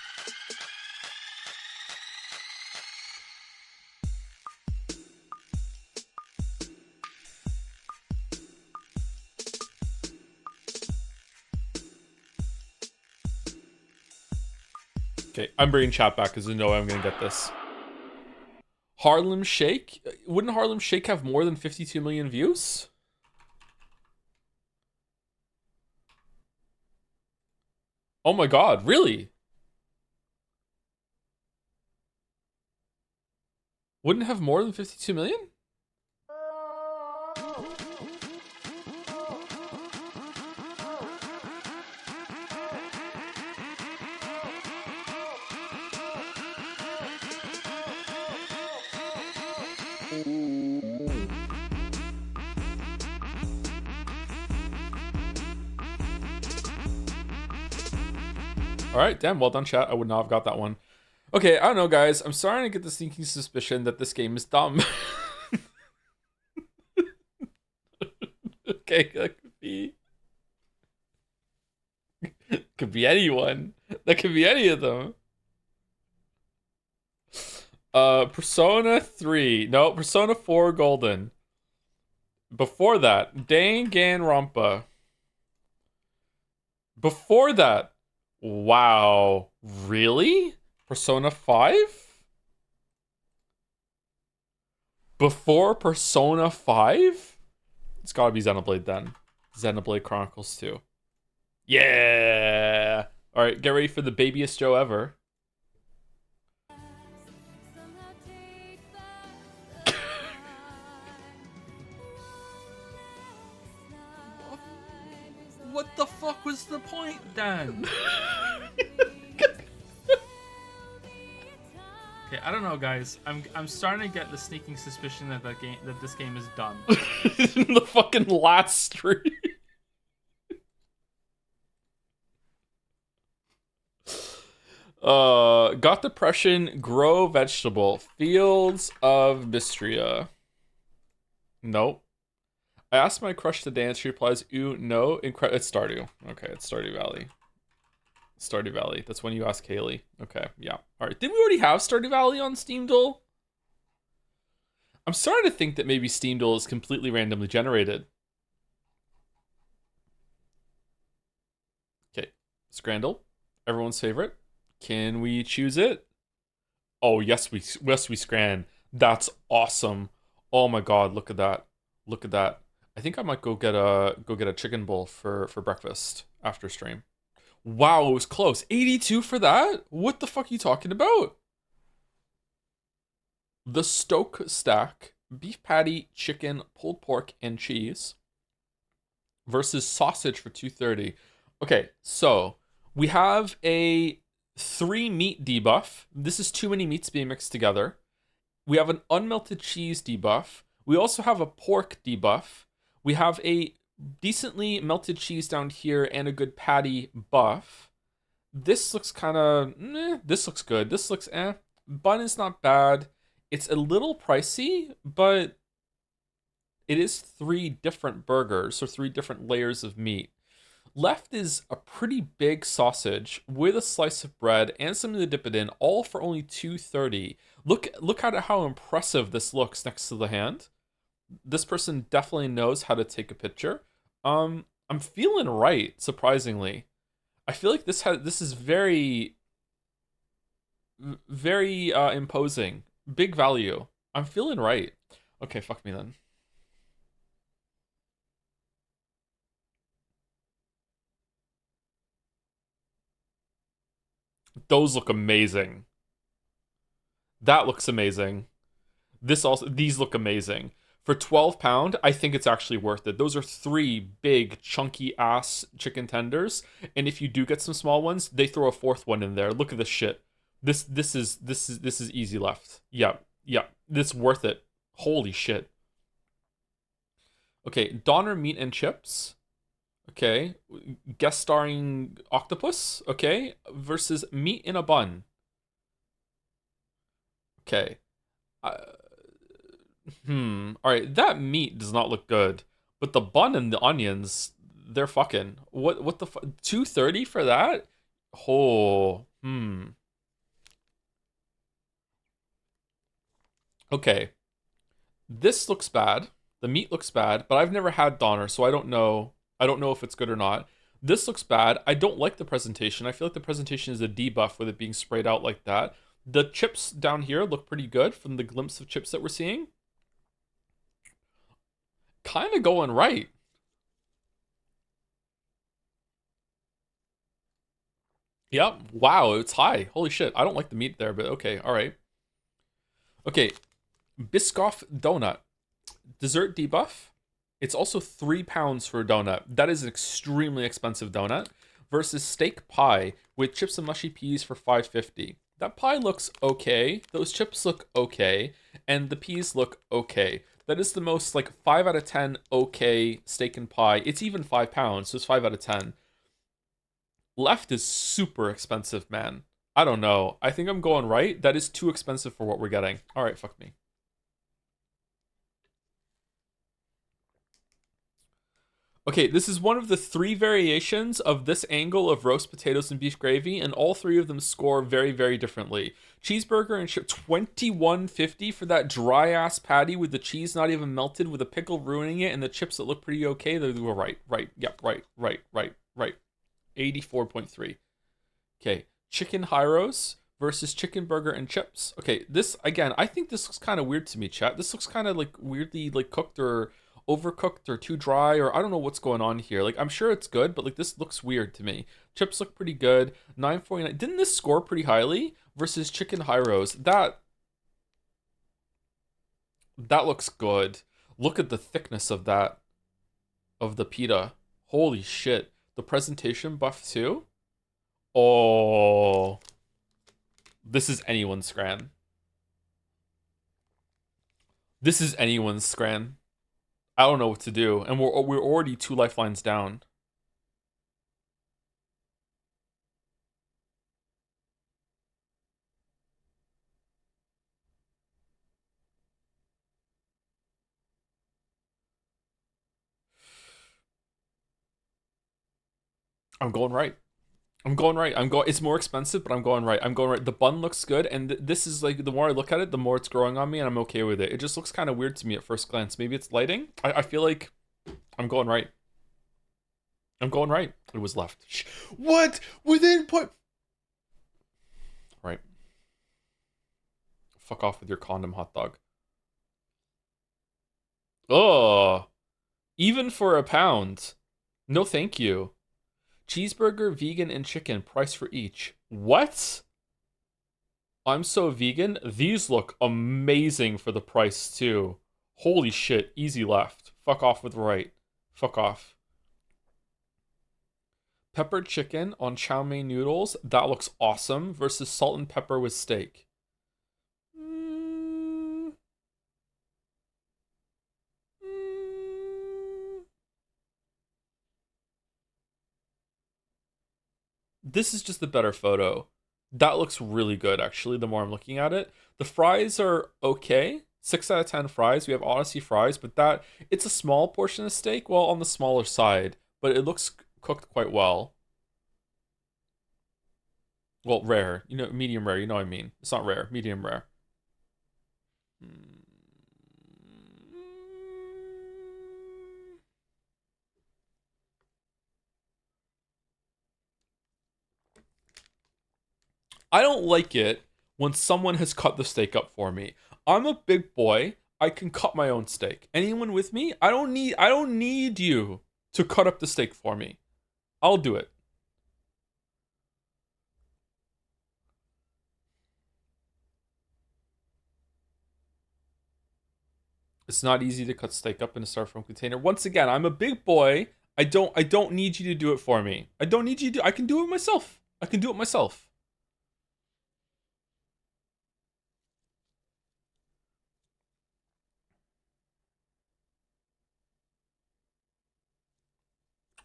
Okay, I'm bringing chat back because I know I'm gonna get this. Harlem Shake? Wouldn't Harlem Shake have more than 52 million views? Oh my god, really? Wouldn't have more than 52 million? All right, damn, well done, chat. I would not have got that one. Okay, I don't know, guys. I'm starting to get the sneaking suspicion that this game is dumb. Okay, that could be anyone. That could be any of them. Persona 3. No, Persona 4 Golden. Before that, Danganronpa. Before that, wow. Really? Persona 5? Before Persona 5? It's gotta be Xenoblade then. Xenoblade Chronicles 2. Yeah! Alright, get ready for the babyest Joe ever. What the fuck was the point then? Okay, I don't know, guys. I'm starting to get the sneaking suspicion that this game is done. The fucking last stream. Got depression, grow vegetable, fields of Bistria. Nope. I asked my crush to dance. She replies, "Ooh, no." It's Stardew. Okay, it's Stardew Valley. Stardew Valley. That's when you ask Kaylee. Okay, yeah. All right. Didn't we already have Stardew Valley on Steam Duel? I'm starting to think that maybe Steam Duel is completely randomly generated. Okay, Scrandle, everyone's favorite. Can we choose it? Oh yes, we scran. That's awesome. Oh my god, look at that. Look at that. I think I might go get a chicken bowl for breakfast after stream. Wow, it was close. 82 for that? What the fuck are you talking about? The Stoke stack, beef patty, chicken, pulled pork, and cheese versus sausage for 230. Okay, so we have a 3 meat debuff. This is too many meats being mixed together. We have an unmelted cheese debuff. We also have a pork debuff. We have a decently melted cheese down here and a good patty buff. This looks kind of, this looks good. This looks, Bun is not bad. It's a little pricey, but it is 3 different burgers, so 3 different layers of meat. Left is a pretty big sausage with a slice of bread and something to dip it in, all for only 230. Look at how impressive this looks next to the hand. This person definitely knows how to take a picture. I'm feeling right, surprisingly. I feel like this is very imposing. Big value. I'm feeling right. Okay, fuck me then. Those look amazing. That looks amazing. These look amazing. For £12, I think it's actually worth it. Those are 3 big, chunky ass chicken tenders, and if you do get some small ones, they throw a 4th one in there. Look at this shit. This is easy left. Yeah, yeah. This worth it. Holy shit. Okay, Donner meat and chips. Okay, guest starring octopus. Okay, versus meat in a bun. Okay. Uh, All right, that meat does not look good, but the bun and the onions, they're fucking. What the 230 for that? Oh, Okay. This looks bad. The meat looks bad, but I've never had Donner, so I don't know. I don't know if it's good or not. This looks bad. I don't like the presentation. I feel like the presentation is a debuff with it being sprayed out like that. The chips down here look pretty good from the glimpse of chips that we're seeing. Kind of going right. Yep. Wow, it's high. Holy shit. I don't like the meat there, but okay. All right. Okay. Biscoff donut. Dessert debuff. It's also £3 for a donut. That is an extremely expensive donut. Versus steak pie with chips and mushy peas for $5.50. That pie looks okay. Those chips look okay. And the peas look okay. That is the most like 5 out of 10 okay steak and pie. It's even £5, so it's 5 out of 10. Left is super expensive, man. I don't know. I think I'm going right. That is too expensive for what we're getting. All right, fuck me. Okay, this is one of the 3 variations of this angle of roast potatoes and beef gravy, and all 3 of them score very, very differently. Cheeseburger and chip 21.50 for that dry ass patty with the cheese not even melted, with a pickle ruining it, and the chips that look pretty okay. They were right. Yep, right. 84.3. Okay, chicken gyros versus chicken burger and chips. Okay, this again, I think this looks kind of weird to me, chat. This looks kind of like weirdly like cooked or overcooked or too dry, or I don't know what's going on here. Like, I'm sure it's good, but like this looks weird to me. Chips look pretty good. 9.49. Didn't this score pretty highly versus chicken gyros? That looks good. Look at the thickness of that, of the pita. Holy shit. The presentation buff too. Oh, this is anyone's scran. This is anyone's scran. I don't know what to do, and we're already 2 lifelines down. I'm going right. I'm going right. It's more expensive, but I'm going right. I'm going right. The bun looks good, and this is like, the more I look at it, the more it's growing on me, and I'm okay with it. It just looks kind of weird to me at first glance. Maybe it's lighting. I feel like I'm going right. I'm going right. It was left. What? Within point. Right. Fuck off with your condom hot dog. Oh, even for a pound. No, thank you. Cheeseburger, vegan, and chicken. Price for each. What? I'm so vegan. These look amazing for the price, too. Holy shit. Easy left. Fuck off with right. Fuck off. Peppered chicken on chow mein noodles. That looks awesome. Versus salt and pepper with steak. This is just a better photo. That looks really good, actually, the more I'm looking at it. The fries are okay. 6 out of 10 fries. We have Odyssey fries, but it's a small portion of steak, well, on the smaller side, but it looks cooked quite well. Well, rare. You know, medium rare, you know what I mean. It's not rare, medium rare. I don't like it when someone has cut the steak up for me. I'm a big boy. I can cut my own steak. Anyone with me? I don't need you to cut up the steak for me. I'll do it. It's not easy to cut steak up in a styrofoam container. Once again, I'm a big boy. I don't need you to do it for me. I don't need you to I can do it myself. I can do it myself.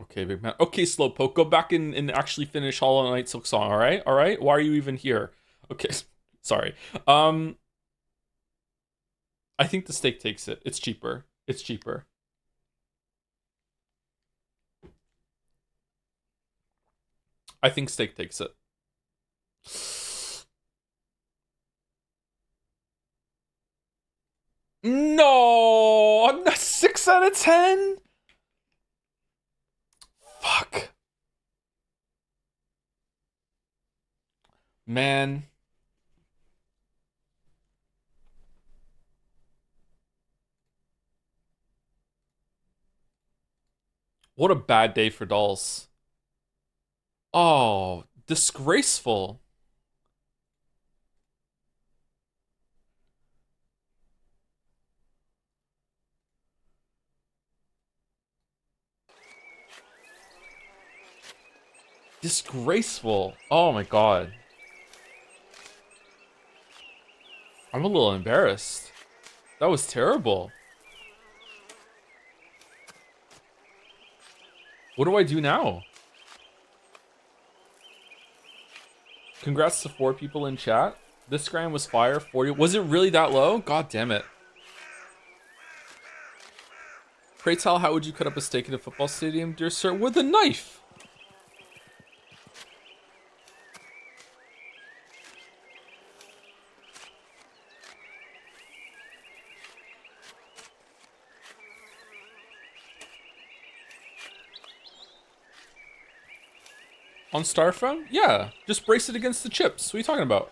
Okay, big man. Okay, Slowpoke, go back and actually finish Hollow Knight Silk Song, alright? Alright? Why are you even here? Okay, sorry. I think the steak takes it. It's cheaper. It's cheaper. I think steak takes it. No! 6 out of 10? Fuck. Man. What a bad day for dolls. Oh, disgraceful. Disgraceful. Oh my god. I'm a little embarrassed. That was terrible. What do I do now? Congrats to 4 people in chat. This scram was fire. 40. Was it really that low? God damn it. Pray tell, how would you cut up a steak in a football stadium, dear sir? With a knife! On Starphone? Yeah, just brace it against the chips. What are you talking about?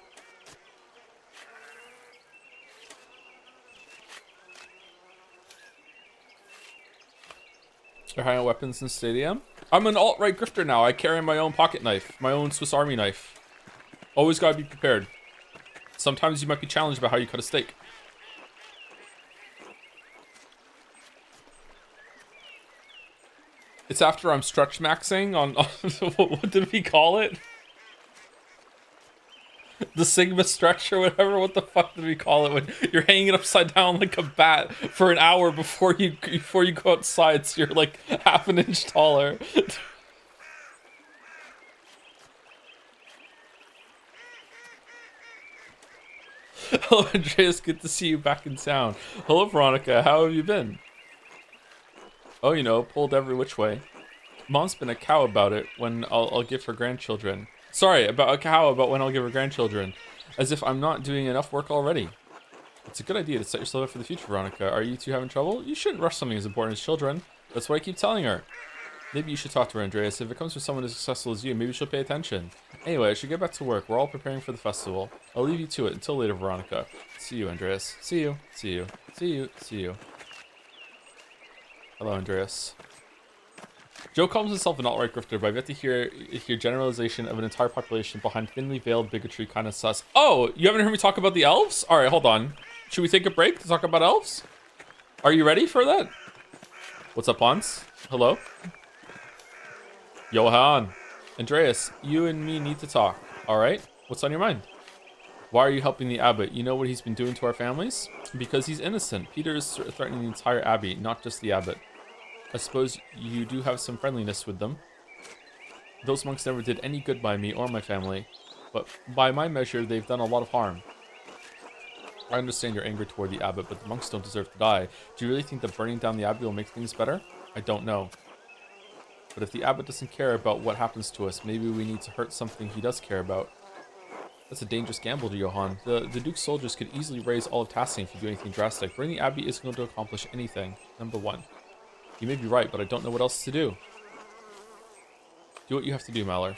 They're hiding weapons in stadium. I'm an alt-right grifter now. I carry my own pocket knife, my own Swiss Army knife. Always gotta be prepared. Sometimes you might be challenged about how you cut a steak. It's after I'm stretch maxing on what did we call it? The Sigma stretch or whatever. What the fuck did we call it when you're hanging upside down like a bat for an hour before you go outside, so you're like half an inch taller. Hello, Andreas. Good to see you back in town. Hello, Veronica. How have you been? Oh, you know, pulled every which way. Mom's been a cow about it when I'll give her grandchildren. Sorry, about a cow about when I'll give her grandchildren. As if I'm not doing enough work already. It's a good idea to set yourself up for the future, Veronica. Are you two having trouble? You shouldn't rush something as important as children. That's what I keep telling her. Maybe you should talk to her, Andreas. If it comes from someone as successful as you, maybe she'll pay attention. Anyway, I should get back to work. We're all preparing for the festival. I'll leave you to it. Until later, Veronica. See you, Andreas. See you. See you. See you. See you. Hello, Andreas. Joe calls himself an alt-right grifter, but I've yet to hear generalization of an entire population behind thinly veiled bigotry kind of sus. Oh, you haven't heard me talk about the elves? All right, hold on. Should we take a break to talk about elves? Are you ready for that? What's up, Hans? Hello? Johan. Andreas, you and me need to talk, all right? What's on your mind? Why are you helping the abbot? You know what he's been doing to our families? Because he's innocent. Peter is threatening the entire abbey, not just the abbot. I suppose you do have some friendliness with them. Those monks never did any good by me or my family, but by my measure, they've done a lot of harm. I understand your anger toward the abbot, but the monks don't deserve to die. Do you really think that burning down the abbey will make things better? I don't know. But if the abbot doesn't care about what happens to us, maybe we need to hurt something he does care about. That's a dangerous gamble, Johan. The Duke's soldiers could easily raise all of Tassin if you do anything drastic. Burning the abbey isn't going to accomplish anything. Number one. You may be right, but I don't know what else to do. Do what you have to do, Malor.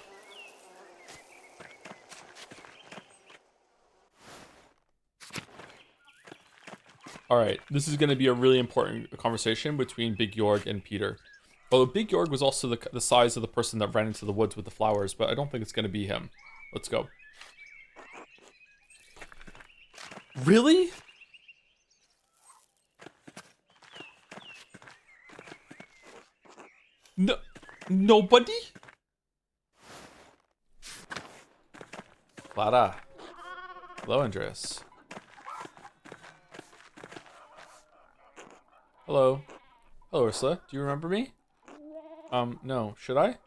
Alright, this is going to be a really important conversation between Big Jorg and Peter. Although Big Jorg was also the size of the person that ran into the woods with the flowers, but I don't think it's going to be him. Let's go. Really? No, nobody? Clara. Hello, Andreas. Hello. Hello, Ursula. Do you remember me? No. Should I?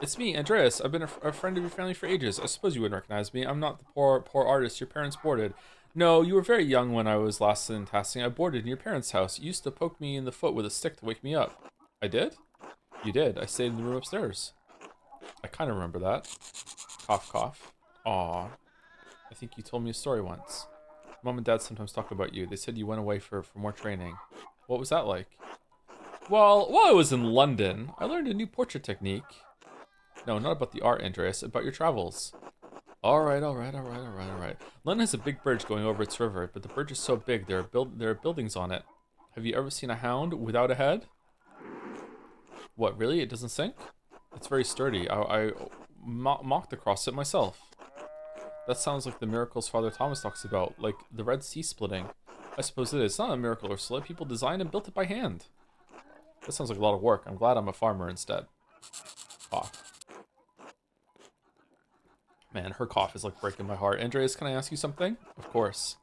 It's me, Andreas. I've been a friend of your family for ages. I suppose you wouldn't recognize me. I'm not the poor artist your parents boarded. No, you were very young when I was last in Tassin. I boarded in your parents' house. You used to poke me in the foot with a stick to wake me up. I did? You did. I stayed in the room upstairs. I kind of remember that. Cough, cough. Aw. I think you told me a story once. Mom and Dad sometimes talk about you. They said you went away for more training. What was that like? Well, while I was in London, I learned a new portrait technique. No, not about the art, Andreas. About your travels. Alright. London has a big bridge going over its river, but the bridge is so big there are buildings on it. Have you ever seen a hound without a head? What, really? It doesn't sink? It's very sturdy. I mocked across it myself. That sounds like the miracles Father Thomas talks about, like the Red Sea splitting. I suppose it is. It's not a miracle, Ursula. People designed and built it by hand. That sounds like a lot of work. I'm glad I'm a farmer instead. Cough. Man, her cough is like breaking my heart. Andreas, can I ask you something? Of course.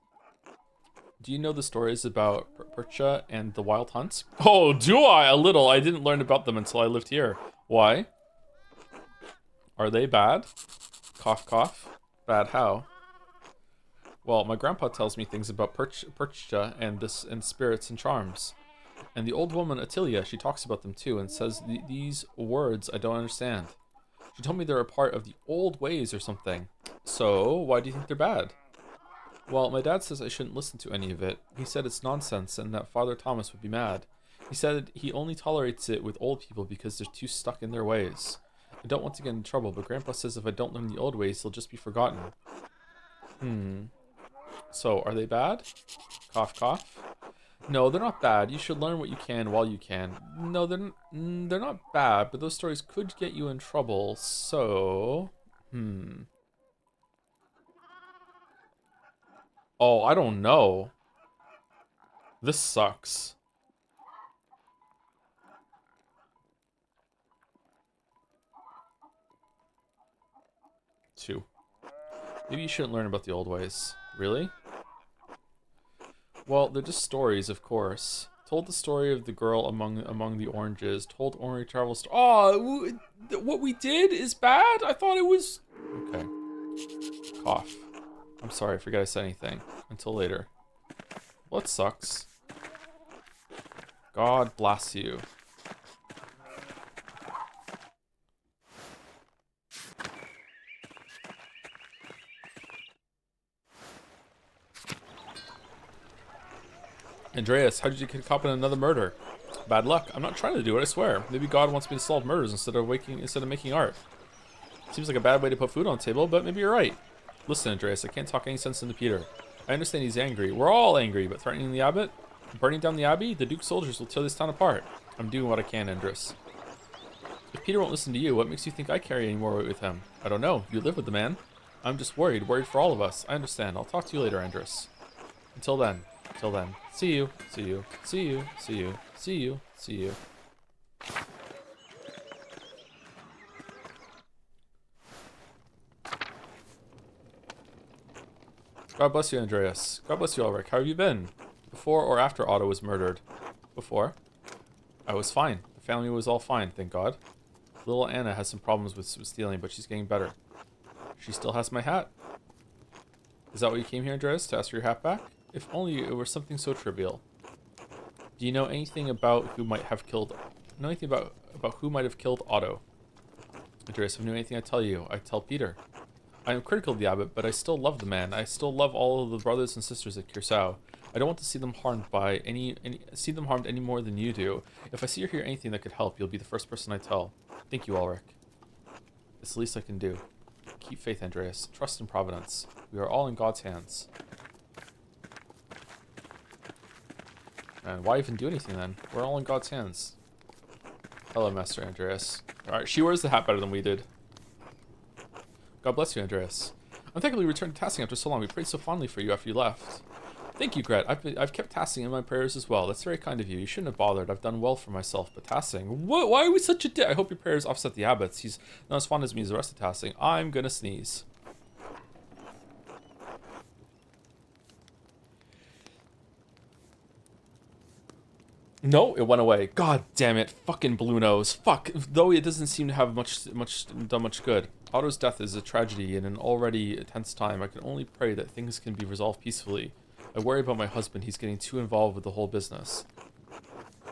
Do you know the stories about Purge and the wild hunts? Oh, do I? A little. I didn't learn about them until I lived here. Why? Are they bad? Cough, cough. Bad how? Well, my grandpa tells me things about Purge and spirits and charms. And the old woman, Attilia, she talks about them too and says these words I don't understand. She told me they're a part of the old ways or something. So, why do you think they're bad? Well, my dad says I shouldn't listen to any of it. He said it's nonsense and that Father Thomas would be mad. He said he only tolerates it with old people because they're too stuck in their ways. I don't want to get in trouble, but Grandpa says if I don't learn the old ways, they'll just be forgotten. So, are they bad? Cough, cough. No, they're not bad. You should learn what you can while you can. No, they're not bad, but those stories could get you in trouble, so... Oh, I don't know. This sucks. Two. Maybe you shouldn't learn about the old ways. Really? Well, they're just stories, of course. Told the story of the girl among the oranges. Told ornery travel story. Oh, what we did is bad? I thought it was... Okay. Cough. I'm sorry, I forgot I said anything. Until later. Well, it sucks. God bless you. Andreas, how did you get caught in another murder? Bad luck. I'm not trying to do it, I swear. Maybe God wants me to solve murders instead of making art. Seems like a bad way to put food on the table, but maybe you're right. Listen, Andreas, I can't talk any sense into Peter. I understand he's angry. We're all angry, but threatening the abbot? Burning down the abbey? The Duke's soldiers will tear this town apart. I'm doing what I can, Andreas. If Peter won't listen to you, what makes you think I carry any more weight with him? I don't know. You live with the man. I'm just worried for all of us. I understand. I'll talk to you later, Andreas. Until then. See you. God bless you, Andreas. God bless you, Ulrich. How have you been? Before or after Otto was murdered? Before. I was fine. The family was all fine, thank God. Little Anna has some problems with stealing, but she's getting better. She still has my hat. Is that why you came here, Andreas, to ask for your hat back? If only it were something so trivial. Do you know anything about who might have killed... Know anything about who might have killed Otto? Andreas, if I knew anything I'd tell you. I'd tell Peter. I am critical of the abbot, but I still love the man. I still love all of the brothers and sisters at Curacao. I don't want to see them harmed any more than you do. If I see or hear anything that could help, you'll be the first person I tell. Thank you, Ulrich. It's the least I can do. Keep faith, Andreas. Trust in Providence. We are all in God's hands. And why even do anything then? We're all in God's hands. Hello, Master Andreas. Alright, she wears the hat better than we did. God bless you, Andreas. I'm thankful you returned to tasking after so long. We prayed so fondly for you after you left. Thank you, Gret. I've kept tasking in my prayers as well. That's very kind of you. You shouldn't have bothered. I've done well for myself, but tasking... What? Why are we such a dick? I hope your prayers offset the abbot's. He's not as fond as me as the rest of tasking. I'm gonna sneeze. No, it went away. God damn it. Fucking blue nose. Fuck. Though it doesn't seem to have done much good. Otto's death is a tragedy in an already tense time. I can only pray that things can be resolved peacefully. I worry about my husband. He's getting too involved with the whole business.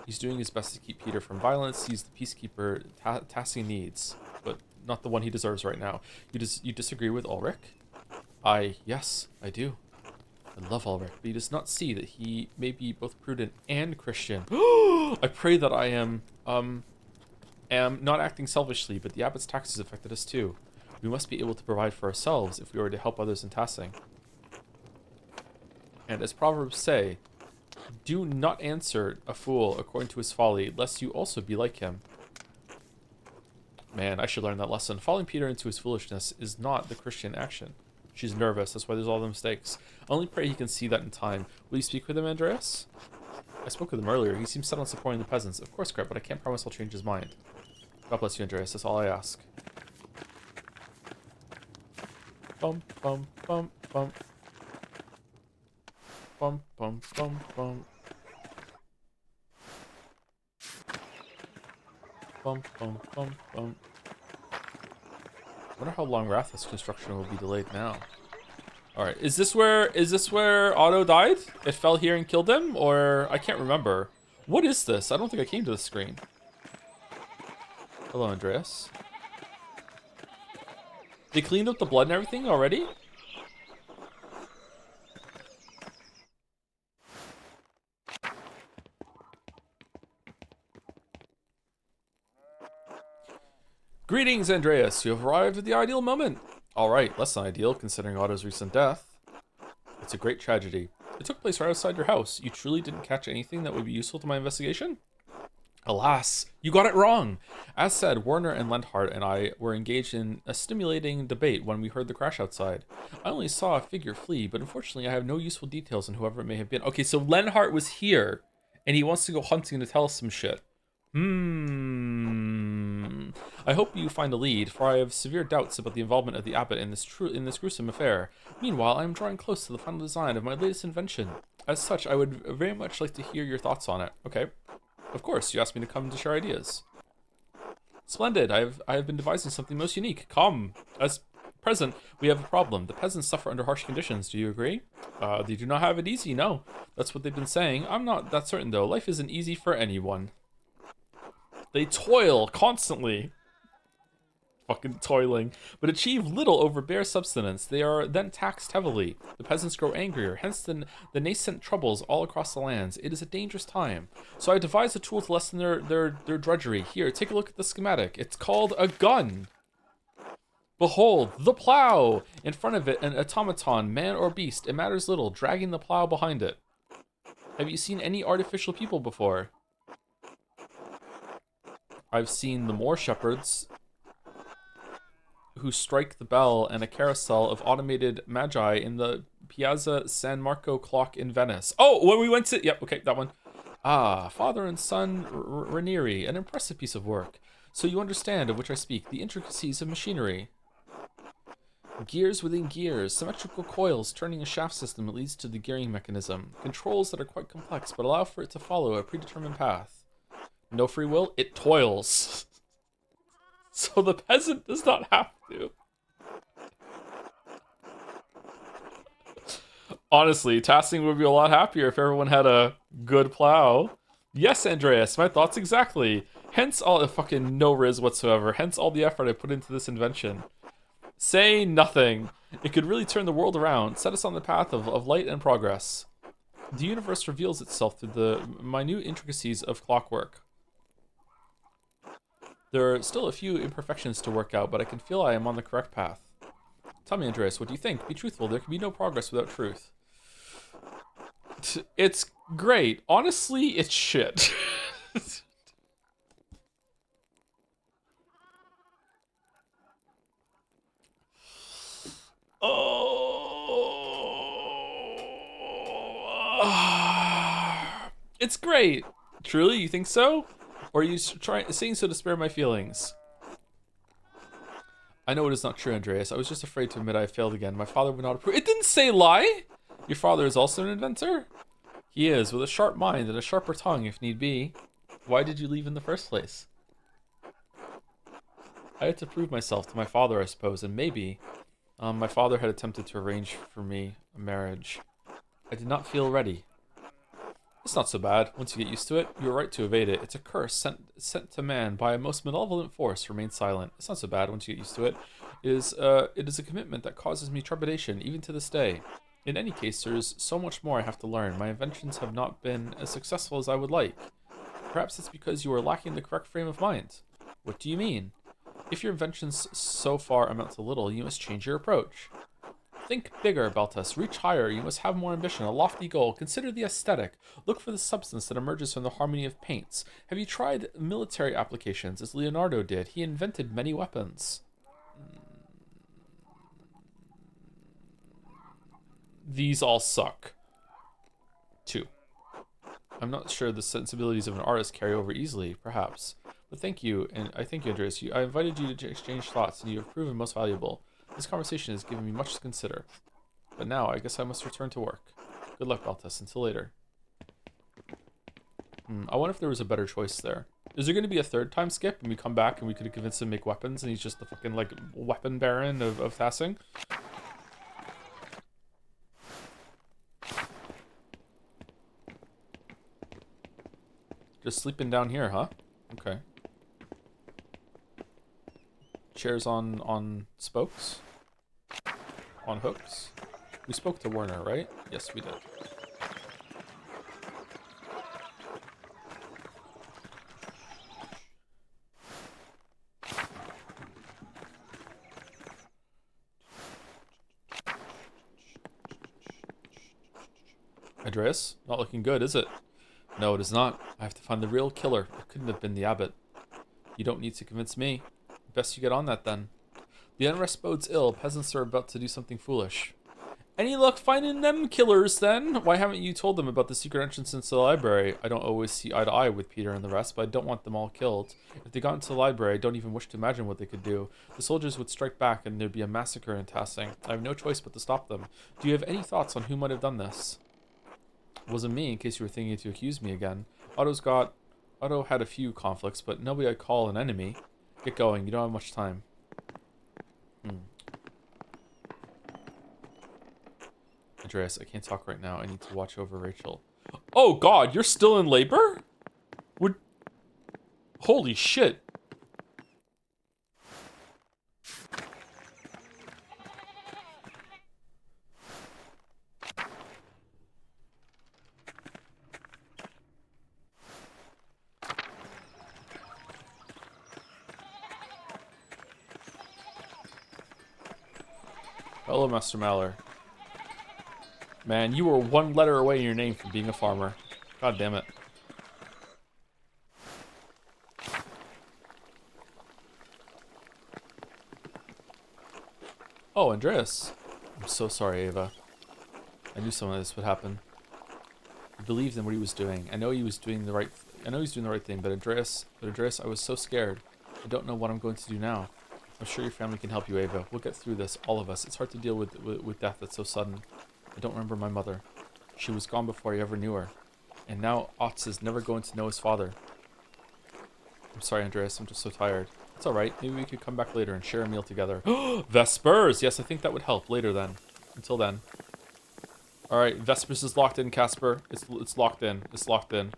He's doing his best to keep Peter from violence. He's the peacekeeper Tassie needs, but not the one he deserves right now. You disagree with Ulrich? Yes, I do. I love Ulrich, but he does not see that he may be both prudent and Christian. I pray that I am not acting selfishly, but the abbot's taxes affected us too. We must be able to provide for ourselves if we are to help others in Tassing. And as Proverbs say, do not answer a fool according to his folly, lest you also be like him. Man, I should learn that lesson. Following Peter into his foolishness is not the Christian action. She's nervous, that's why there's all the mistakes. I only pray he can see that in time. Will you speak with him, Andreas? I spoke with him earlier. He seems set on supporting the peasants. Of course, Gret, but I can't promise I'll change his mind. God bless you, Andreas. That's all I ask. Bum, bum, bum, bum. Bum, bum, bum, bum. Bum, bum, bum, bum. I wonder how long Ratha's construction will be delayed now. Alright, is this where Otto died? It fell here and killed him? Or I can't remember. What is this? I don't think I came to the screen. Hello, Andreas. They cleaned up the blood and everything already? Greetings, Andreas. You have arrived at the ideal moment. Alright, less than ideal considering Otto's recent death. It's a great tragedy. It took place right outside your house. You truly didn't catch anything that would be useful to my investigation? Alas, you got it wrong. As said, Werner and Lenthart and I were engaged in a stimulating debate when we heard the crash outside. I only saw a figure flee, but unfortunately I have no useful details on whoever it may have been. Okay, so Lenthart was here, and he wants to go hunting to tell us some shit. I hope you find a lead, for I have severe doubts about the involvement of the abbot in this gruesome affair. Meanwhile, I am drawing close to the final design of my latest invention. As such, I would very much like to hear your thoughts on it. Okay. Of course, you asked me to come to share ideas. Splendid. I have been devising something most unique. Come. As present, we have a problem. The peasants suffer under harsh conditions. Do you agree? They do not have it easy, no. That's what they've been saying. I'm not that certain, though. Life isn't easy for anyone. They toil constantly. Fucking toiling, but achieve little over bare subsistence. They are then taxed heavily. The peasants grow angrier, hence the nascent troubles all across the lands. It is a dangerous time. So I devised a tool to lessen their drudgery. Here, take a look at the schematic. It's called a gun. Behold, the plow! In front of it, an automaton, man or beast, it matters little, dragging the plow behind it. Have you seen any artificial people before? I've seen the moor shepherds who strike the bell and a carousel of automated magi in the Piazza San Marco clock in Venice. Oh, when we went to... Yep, okay, that one. Ah, father and son Ranieri, an impressive piece of work. So you understand of which I speak, the intricacies of machinery. Gears within gears, symmetrical coils turning a shaft system that leads to the gearing mechanism. Controls that are quite complex, but allow for it to follow a predetermined path. No free will, it toils. So the peasant does not have to. Honestly, Tassing would be a lot happier if everyone had a good plow. Yes, Andreas, my thoughts exactly. Hence all the fucking no riz whatsoever. Hence all the effort I put into this invention. Say nothing. It could really turn the world around, set us on the path of light and progress. The universe reveals itself through the minute intricacies of clockwork. There are still a few imperfections to work out, but I can feel I am on the correct path. Tell me, Andreas, what do you think? Be truthful. There can be no progress without truth. It's great. Honestly, it's shit. It's great. Truly, you think so? Or are you saying so to spare my feelings? I know it is not true, Andreas. I was just afraid to admit I failed again. My father would not approve. It didn't say lie! Your father is also an inventor? He is, with a sharp mind and a sharper tongue if need be. Why did you leave in the first place? I had to prove myself to my father, I suppose, and maybe... my father had attempted to arrange for me a marriage. I did not feel ready. It's not so bad. Once you get used to it, you are right to evade it. It's a curse sent to man by a most malevolent force. Remain silent. It's not so bad once you get used to it. It is a commitment that causes me trepidation, even to this day. In any case, there is so much more I have to learn. My inventions have not been as successful as I would like. Perhaps it's because you are lacking the correct frame of mind. What do you mean? If your inventions so far amount to little, you must change your approach. Think bigger, Baltus. Reach higher. You must have more ambition, a lofty goal. Consider the aesthetic. Look for the substance that emerges from the harmony of paints. Have you tried military applications, as Leonardo did? He invented many weapons. These all suck. 2. I'm not sure the sensibilities of an artist carry over easily, perhaps. But thank you, and I thank you, Andreas. I invited you to exchange thoughts, and you have proven most valuable. This conversation has given me much to consider. But now, I guess I must return to work. Good luck, Baltus. Until later. I wonder if there was a better choice there. Is there going to be a third time skip, and we come back, and we could have convinced him to make weapons, and he's just the fucking, like, weapon baron of Thassing? Just sleeping down here, huh? Okay. Chairs on spokes? On hooks? We spoke to Werner, right? Yes, we did. Andreas, not looking good, is it? No, it is not. I have to find the real killer. It couldn't have been the abbot. You don't need to convince me. Best you get on that then. The unrest bodes ill. Peasants are about to do something foolish. Any luck finding them killers then? Why haven't you told them about the secret entrance into the library? I don't always see eye to eye with Peter and the rest, but I don't want them all killed. If they got into the library, I don't even wish to imagine what they could do. The soldiers would strike back and there'd be a massacre in Tassing. I have no choice but to stop them. Do you have any thoughts on who might have done this? It wasn't me, in case you were thinking to accuse me again. Otto had a few conflicts, but nobody I'd call an enemy. Get going, you don't have much time. Andreas, I can't talk right now. I need to watch over Rachel. Oh god, you're still in labor? Holy shit. Hello, Master Maller. Man, you were one letter away in your name from being a farmer. God damn it. Oh, Andreas. I'm so sorry, Ava. I knew some of this would happen. I believed in what he was doing. I know he was doing the right thing, but Andreas, I was so scared. I don't know what I'm going to do now. I'm sure your family can help you, Ava. We'll get through this, all of us. It's hard to deal with death that's so sudden. I don't remember my mother. She was gone before I ever knew her. And now Otz is never going to know his father. I'm sorry, Andreas. I'm just so tired. It's alright. Maybe we could come back later and share a meal together. Vespers! Yes, I think that would help. Later then. Until then. Alright, Vespers is locked in, Casper. It's locked in. It's locked in.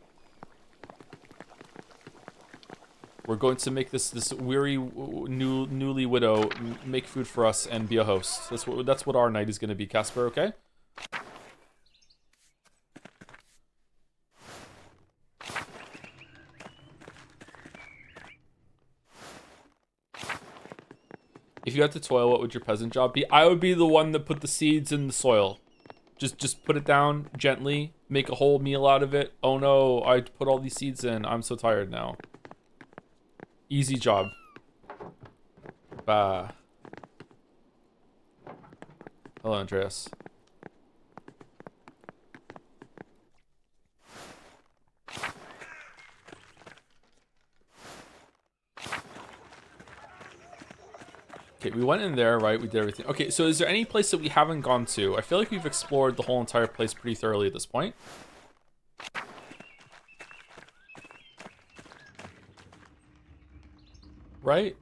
We're going to make this weary newly widow make food for us and be a host. That's what our night is going to be, Casper, okay? If you had to toil, what would your peasant job be? I would be the one that put the seeds in the soil. Just put it down gently, make a whole meal out of it. Oh no, I put all these seeds in. I'm so tired now. Easy job. Bah. Hello, Andreas. Okay, we went in there, right? We did everything. Okay, so is there any place that we haven't gone to? I feel like we've explored the whole entire place pretty thoroughly at this point. Right?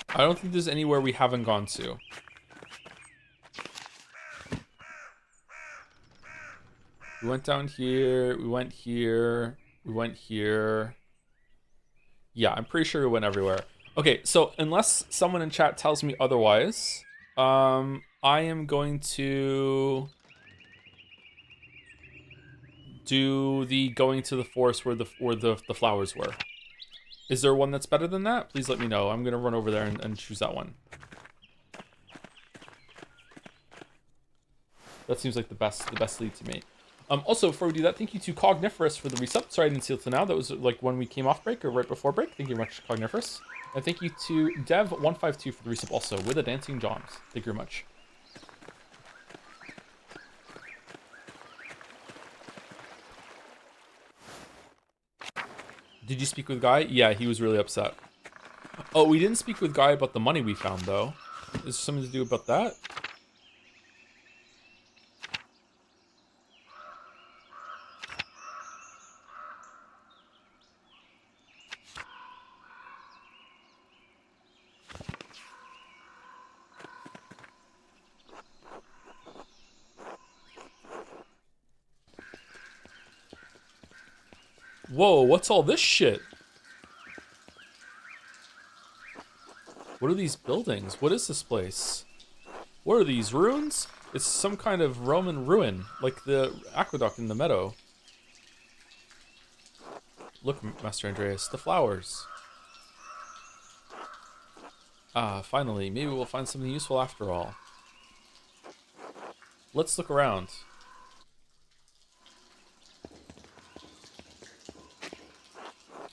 I don't think there's anywhere we haven't gone to. We went down here, we went here, we went here. Yeah, I'm pretty sure we went everywhere. Okay, so unless someone in chat tells me otherwise, I am going to do the going to the forest where the flowers were. Is there one that's better than that? Please let me know. I'm gonna run over there and choose that one. That seems like the best lead to me. Also, before we do that, thank you to Cogniferous for the resub. Sorry I didn't see it till now. That was like when we came off break or right before break. Thank you very much, Cogniferous. And thank you to Dev152 for the resub also with a dancing Joms. Thank you very much. Did you speak with Guy? Yeah, he was really upset. Oh, we didn't speak with Guy about the money we found, though. Is there something to do about that? Whoa, what's all this shit? What are these buildings? What is this place? What are these, ruins? It's some kind of Roman ruin, like the aqueduct in the meadow. Look, Master Andreas, the flowers. Ah, finally, maybe we'll find something useful after all. Let's look around.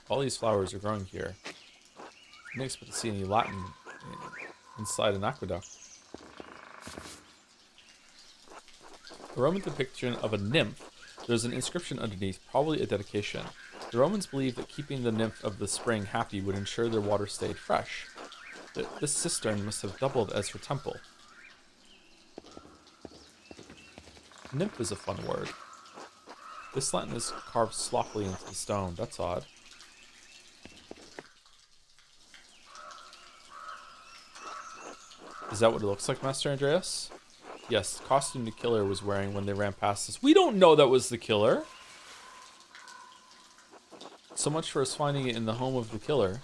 All these flowers are growing here. I didn't expect to see any Latin inside an aqueduct. A Roman depiction of a nymph. There's an inscription underneath, probably a dedication. The Romans believed that keeping the nymph of the spring happy would ensure their water stayed fresh. This cistern must have doubled as her temple. Nymph is a fun word. This Latin is carved sloppily into the stone. That's odd. Is that what it looks like, Master Andreas? Yes, the costume the killer was wearing when they ran past us. We don't know that was the killer. So much for us finding it in the home of the killer.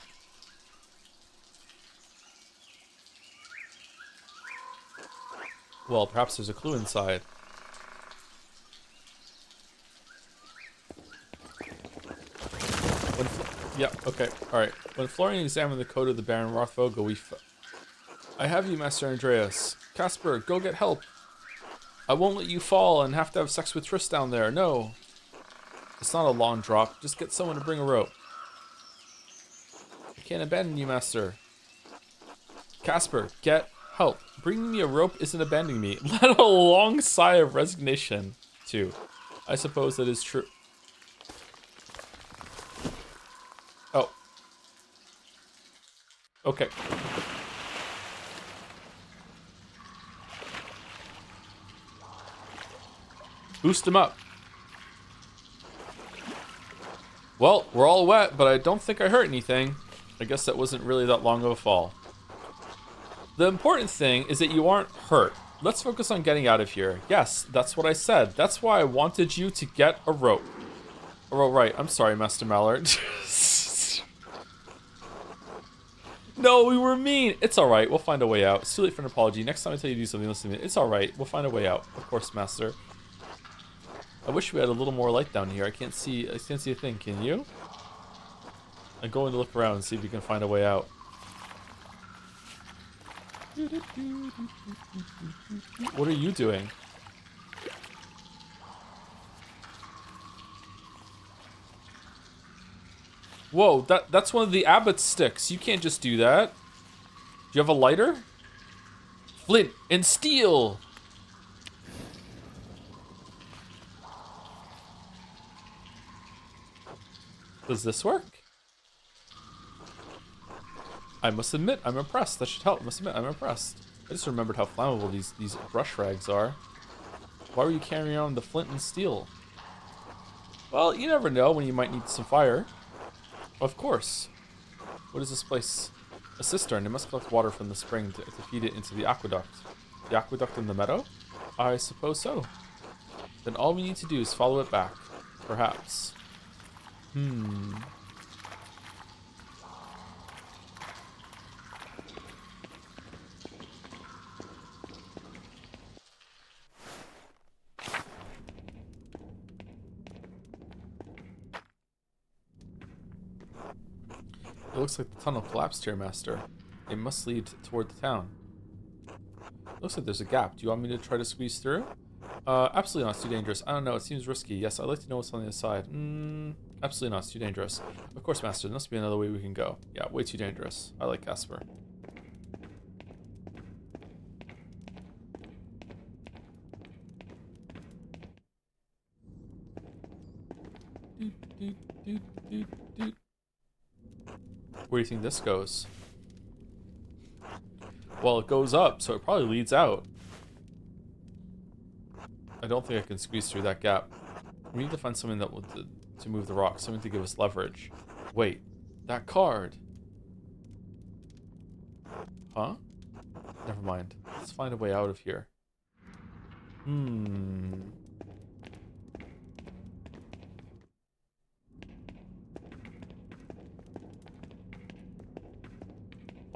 Well, perhaps there's a clue inside. Yeah, okay, alright. When Florian examined the code of the Baron Rothvogel, I have you, Master Andreas. Casper, go get help. I won't let you fall and have to have sex with Triss down there, no. It's not a long drop, just get someone to bring a rope. I can't abandon you, Master. Casper, get help. Bringing me a rope isn't abandoning me. Let a long sigh of resignation, too. I suppose that is true. Oh. Okay. Boost him up. Well, we're all wet, but I don't think I hurt anything. I guess that wasn't really that long of a fall. The important thing is that you aren't hurt. Let's focus on getting out of here. Yes, that's what I said. That's why I wanted you to get a rope. Oh, right. I'm sorry, Master Mallard. No, we were mean. It's alright. We'll find a way out. It's too late for an apology. Next time I tell you to do something, listen to me. It's alright. We'll find a way out. Of course, Master. I wish we had a little more light down here. I can't see a thing. Can you? I'm going to look around and see if we can find a way out. What are you doing? Whoa, that's one of the abbot's sticks. You can't just do that. Do you have a lighter? Flint and steel! Does this work? I must admit, I'm impressed. That should help. I must admit, I'm impressed. I just remembered how flammable these brush rags are. Why were you carrying around the flint and steel? Well, you never know when you might need some fire. Of course. What is this place? A cistern. It must collect water from the spring to feed it into the aqueduct. The aqueduct in the meadow? I suppose so. Then all we need to do is follow it back. Perhaps. It looks like the tunnel collapsed here, Master. It must lead toward the town. Looks like there's a gap. Do you want me to try to squeeze through? Absolutely not. It's too dangerous. I don't know. It seems risky. Yes, I'd like to know what's on the other side. Absolutely not. It's too dangerous. Of course, Master. There must be another way we can go. Yeah, way too dangerous. I like Casper. Where do you think this goes? Well, it goes up, so it probably leads out. I don't think I can squeeze through that gap. We need to find something that will to move the rock, something to give us leverage. Wait, that card. Huh? Never mind. Let's find a way out of here.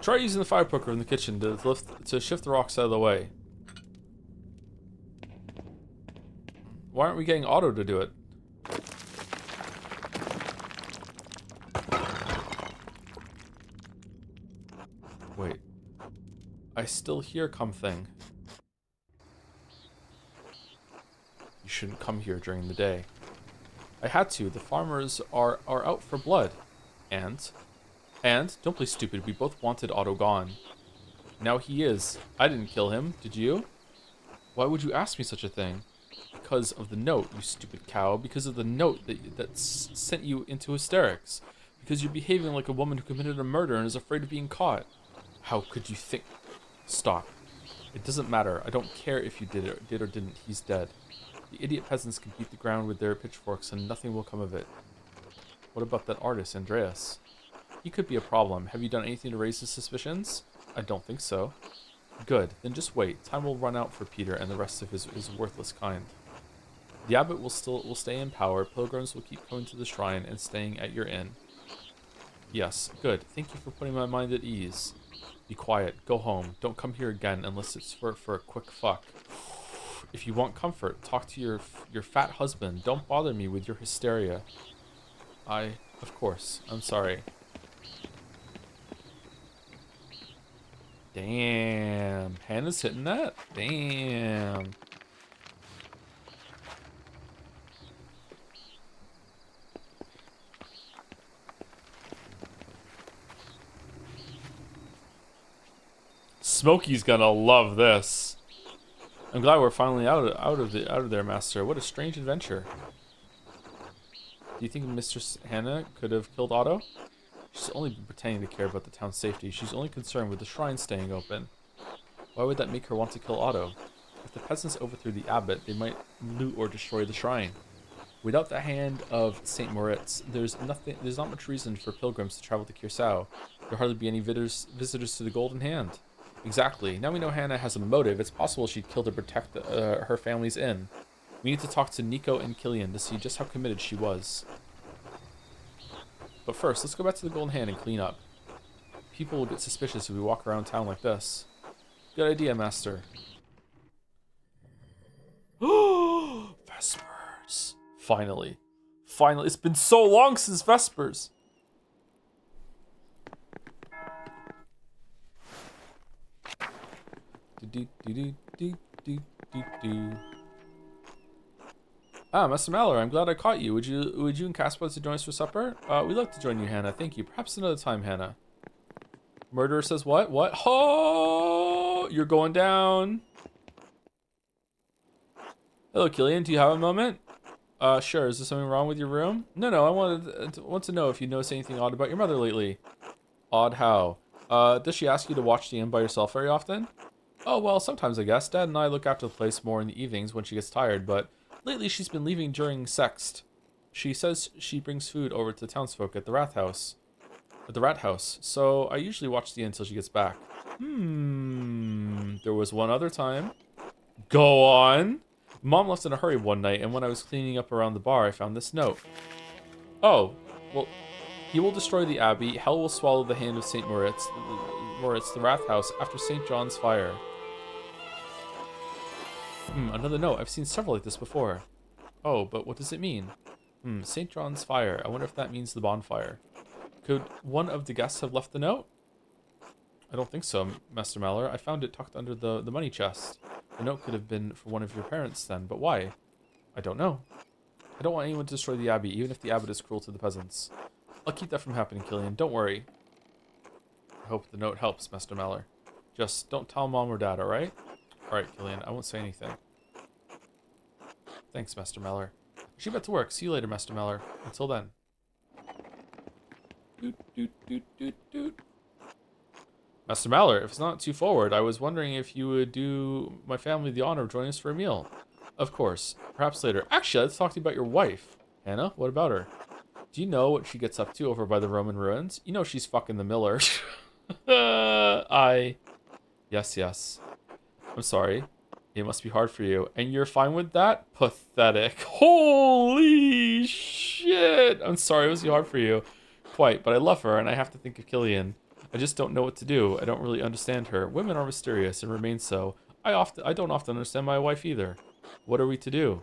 Try using the fire poker in the kitchen to shift the rocks out of the way. Why aren't we getting Otto to do it? Wait. I still hear something. You shouldn't come here during the day. I had to. The farmers are out for blood. And, don't play stupid. We both wanted Otto gone. Now he is. I didn't kill him. Did you? Why would you ask me such a thing? Because of the note, you stupid cow. Because of the note that sent you into hysterics. Because you're behaving like a woman who committed a murder and is afraid of being caught. How could you think? Stop. It doesn't matter. I don't care if you did or didn't. He's dead. The idiot peasants can beat the ground with their pitchforks and nothing will come of it. What about that artist, Andreas? He could be a problem. Have you done anything to raise his suspicions? I don't think so. Good. Then just wait. Time will run out for Peter and the rest of his worthless kind. The abbot will stay in power. Pilgrims will keep coming to the shrine and staying at your inn. Yes, good. Thank you for putting my mind at ease. Be quiet. Go home. Don't come here again unless it's for a quick fuck. If you want comfort, talk to your fat husband. Don't bother me with your hysteria. Of course. I'm sorry. Damn. Hannah's hitting that? Damn. Smokey's gonna love this. I'm glad we're finally out of there, Master. What a strange adventure. Do you think Mistress Hannah could have killed Otto? She's only been pretending to care about the town's safety. She's only concerned with the shrine staying open. Why would that make her want to kill Otto? If the peasants overthrew the abbot, they might loot or destroy the shrine. Without the hand of Saint Moritz, there's not much reason for pilgrims to travel to Curacao. There'll hardly be any visitors to the Golden Hand. Exactly. Now we know Hannah has a motive. It's possible she'd kill to protect her family's inn. We need to talk to Nico and Killian to see just how committed she was. But first, let's go back to the Golden Hand and clean up. People will get suspicious if we walk around town like this. Good idea, Master. Vespers. Finally. Finally. It's been so long since Vespers. Master Mallory, I'm glad I caught you. Would you and Caspar like to join us for supper? We'd like to join you, Hannah. Thank you. Perhaps another time, Hannah. Murderer says what? What? Oh, you're going down. Hello, Killian. Do you have a moment? Sure. Is there something wrong with your room? No. I want to know if you noticed anything odd about your mother lately. Odd how? Does she ask you to watch the inn by yourself very often? Oh, well, sometimes I guess. Dad and I look after the place more in the evenings when she gets tired, but lately she's been leaving during sext. She says she brings food over to the townsfolk at the rat house. So I usually watch the inn until she gets back. There was one other time. Go on. Mom left in a hurry one night, and when I was cleaning up around the bar, I found this note. Oh, well, he will destroy the abbey. Hell will swallow the hand of St. Moritz, the Wrath House, after St. John's fire. Another note. I've seen several like this before. Oh, but what does it mean? St. John's fire. I wonder if that means the bonfire. Could one of the guests have left the note? I don't think so, Master Mallory. I found it tucked under the money chest. The note could have been for one of your parents then, but why? I don't know. I don't want anyone to destroy the abbey, even if the abbot is cruel to the peasants. I'll keep that from happening, Killian. Don't worry. I hope the note helps, Master Mallory. Just don't tell Mom or Dad, alright? Alright, Killian. I won't say anything. Thanks, Master Mallory. I should get to work. See you later, Master Mallory. Until then. Master Mallory, if it's not too forward, I was wondering if you would do my family the honor of joining us for a meal. Of course. Perhaps later. Actually, let's talk to you about your wife. Hannah, what about her? Do you know what she gets up to over by the Roman ruins? You know she's fucking the miller. Yes. I'm sorry. It must be hard for you. And you're fine with that? Pathetic. Holy shit. I'm sorry, it must be hard for you. Quite, but I love her, and I have to think of Killian. I just don't know what to do. I don't really understand her. Women are mysterious and remain so. I don't often understand my wife either. What are we to do?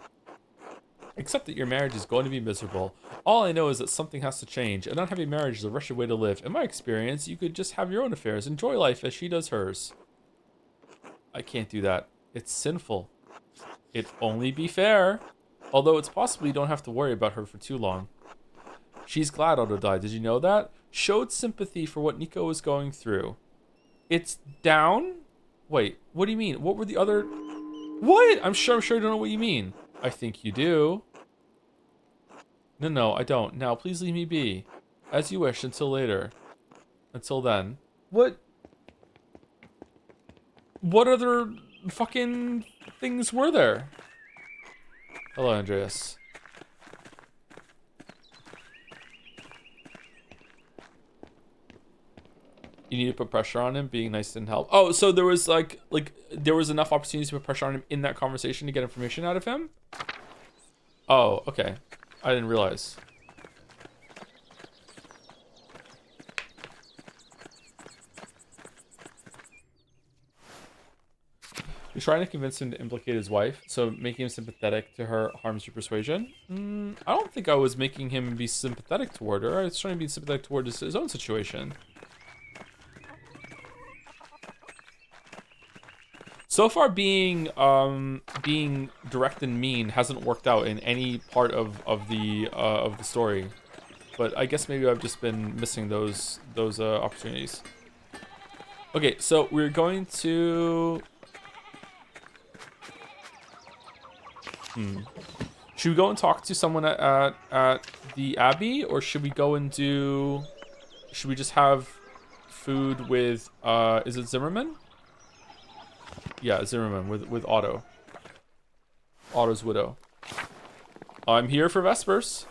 Except that your marriage is going to be miserable. All I know is that something has to change. An unhappy marriage is a wretched way to live. In my experience, you could just have your own affairs, enjoy life as she does hers. I can't do that. It's sinful. It'd only be fair. Although it's possible you don't have to worry about her for too long. She's glad Otto died. Did you know that? Showed sympathy for what Nico was going through. It's down? Wait, what do you mean? What were the other... What? I'm sure you don't know what you mean. I think you do. No, I don't. Now, please leave me be. As you wish, until later. Until then. What other fucking things were there? Hello, Andreas. You need to put pressure on him. Being nice didn't help. Oh, so there was like there was enough opportunities to put pressure on him in that conversation to get information out of him? Oh, okay. I didn't realize. You're trying to convince him to implicate his wife, so making him sympathetic to her harms your persuasion? I don't think I was making him be sympathetic toward her. I was trying to be sympathetic toward his own situation. So far, being direct and mean hasn't worked out in any part of the story, but I guess maybe I've just been missing those opportunities. Okay, so we're going to. Should we go and talk to someone at the Abbey, or should we go and do? Should we just have food with? Is it Zimmerman? Yeah, Zimmerman with Otto. Otto's widow. I'm here for Vespers.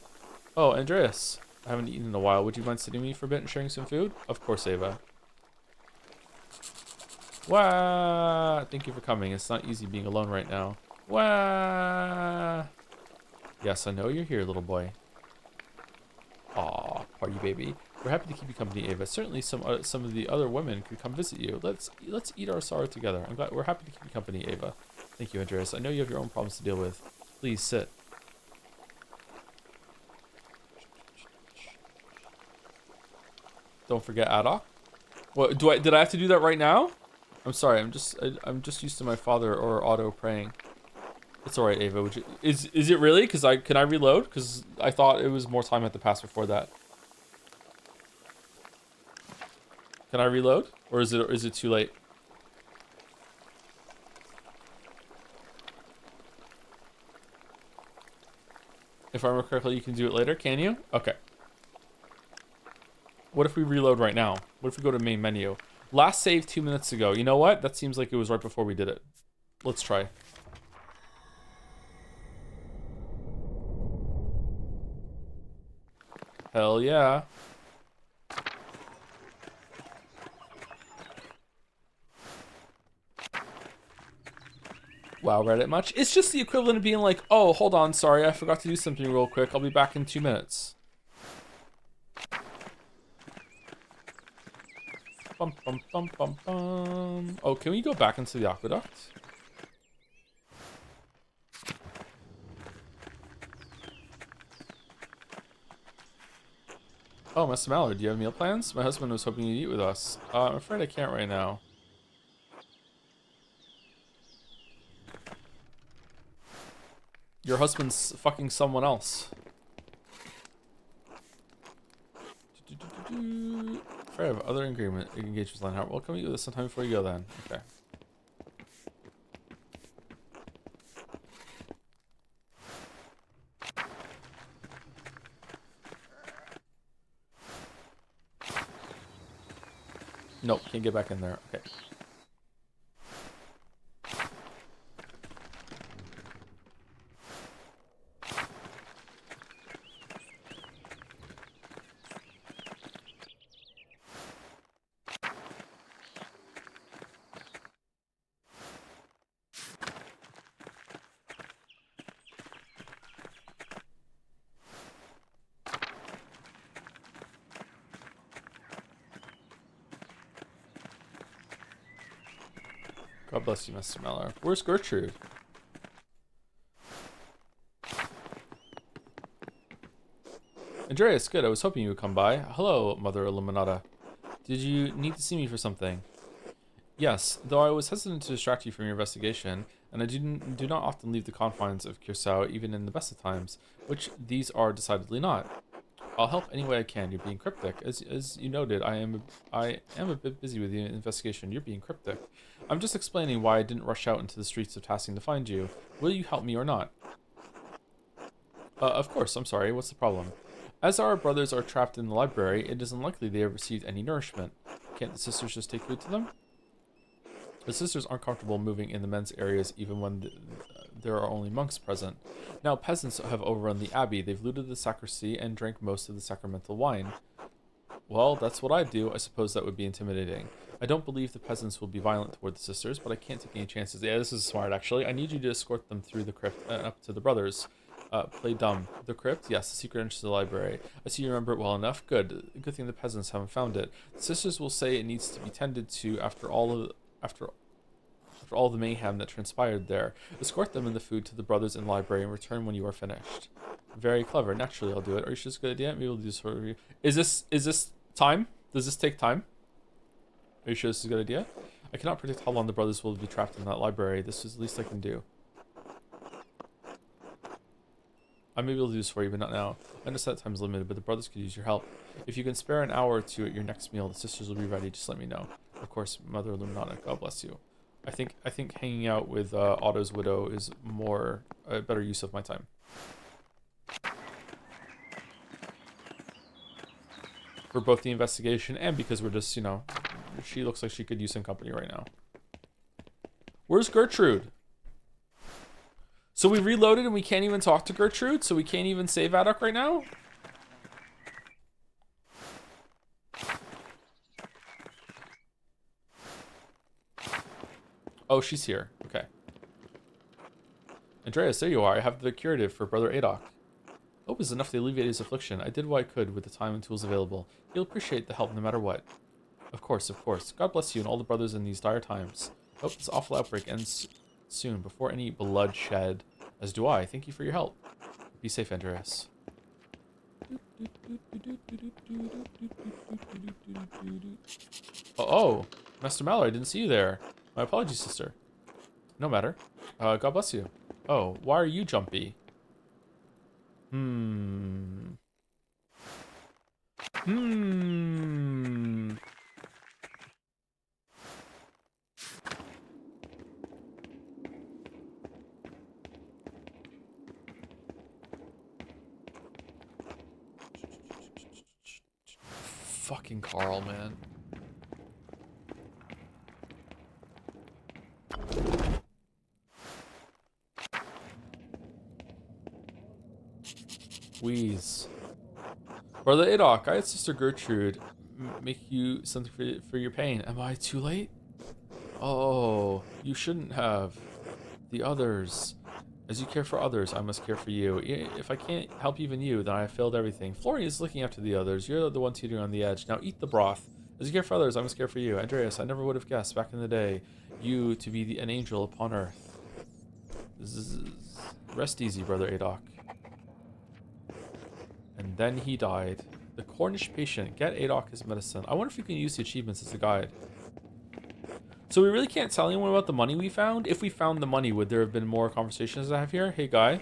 Oh, Andreas. I haven't eaten in a while. Would you mind sitting with me for a bit and sharing some food? Of course, Ava. Wah! Thank you for coming. It's not easy being alone right now. Wah! Yes, I know you're here, little boy. Aw, party baby. We're happy to keep you company, Ava. Certainly some of the other women could come visit you. Let's eat our sorrow together. I'm glad we're happy to keep you company, Ava. Thank you, Andreas. I know you have your own problems to deal with. Please sit. Don't forget Adok. What did I have to do that right now? I'm sorry. I'm just used to my father or Otto praying. It's all right, Ava. Would you, is it really? Can I reload? Because I thought it was more time had to pass before that. Can I reload, or is it too late? If I remember correctly, you can do it later. Can you? Okay. What if we reload right now? What if we go to main menu? Last save 2 minutes ago. You know what? That seems like it was right before we did it. Let's try. Hell yeah. Wow, Reddit much? It's just the equivalent of being like, oh, hold on, sorry, I forgot to do something real quick. I'll be back in 2 minutes. Bum, bum, bum, bum, bum. Oh, can we go back into the aqueduct? Oh, Mr. Mallard, do you have meal plans? My husband was hoping you'd eat with us. I'm afraid I can't right now. Your husband's fucking someone else. Afraid of other engagements line out. Well, come eat with us sometime before you go then. Okay. Nope, can't get back in there. Okay. God bless you, Mr. Meller. Where's Gertrude? Andreas, good. I was hoping you would come by. Hello, Mother Illuminata. Did you need to see me for something? Yes, though I was hesitant to distract you from your investigation, and I do not often leave the confines of Curacao even in the best of times, which these are decidedly not. I'll help any way I can. You're being cryptic. As you noted, I am a bit busy with the investigation. You're being cryptic. I'm just explaining why I didn't rush out into the streets of Tassing to find you. Will you help me or not? Of course. I'm sorry. What's the problem? As our brothers are trapped in the library, it is unlikely they have received any nourishment. Can't the sisters just take food to them? The sisters aren't comfortable moving in the men's areas even when there are only monks present. Now peasants have overrun the abbey. They've looted the sacristy and drank most of the sacramental wine. Well, that's what I'd do. I suppose that would be intimidating. I don't believe the peasants will be violent toward the sisters, but I can't take any chances. Yeah, this is smart, actually. I need you to escort them through the crypt up to the brothers. Play dumb. The crypt? Yes, the secret entrance to the library. I see you remember it well enough. Good. Good thing the peasants haven't found it. The sisters will say it needs to be tended to after all the mayhem that transpired there. Escort them and the food to the brothers in the library and return when you are finished. Very clever. Naturally, I'll do it. Are you sure it's a good idea? Maybe we'll do this for you. Is this time? Does this take time? Are you sure this is a good idea? I cannot predict how long the brothers will be trapped in that library. This is the least I can do. I may be able to do this for you, but not now. I understand that time is limited, but the brothers could use your help. If you can spare an hour or two at your next meal, the sisters will be ready. Just let me know. Of course, Mother Illuminata, God bless you. I think hanging out with Otto's widow is a better use of my time. For both the investigation and because we're just, she looks like she could use some company right now. Where's Gertrude? So we reloaded and we can't even talk to Gertrude, so we can't even save Addock right now? Oh, she's here. Okay. Andreas, there you are. I have the curative for Brother Addock. Hope is enough to alleviate his affliction. I did what I could with the time and tools available. He'll appreciate the help no matter what. Of course, of course. God bless you and all the brothers in these dire times. Hope this awful outbreak ends soon, before any bloodshed. As do I. Thank you for your help. Be safe, Andreas. Oh, Master Mallory, I didn't see you there. My apologies, sister. No matter. God bless you. Oh, why are you jumpy? Fucking Carl, man. Wheeze. Brother Addock, I had Sister Gertrude make you something for your pain. Am I too late? Oh, you shouldn't have. The others. As you care for others, I must care for you. If I can't help even you, then I have failed everything. Florian is looking after the others. You're the one teetering on the edge. Now eat the broth. As you care for others, I must care for you. Andreas, I never would have guessed back in the day you to be an angel upon earth. Rest easy, Brother Addock. And then he died. The Cornish patient. Get Addock his medicine. I wonder if we can use the achievements as a guide. So we really can't tell anyone about the money we found? If we found the money, would there have been more conversations I have here? Hey, guy.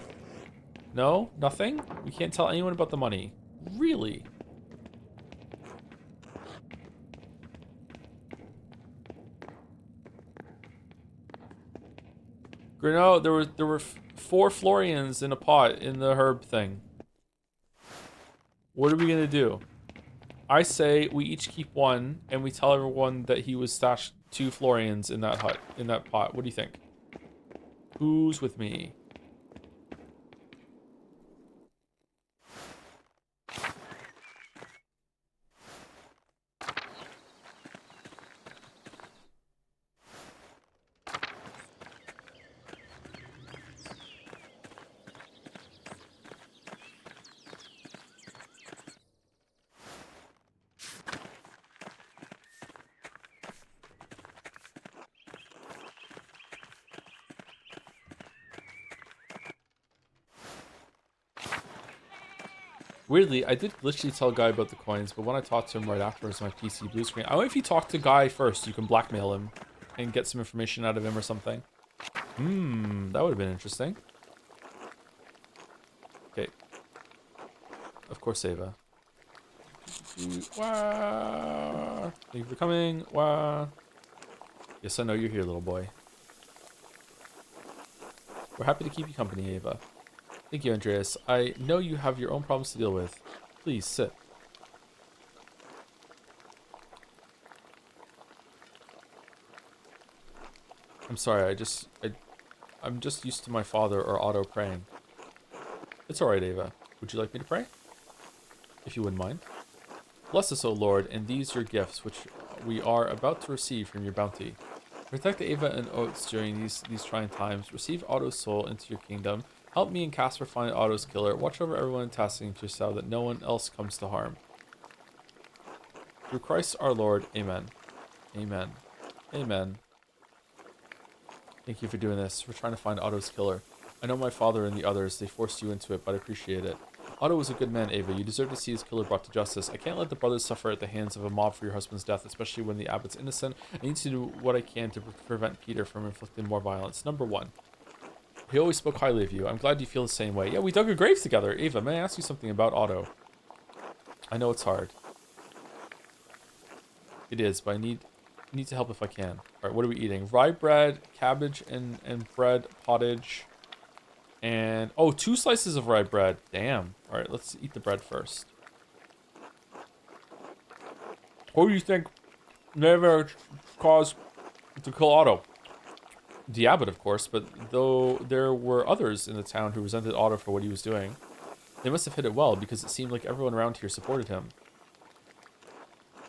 No? Nothing? We can't tell anyone about the money. Really? Grino, there were 4 Florians in a pot in the herb thing. What are we gonna do? I say we each keep 1, and we tell everyone that he was stashed 2 Florians in that hut, in that pot. What do you think? Who's with me? Weirdly, I did glitchily tell Guy about the coins, but when I talked to him right afterwards, my PC blue screen. I wonder if you talk to Guy first, you can blackmail him and get some information out of him or something. That would have been interesting. Okay. Of course, Ava. Wah. Thank you for coming. Wah. Yes, I know you're here, little boy. We're happy to keep you company, Ava. Thank you, Andreas. I know you have your own problems to deal with. Please, sit. I'm sorry, I'm just used to my father or Otto praying. It's alright, Ava. Would you like me to pray? If you wouldn't mind. Bless us, O Lord, and these your gifts, which we are about to receive from your bounty. Protect Ava and Oates during these trying times. Receive Otto's soul into your kingdom. Help me and Casper find Otto's killer. Watch over everyone in Tasking so that no one else comes to harm. Through Christ our Lord. Amen. Amen. Amen. Thank you for doing this. We're trying to find Otto's killer. I know my father and the others. They forced you into it, but I appreciate it. Otto was a good man, Ava. You deserve to see his killer brought to justice. I can't let the brothers suffer at the hands of a mob for your husband's death, especially when the abbot's innocent. I need to do what I can to prevent Peter from inflicting more violence. Number 1. He always spoke highly of you. I'm glad you feel the same way. Yeah, we dug a grave together. Ava, may I ask you something about Otto? I know it's hard. It is, but I need to help if I can. Alright, what are we eating? Rye bread, cabbage, and bread pottage. And, oh, 2 slices of rye bread. Damn. Alright, let's eat the bread first. Who do you think never caused to kill Otto? The abbot, of course, but though there were others in the town who resented Otto for what he was doing, they must have hit it well because it seemed like everyone around here supported him.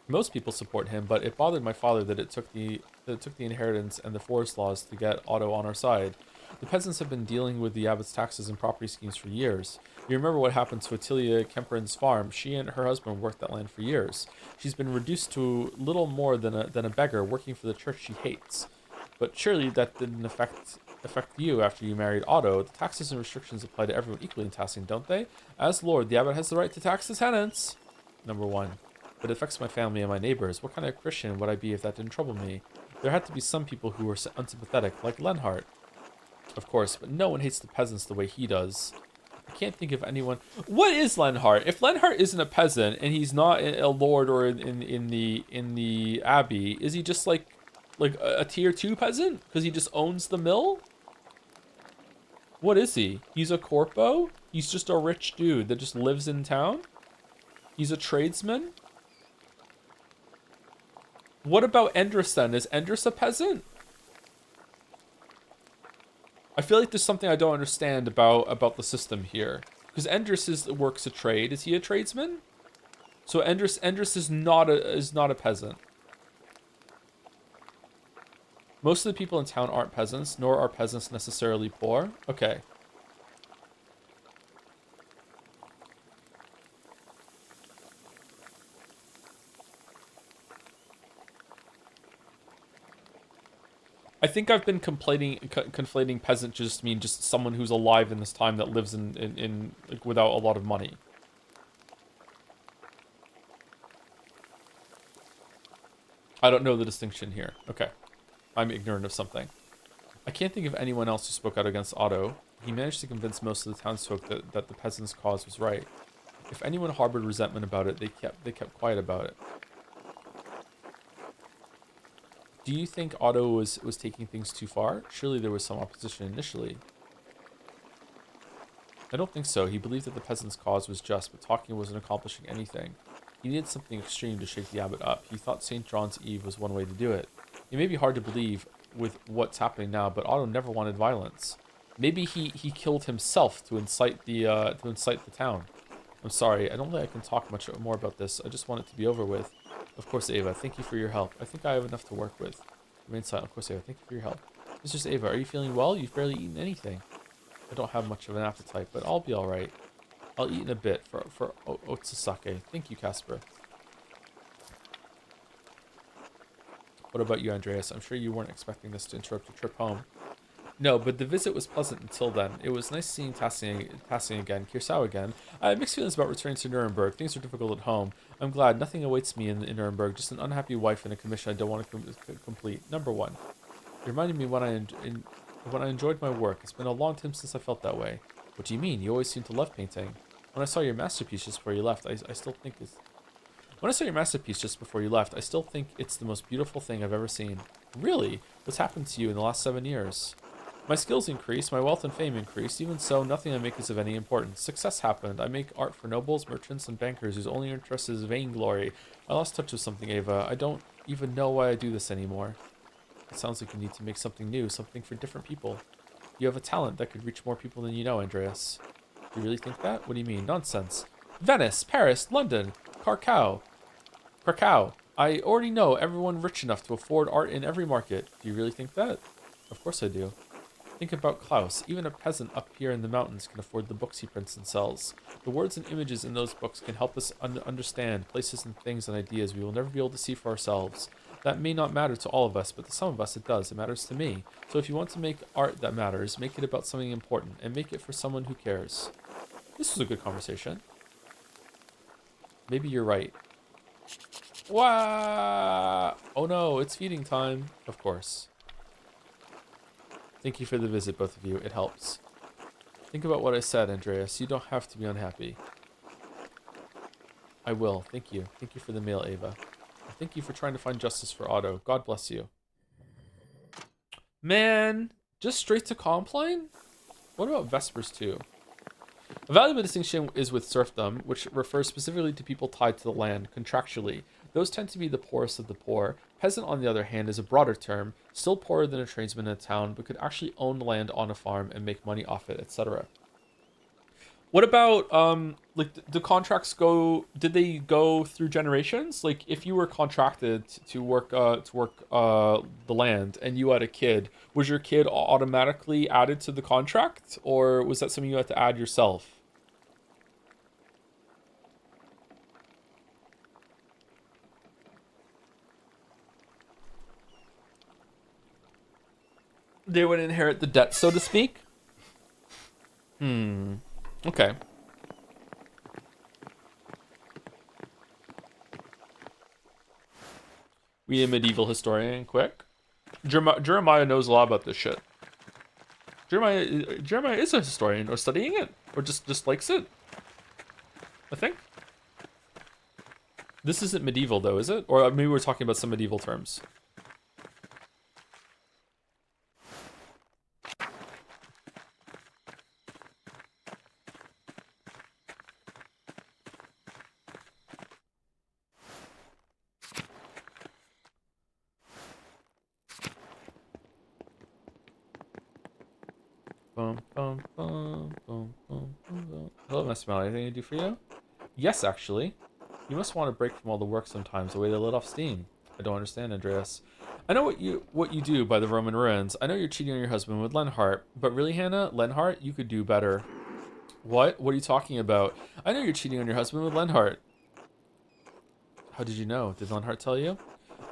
Most people support him, but it bothered my father that it took the inheritance and the forest laws to get Otto on our side. The peasants have been dealing with the abbot's taxes and property schemes for years. You remember what happened to Attilia Kemperin's farm? She and her husband worked that land for years. She's been reduced to little more than a beggar working for the church she hates. But surely that didn't affect you after you married Otto. The taxes and restrictions apply to everyone equally in Tassin, don't they? As Lord, the abbot has the right to tax the tenants. Number 1. But it affects my family and my neighbors. What kind of Christian would I be if that didn't trouble me? There had to be some people who were unsympathetic, like Lenhart. Of course, but no one hates the peasants the way he does. I can't think of anyone. What is Lenhart? If Lenhart isn't a peasant and he's not a lord or in the abbey, is he just like a tier 2 peasant because he just owns the mill? What is he? He's a corpo? He's just a rich dude that just lives in town? He's a tradesman? What about Endris then? Is Endris a peasant? I feel like there's something I don't understand about the system here. Because Endris works a trade. Is he a tradesman? So Endris is not a peasant. Most of the people in town aren't peasants, nor are peasants necessarily poor. Okay. I think I've been conflating peasant to just mean just someone who's alive in this time that lives in like without a lot of money. I don't know the distinction here. Okay. I'm ignorant of something. I can't think of anyone else who spoke out against Otto. He managed to convince most of the townsfolk that the peasants' cause was right. If anyone harbored resentment about it, they kept quiet about it. Do you think Otto was taking things too far? Surely there was some opposition initially. I don't think so. He believed that the peasants' cause was just, but talking wasn't accomplishing anything. He needed something extreme to shake the abbot up. He thought St. John's Eve was one way to do it. It may be hard to believe with what's happening now, but Otto never wanted violence. Maybe he killed himself to incite the town. I'm sorry. I don't think I can talk much more about this. I just want it to be over with. Of course, Ava. Thank you for your help. I think I have enough to work with. Remain silent. Of course, Ava. Thank you for your help. Mistress Ava, are you feeling well? You've barely eaten anything. I don't have much of an appetite, but I'll be all right. I'll eat in a bit for Otsusake. Thank you, Casper. What about you, Andreas? I'm sure you weren't expecting this to interrupt your trip home. No, but the visit was pleasant until then. It was nice seeing Tassing again, Kirsau again. I have mixed feelings about returning to Nuremberg. Things are difficult at home. I'm glad nothing awaits me in Nuremberg, just an unhappy wife and a commission I don't want to complete. Number one. It reminded me when I enjoyed my work. It's been a long time since I felt that way. What do you mean? You always seem to love painting. When I saw your masterpiece just before you left, I still think it's... When I saw your masterpiece just before you left, I still think it's the most beautiful thing I've ever seen. Really? What's happened to you in the last 7 years? My skills increased, my wealth and fame increased. Even so, nothing I make is of any importance. Success happened. I make art for nobles, merchants, and bankers whose only interest is vainglory. I lost touch with something, Ava. I don't even know why I do this anymore. It sounds like you need to make something new, something for different people. You have a talent that could reach more people than you know, Andreas. You really think that? What do you mean? Nonsense. Venice, Paris, London, Krakow. I already know everyone rich enough to afford art in every market. Do you really think that? Of course I do. Think about Klaus. Even a peasant up here in the mountains can afford the books he prints and sells. The words and images in those books can help us understand places and things and ideas we will never be able to see for ourselves. That may not matter to all of us, but to some of us it does. It matters to me. So if you want to make art that matters, make it about something important, and make it for someone who cares. This was a good conversation. Maybe you're right. Wow! Oh no, it's feeding time. Of course. Thank you for the visit, both of you. It helps. Think about what I said, Andreas. You don't have to be unhappy. I will. Thank you. Thank you for the mail, Ava. Thank you for trying to find justice for Otto. God bless you. Man, just straight to Compline? What about Vespers too? A valuable distinction is with serfdom, which refers specifically to people tied to the land contractually. Those tend to be the poorest of the poor. Peasant, on the other hand, is a broader term, still poorer than a tradesman in a town, but could actually own land on a farm and make money off it, etc. What about like the contracts go? Did they go through generations? Like if you were contracted to work the land and you had a kid, was your kid automatically added to the contract, or was that something you had to add yourself? They would inherit the debt, so to speak. Okay. We need a medieval historian, quick. Jeremiah knows a lot about this shit. Jeremiah is a historian, or studying it, or just likes it. I think. This isn't medieval though, is it? Or maybe we're talking about some medieval terms. Hello, Mr. Mel. Anything I do for you? Yes, actually. You must want a break from all the work sometimes, a way to let off steam. I don't understand, Andreas. I know what you do by the Roman ruins. I know you're cheating on your husband with Lenhart, but really, Hannah, Lenhart, you could do better. What? What are you talking about? I know you're cheating on your husband with Lenhart. How did you know? Did Lenhart tell you?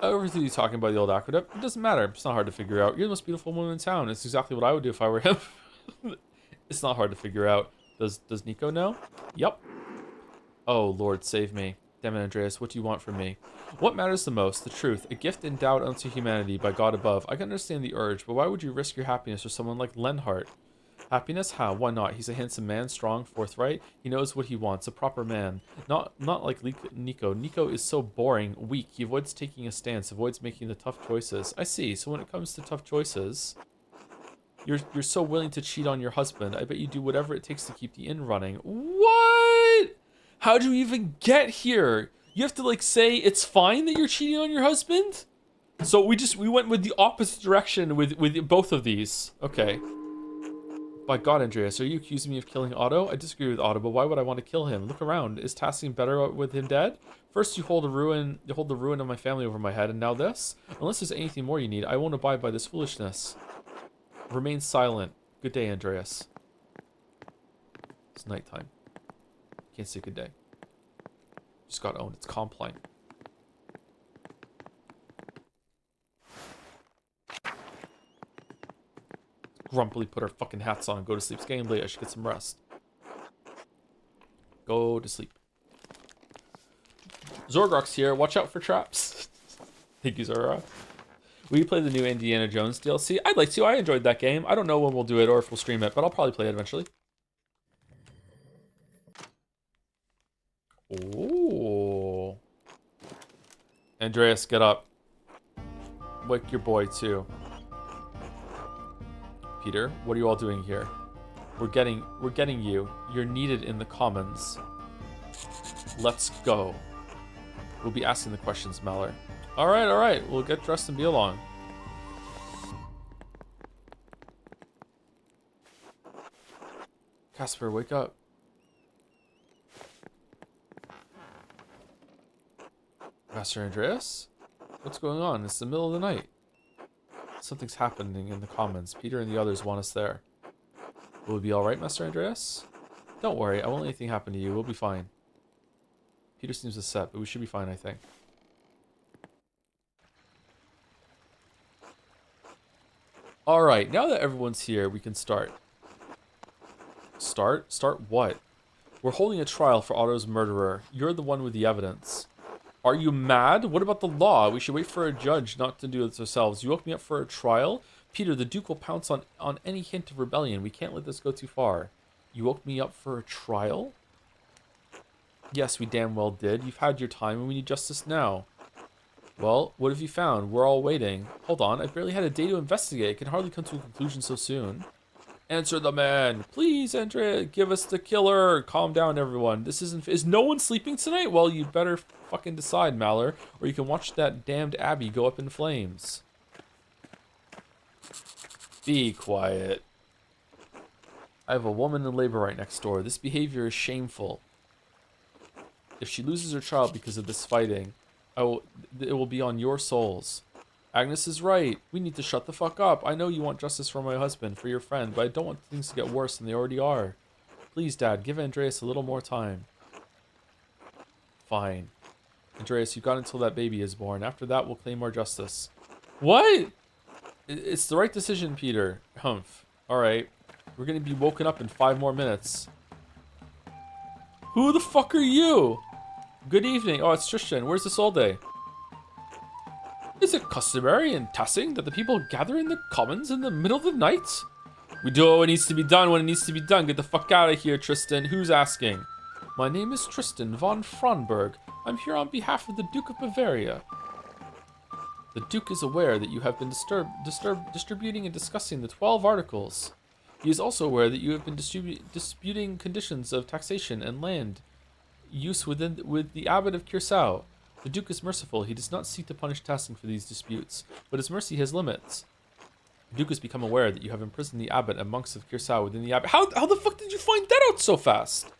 Everything you talking about the old aqueduct? It doesn't matter. It's not hard to figure out. You're the most beautiful woman in town. It's exactly what I would do if I were him. It's not hard to figure out. Does Nico know? Yep. Oh, Lord, save me. Damn it, Andreas, what do you want from me? What matters the most? The truth. A gift endowed unto humanity by God above. I can understand the urge, but why would you risk your happiness for someone like Lenhart? Happiness? How? Why not? He's a handsome man, strong, forthright. He knows what he wants. A proper man. Not like Nico. Nico is so boring, weak. He avoids taking a stance, avoids making the tough choices. I see. So when it comes to tough choices, you're so willing to cheat on your husband. I bet you do whatever it takes to keep the inn running. What? How do you even get here? You have to like say it's fine that you're cheating on your husband? So we went with the opposite direction with both of these. Okay. By God, Andreas, are you accusing me of killing Otto? I disagree with Otto, but why would I want to kill him? Look around. Is Tassing better with him dead? First you hold the ruin of my family over my head, and now this? Unless there's anything more you need, I won't abide by this foolishness. Remain silent. Good day, Andreas. It's nighttime. Can't say good day. Just got owned. It's Compline. grumpily put our fucking hats on and go to sleep. It's getting late. I should get some rest. Go to sleep. Zorgrok's here. Watch out for traps. Thank you, Zorgrok. Will you play the new Indiana Jones DLC? I'd like to. I enjoyed that game. I don't know when we'll do it or if we'll stream it, but I'll probably play it eventually. Ooh. Andreas, get up. Wake your boy, too. Peter, what are you all doing here? We're getting you. You're needed in the commons. Let's go. We'll be asking the questions, Mallory. Alright. We'll get dressed and be along. Casper, wake up. Master Andreas? What's going on? It's the middle of the night. Something's happening in the commons. Peter and the others want us there. Will we be alright, Master Andreas? Don't worry, I won't let anything happen to you. We'll be fine. Peter seems upset, but we should be fine, I think. Alright, now that everyone's here, we can start. Start? Start what? We're holding a trial for Otto's murderer. You're the one with the evidence. Are you mad? What about the law? We should wait for a judge, not to do this ourselves. You woke me up for a trial? Peter, the Duke will pounce on any hint of rebellion. We can't let this go too far. You woke me up for a trial? Yes, we damn well did. You've had your time and we need justice now. Well, what have you found? We're all waiting. Hold on, I barely had a day to investigate. I can hardly come to a conclusion so soon. Answer the man. Please, Andrea, give us the killer. Calm down, everyone. Is no one sleeping tonight? Well, you better fucking decide, Mallory, or you can watch that damned Abbey go up in flames. Be quiet. I have a woman in labor right next door. This behavior is shameful. If she loses her child because of this fighting, it will be on your souls. Agnes is right. We need to shut the fuck up. I know you want justice for my husband, for your friend, but I don't want things to get worse than they already are. Please, Dad, give Andreas a little more time. Fine. Andreas, you've got until that baby is born. After that, we'll claim our justice. What? It's the right decision, Peter. Humph. Alright. We're gonna be woken up in 5 more minutes. Who the fuck are you? Good evening. Oh, it's Tristan. Where's the Solde? Is it customary in Tassing that the people gather in the commons in the middle of the night? We do what needs to be done when it needs to be done. Get the fuck out of here, Tristan. Who's asking? My name is Tristan von Frauenberg. I'm here on behalf of the Duke of Bavaria. The Duke is aware that you have been distributing and discussing the 12 articles. He is also aware that you have been disputing conditions of taxation and land use with the Abbot of Curacao. The Duke is merciful. He does not seek to punish Tassing for these disputes, but his mercy has limits. The Duke has become aware that you have imprisoned the Abbot and monks of Curacao within the Abbot. How the fuck did you find that out so fast?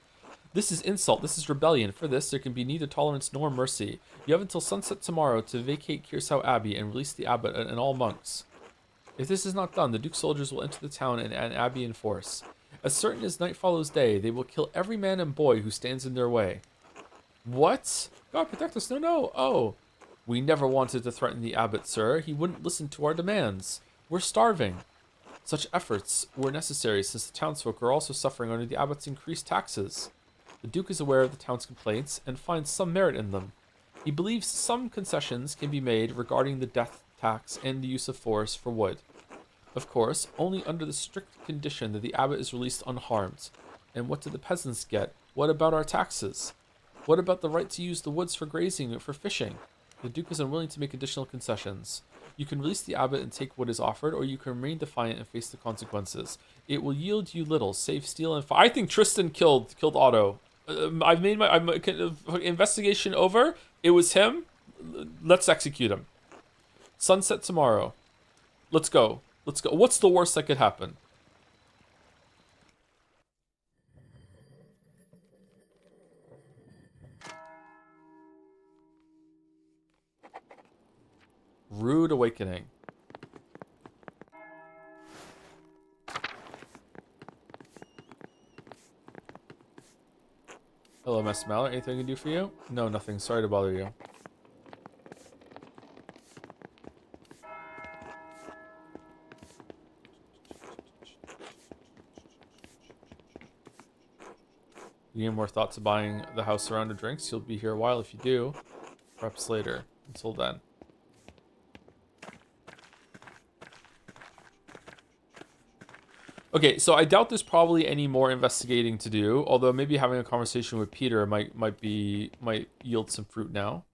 This is insult. This is rebellion. For this, there can be neither tolerance nor mercy. You have until sunset tomorrow to vacate Curacao Abbey and release the Abbot and all monks. If this is not done, the Duke's soldiers will enter the town and Abbey in force. As certain as night follows day, they will kill every man and boy who stands in their way. What? God protect us. No. Oh. We never wanted to threaten the Abbot, sir. He wouldn't listen to our demands. We're starving. Such efforts were necessary since the townsfolk are also suffering under the Abbot's increased taxes. The Duke is aware of the town's complaints and finds some merit in them. He believes some concessions can be made regarding the death tax and the use of force for wood. Of course, only under the strict condition that the Abbot is released unharmed. And what do the peasants get? What about our taxes? What about the right to use the woods for grazing or for fishing? The Duke is unwilling to make additional concessions. You can release the Abbot and take what is offered, or you can remain defiant and face the consequences. It will yield you little, save steel and fire. I think Tristan killed Otto. I've made my investigation over. It was him. Let's execute him. Sunset tomorrow. Let's go. What's the worst that could happen? Rude awakening. Hello, Master Mallet. Anything I can do for you? No, nothing. Sorry to bother you. You need more thought to buying the house around of drinks? You'll be here a while if you do. Perhaps later. Until then. Okay, so I doubt there's probably any more investigating to do, although maybe having a conversation with Peter might yield some fruit now.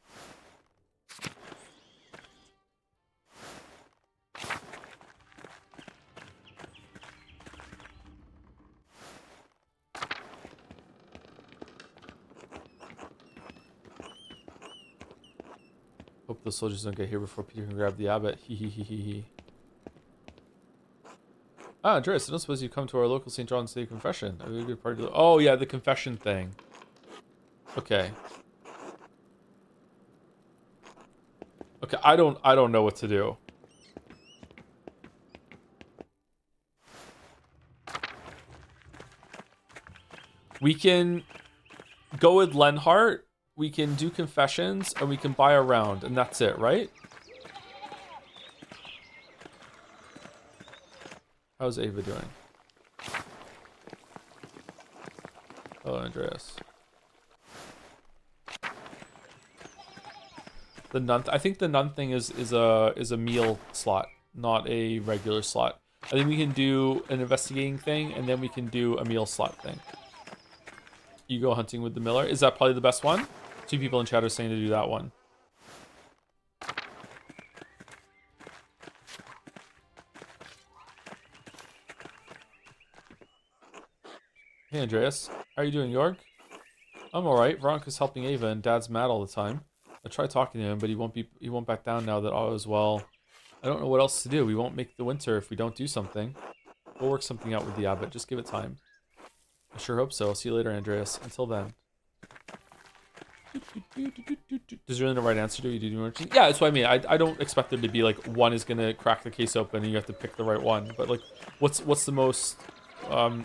Hope the soldiers don't get here before Peter can grab the abbot. Hee hee hee hee hee. Ah, Andreas, I don't suppose you come to our local St. John's Day confession. A good party. Oh yeah, the confession thing. Okay. Okay, I don't know what to do. We can go with Lenhart, we can do confessions, and we can buy a round, and that's it, right? How's Ava doing? Hello, Andreas. The nun. I think the nun thing is a meal slot, not a regular slot. I think we can do an investigating thing, and then we can do a meal slot thing. You go hunting with the miller. Is that probably the best one? 2 people in chat are saying to do that one. Hey Andreas, how are you doing, York? I'm alright. Veronica's helping Ava and Dad's mad all the time. I tried talking to him, but he won't back down now that all is well. I don't know what else to do. We won't make the winter if we don't do something. We'll work something out with the abbot. Just give it time. I sure hope so. I'll see you later, Andreas. Until then. There's really no right answer to it. Yeah, that's what I mean. I don't expect there to be like one is gonna crack the case open and you have to pick the right one. But like, what's the most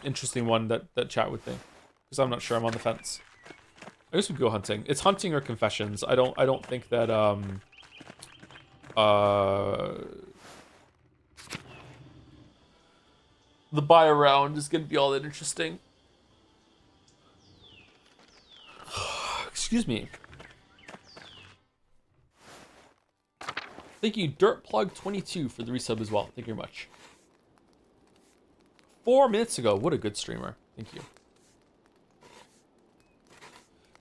interesting one that chat would think? Because I'm not sure. I'm on the fence. I guess we go hunting. It's hunting or confessions. I don't think that the buy around is gonna be all that interesting. Excuse me. Thank you, Dirtplug22 for the resub as well. Thank you very much. 4 minutes ago. What a good streamer. Thank you.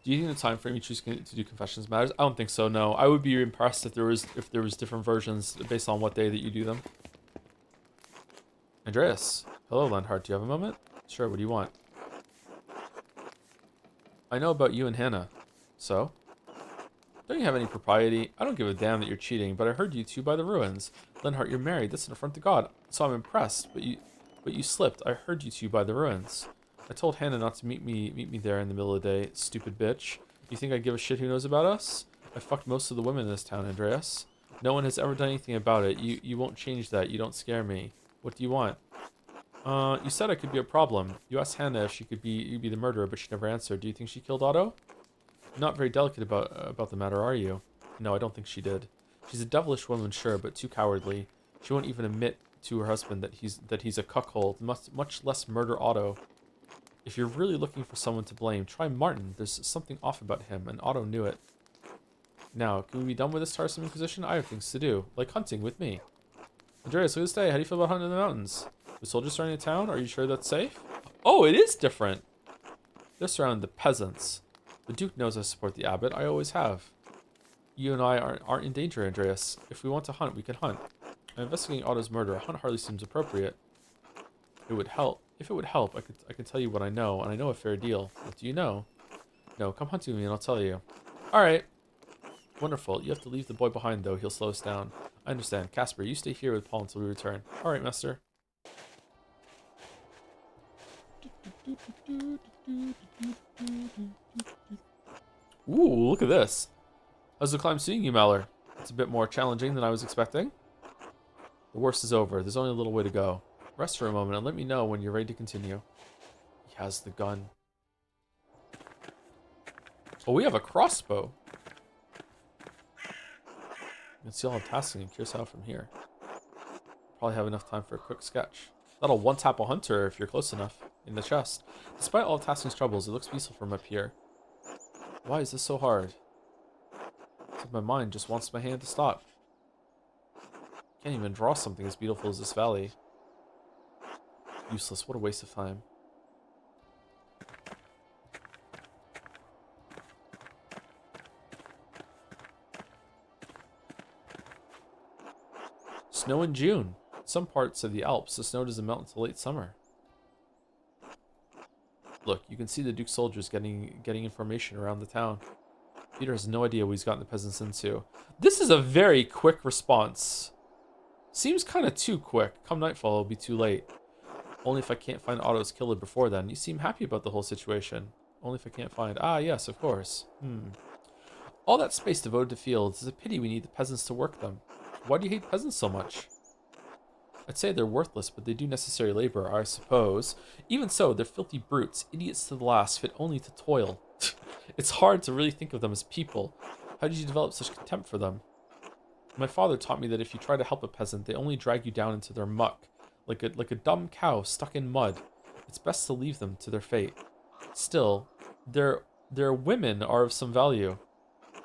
Do you think the time frame you choose to do confessions matters? I don't think so. No, I would be impressed if there was different versions based on what day that you do them. Andreas, hello, Lenhart. Do you have a moment? Sure. What do you want? I know about you and Hannah. So? Don't you have any propriety? I don't give a damn that you're cheating, but I heard you two by the ruins. Lenhart, you're married. That's an affront to God. So I'm impressed. But you slipped. I heard you two by the ruins. I told Hannah not to meet me there in the middle of the day. Stupid bitch. You think I give a shit who knows about us? I fucked most of the women in this town, Andreas. No one has ever done anything about it. You won't change that. You don't scare me. What do you want? You said I could be a problem. You asked Hannah if she could be the murderer, but she never answered. Do you think she killed Otto? Not very delicate about the matter, are you? No, I don't think she did. She's a devilish woman, sure, but too cowardly. She won't even admit to her husband that he's a cuckold, much less murder Otto. If you're really looking for someone to blame, try Martin. There's something off about him, and Otto knew it. Now, can we be done with this tiresome inquisition? I have things to do, like hunting with me. Andreas, look at this day. How do you feel about hunting in the mountains? The soldiers starting a town? Are you sure that's safe? Oh, it is different. They're surrounded the peasants. The Duke knows I support the abbot. I always have. You and I aren't in danger, Andreas. If we want to hunt, we can hunt. I'm investigating Otto's murder. A hunt hardly seems appropriate. It would help. If it would help, I could tell you what I know, and I know a fair deal. What do you know? No, come hunting with me and I'll tell you. Alright. Wonderful. You have to leave the boy behind, though. He'll slow us down. I understand. Casper, you stay here with Paul until we return. Alright, master. Ooh, look at this. How's the climb seeing you, Mallory? It's a bit more challenging than I was expecting. The worst is over. There's only a little way to go. Rest for a moment and let me know when you're ready to continue. He has the gun. Oh, we have a crossbow. You can see all the tasking and curious out from here. Probably have enough time for a quick sketch. That'll one-tap a hunter if you're close enough. In the chest. Despite all Tassin's troubles, it looks peaceful from up here. Why is this so hard? It's like my mind just wants my hand to stop. Can't even draw something as beautiful as this valley. Useless, what a waste of time. Snow in June. In some parts of the Alps, the snow doesn't melt until late summer. Look, you can see the Duke's soldiers getting information around the town. Peter has no idea what he's gotten the peasants into. This is a very quick response. Seems kind of too quick. Come nightfall, it'll be too late. Only if I can't find Otto's killer before then. You seem happy about the whole situation. Only if I can't find... Ah, yes, of course. All that space devoted to fields is a pity we need the peasants to work them. Why do you hate peasants so much? I'd say they're worthless, but they do necessary labor, I suppose. Even so, they're filthy brutes, idiots to the last, fit only to toil. It's hard to really think of them as people. How did you develop such contempt for them? My father taught me that if you try to help a peasant, they only drag you down into their muck, like a dumb cow stuck in mud. It's best to leave them to their fate. Still, their women are of some value.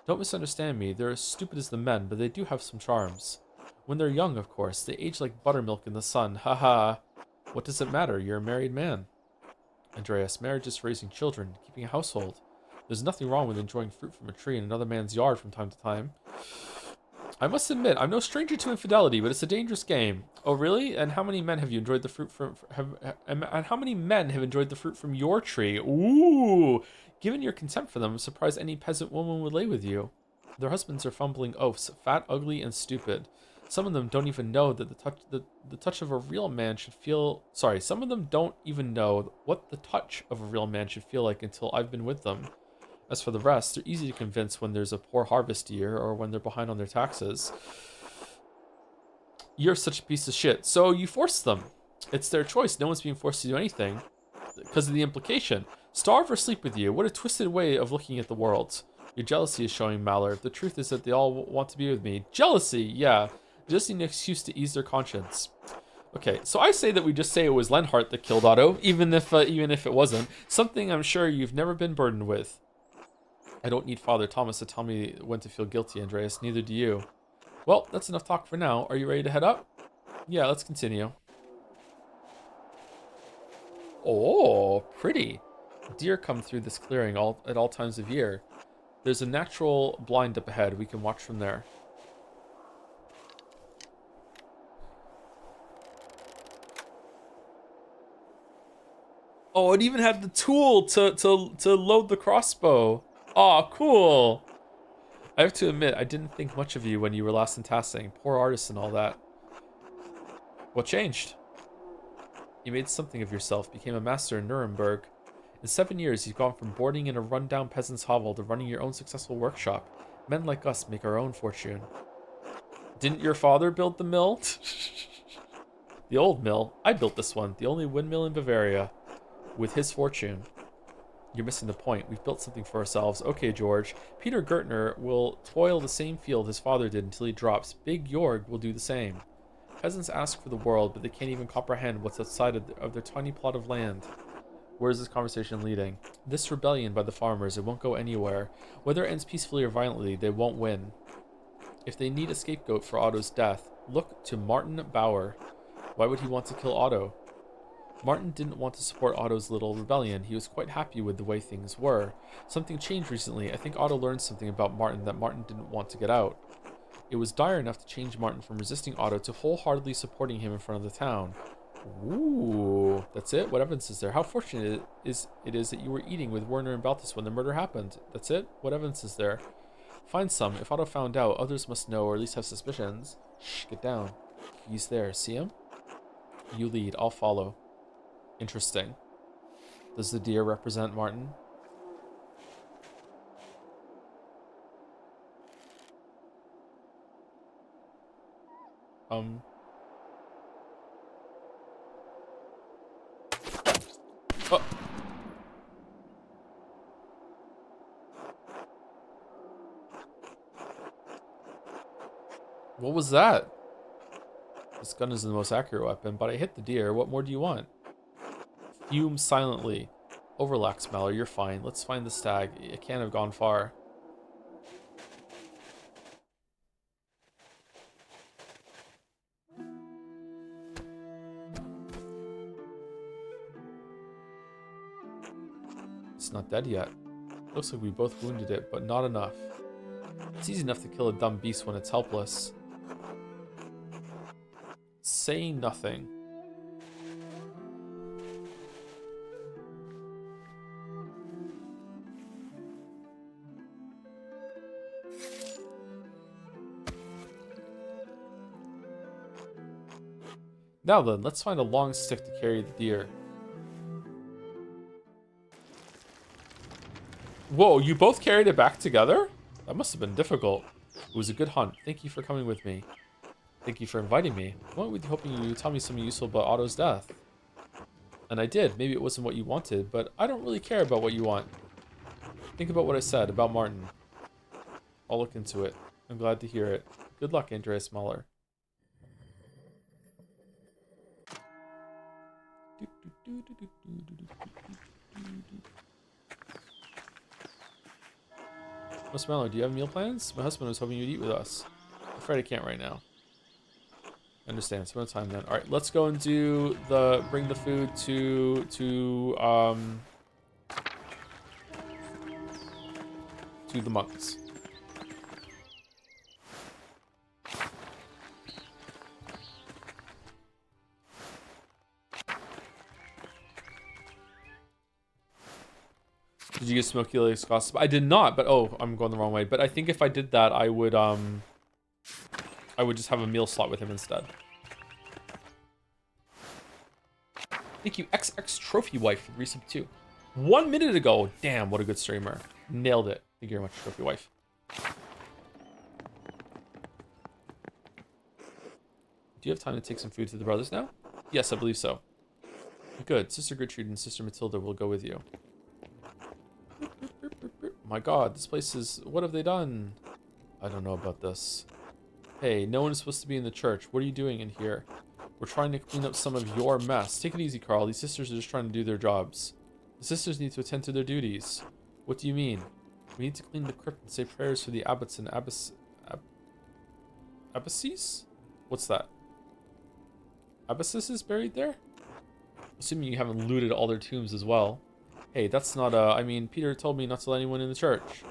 Don't misunderstand me, they're as stupid as the men, but they do have some charms. When they're young, of course, they age like buttermilk in the sun, haha. What does it matter, you're a married man. Andreas, marriage is for raising children, keeping a household. There's nothing wrong with enjoying fruit from a tree in another man's yard from time to time. I must admit, I'm no stranger to infidelity, but it's a dangerous game. Oh, really? And how many men have you enjoyed the fruit from? And how many men have enjoyed the fruit from your tree? Ooh! Given your contempt for them, I'm surprised any peasant woman would lay with you. Their husbands are fumbling oafs, fat, ugly, and stupid. Some of them don't even know that the touch of a real man should feel. Sorry, some of them don't even know what the touch of a real man should feel like until I've been with them. As for the rest, they're easy to convince when there's a poor harvest year or when they're behind on their taxes. You're such a piece of shit. So you force them. It's their choice. No one's being forced to do anything because of the implication. Starve or sleep with you. What a twisted way of looking at the world. Your jealousy is showing, Mallard. The truth is that they all want to be with me. Jealousy, yeah. Just an excuse to ease their conscience. Okay, so I say that we just say it was Lenhart that killed Otto, even if it wasn't. Something I'm sure you've never been burdened with. I don't need Father Thomas to tell me when to feel guilty, Andreas. Neither do you. Well, that's enough talk for now. Are you ready to head up? Yeah, let's continue. Oh, pretty. Deer come through this clearing at all times of year. There's a natural blind up ahead. We can watch from there. Oh, it even had the tool to load the crossbow. Aw, cool. I have to admit, I didn't think much of you when you were last in Tassing. Poor artist and all that. What changed? You made something of yourself, became a master in Nuremberg. In 7 years, you've gone from boarding in a run-down peasant's hovel to running your own successful workshop. Men like us make our own fortune. Didn't your father build the mill? The old mill? I built this one, the only windmill in Bavaria. With his fortune. You're missing the point. We've built something for ourselves. Okay, George. Peter Gertner will toil the same field his father did until he drops. Big Jorg will do the same. Peasants ask for the world, but they can't even comprehend what's outside of their tiny plot of land. Where is this conversation leading? This rebellion by the farmers, it won't go anywhere. Whether it ends peacefully or violently, they won't win. If they need a scapegoat for Otto's death, look to Martin Bauer. Why would he want to kill Otto? Martin didn't want to support Otto's little rebellion. He was quite happy with the way things were. Something changed recently. I think Otto learned something about Martin that Martin didn't want to get out. It was dire enough to change Martin from resisting Otto to wholeheartedly supporting him in front of the town. Ooh, that's it? What evidence is there? How fortunate it is that you were eating with Werner and Balthus when the murder happened. That's it? What evidence is there? Find some. If Otto found out, others must know or at least have suspicions. Shh, get down. He's there. See him? You lead. I'll follow. Interesting. Does the deer represent Martin? Oh. What was that? This gun isn't the most accurate weapon, but I hit the deer. What more do you want? Fume silently. Overlax, Mallory, you're fine. Let's find the stag. It can't have gone far. It's not dead yet. Looks like we both wounded it, but not enough. It's easy enough to kill a dumb beast when it's helpless. Say nothing. Now then, let's find a long stick to carry the deer. Whoa, you both carried it back together? That must have been difficult. It was a good hunt. Thank you for coming with me. Thank you for inviting me. I went with you hoping you would tell me something useful about Otto's death. And I did. Maybe it wasn't what you wanted, but I don't really care about what you want. Think about what I said about Martin. I'll look into it. I'm glad to hear it. Good luck, Andreas Muller. Miss Muller, do you have meal plans? My husband was hoping you'd eat with us. I'm afraid I can't right now. Understand. Spend time then. All right, let's go and do the bring the food to the monks. Did you get Smoky Lakes gossip? I did not, but oh, I'm going the wrong way. But I think if I did that, I would just have a meal slot with him instead. Thank you, XX Trophy Wife, for resub 2. 1 minute ago. Damn, what a good streamer. Nailed it. Thank you very much, Trophy Wife. Do you have time to take some food to the brothers now? Yes, I believe so. Good. Sister Gertrude and Sister Matilda will go with you. My god, this place is... What have they done? I don't know about this. Hey, no one is supposed to be in the church. What are you doing in here? We're trying to clean up some of your mess. Take it easy, Carl. These sisters are just trying to do their jobs. The sisters need to attend to their duties. What do you mean? We need to clean the crypt and say prayers for the abbots and abbesses? What's that? Abbesses buried there? Assuming you haven't looted all their tombs as well. Hey, that's not I mean, Peter told me not to let anyone in the church.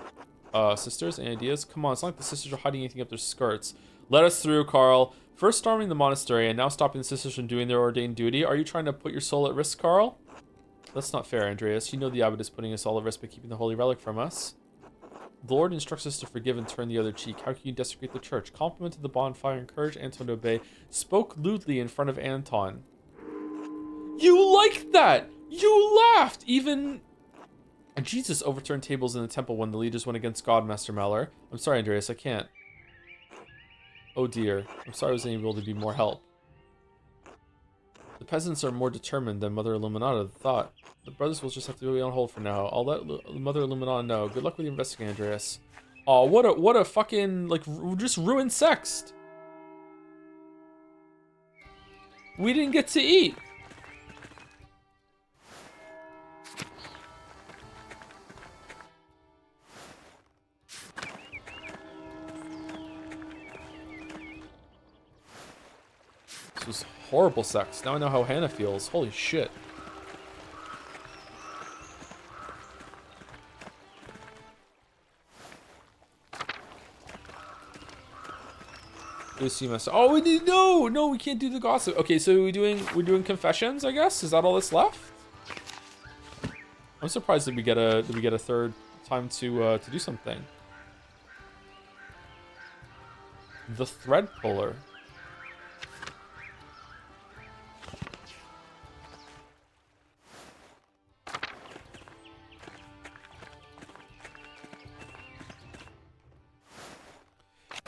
Sisters, any ideas? Come on, it's not like the sisters are hiding anything up their skirts. Let us through, Carl. First storming the monastery and now stopping the sisters from doing their ordained duty. Are you trying to put your soul at risk, Carl? That's not fair, Andreas. You know the abbot is putting us all at risk by keeping the holy relic from us. The Lord instructs us to forgive and turn the other cheek. How can you desecrate the church? Complimented the bonfire, encouraged Anton to obey, spoke lewdly in front of Anton. You liked that! You laughed! Even... And Jesus overturned tables in the temple when the leaders went against God, Master Meller. I'm sorry, Andreas, I can't. Oh dear. I'm sorry I wasn't able to be more help. The peasants are more determined than Mother Illuminata thought. The brothers will just have to be on hold for now. I'll let Mother Illuminata know. Good luck with your investigation, Andreas. Oh, what a fucking, like, just ruined sext. We didn't get to eat. This was horrible sex. Now I know how Hannah feels. Holy shit. Oh, we need no, we can't do the gossip. Okay, so we're doing confessions, I guess. Is that all that's left? I'm surprised that we get a third time to do something. The thread puller.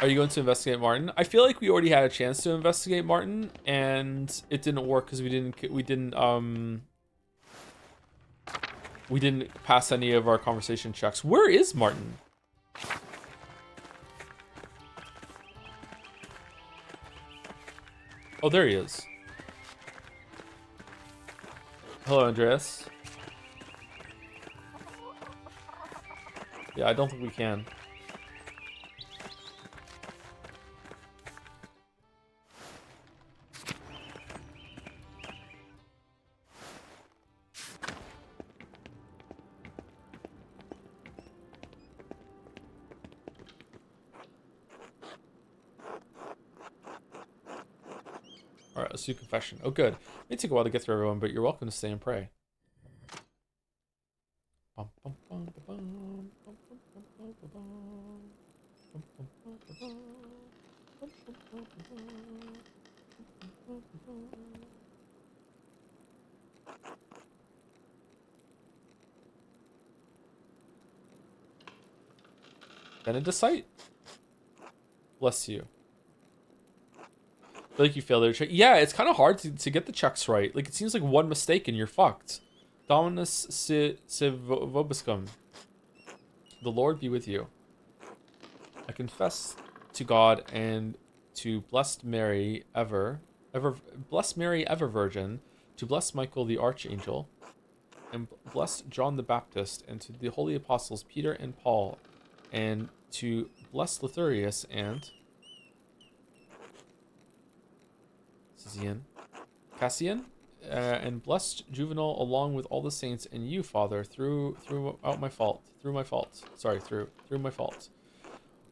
Are you going to investigate Martin? I feel like we already had a chance to investigate Martin, and it didn't work because we didn't pass any of our conversation checks. Where is Martin? Oh, there he is. Hello, Andreas. Yeah, I don't think we can. Alright, let's do confession. Oh, good. It may take a while to get through everyone, but you're welcome to stay and pray. Benedicite? Bless you. I feel like you failed their check. Yeah, it's kind of hard to get the checks right. Like, it seems like one mistake and you're fucked. Dominus se vobiscum. The Lord be with you. I confess to God and to blessed Mary blessed Mary ever Virgin, to bless Michael the Archangel, and blessed John the Baptist, and to the holy apostles Peter and Paul, and to bless Lithurius and Cassian, and blessed Juvenal along with all the saints, and you, Father, through my fault.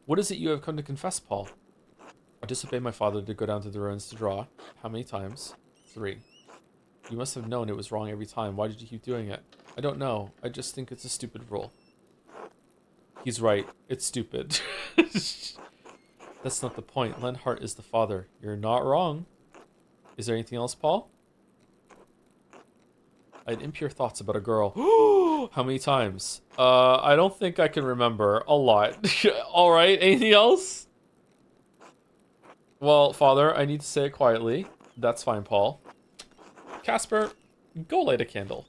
What is it you have come to confess, Paul? I disobeyed my father to go down to the ruins to draw. How many times? 3. You must have known it was wrong every time. Why did you keep doing it? I don't know. I just think it's a stupid rule. He's right. It's stupid. That's not the point. Lenhart is the father. You're not wrong. Is there anything else, Paul? I had impure thoughts about a girl. How many times? I don't think I can remember. A lot. Alright, anything else? Well, Father, I need to say it quietly. That's fine, Paul. Casper, go light a candle.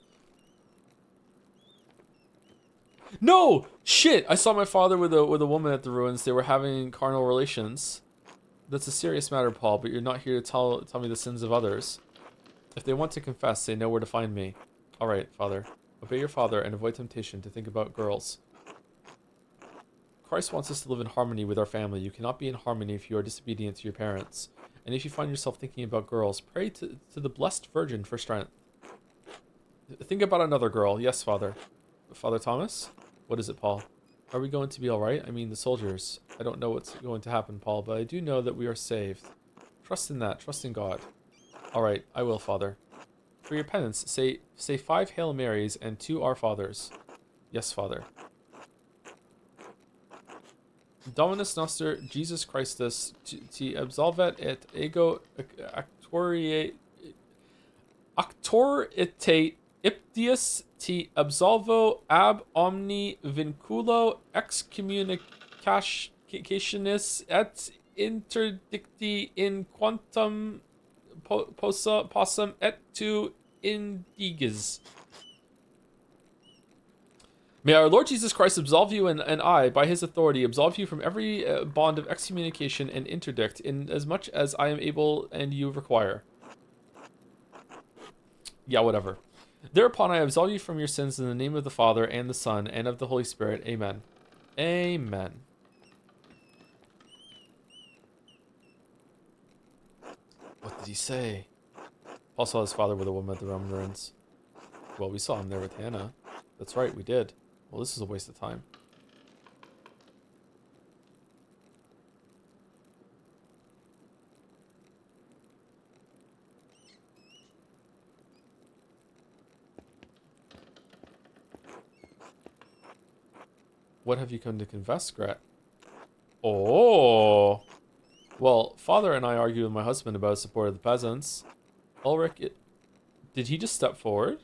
No! Shit! I saw my father with a woman at the ruins. They were having carnal relations. That's a serious matter, Paul, but you're not here to tell me the sins of others. If they want to confess, they know where to find me. Alright, Father. Obey your father and avoid temptation to think about girls. Christ wants us to live in harmony with our family. You cannot be in harmony if you are disobedient to your parents. And if you find yourself thinking about girls, pray to the Blessed Virgin for strength. Think about another girl. Yes, Father. Father Thomas? What is it, Paul? Are we going to be alright? I mean, the soldiers. I don't know what's going to happen, Paul, but I do know that we are saved. Trust in that. Trust in God. Alright, I will, Father. For your penance, say 5 Hail Marys and 2 Our Fathers. Yes, Father. Dominus Noster, Jesus Christus, te absolvet et ego actoritate iptius te absolvo ab omni vinculo excommunicationis et interdicti in quantum possum et tu indiges. May our Lord Jesus Christ absolve you, and I, by his authority, absolve you from every bond of excommunication and interdict, in as much as I am able and you require. Yeah, whatever. Thereupon I absolve you from your sins in the name of the Father, and the Son, and of the Holy Spirit. Amen. Amen. What did he say? Paul saw his father with a woman at the Roman ruins. Well, we saw him there with Hannah. That's right, we did. Well, this is a waste of time. What have you come to confess, Gret? Oh! Well, father and I argued with my husband about his support of the peasants. Ulrich, did he just step forward?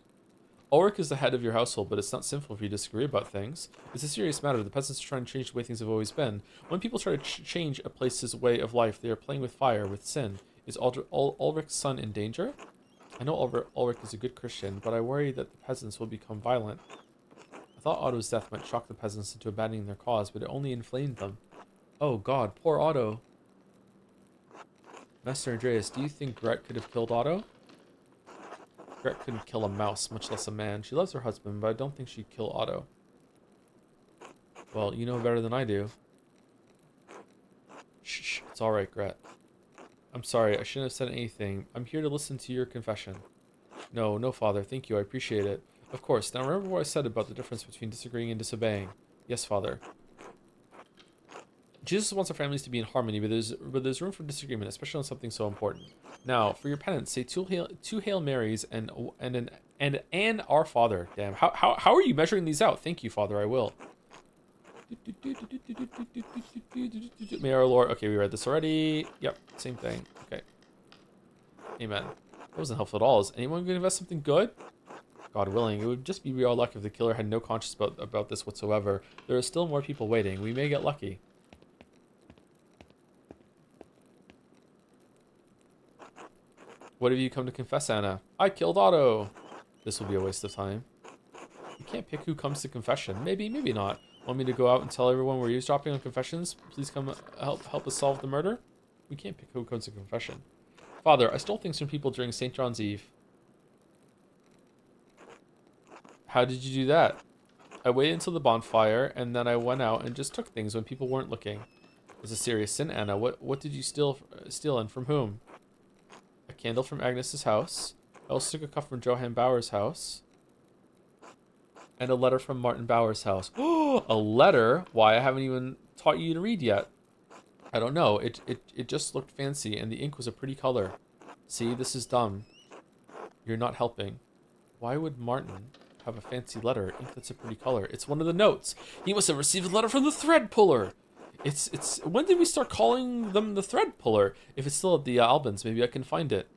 Ulrich is the head of your household, but it's not sinful if you disagree about things. It's a serious matter. The peasants are trying to change the way things have always been. When people try to change a place's way of life, they are playing with fire, with sin. Is Ulrich's son in danger? I know Ulrich is a good Christian, but I worry that the peasants will become violent. I thought Otto's death might shock the peasants into abandoning their cause, but it only inflamed them. Oh God, poor Otto. Master Andreas, do you think Gret could have killed Otto? Gret couldn't kill a mouse, much less a man. She loves her husband, but I don't think she'd kill Otto. Well, you know better than I do. Shh, it's alright, Gret. I'm sorry, I shouldn't have said anything. I'm here to listen to your confession. No, no, Father, thank you, I appreciate it. Of course, now remember what I said about the difference between disagreeing and disobeying. Yes, Father. Jesus wants our families to be in harmony, but there's room for disagreement, especially on something so important. Now, for your penance, say two Hail Marys and Our Father. Damn, how are you measuring these out? Thank you, Father, I will. May our Lord. Okay, we read this already. Yep, same thing. Okay. Amen. That wasn't helpful at all. Is anyone going to invest something good? God willing, it would just be real luck if the killer had no conscience about this whatsoever. There are still more people waiting. We may get lucky. What have you come to confess, Anna? I killed Otto. This will be a waste of time. You can't pick who comes to confession. Maybe, maybe not. Want me to go out and tell everyone we're eavesdropping on confessions? Please come help us solve the murder? We can't pick who comes to confession. Father, I stole things from people during St. John's Eve. How did you do that? I waited until the bonfire, and then I went out and just took things when people weren't looking. It's a serious sin, Anna. What did you steal and from whom? A candle from Agnes's house. I also took a cup from Johann Bauer's house. And a letter from Martin Bauer's house. Oh, a letter? Why, I haven't even taught you to read yet. I don't know. It just looked fancy, and the ink was a pretty color. See, this is dumb. You're not helping. Why would Martin have a fancy letter, ink that's a pretty color? It's one of the notes. He must have received a letter from the thread puller. It's. When did we start calling them the thread puller? If it's still at the Albans, maybe I can find it.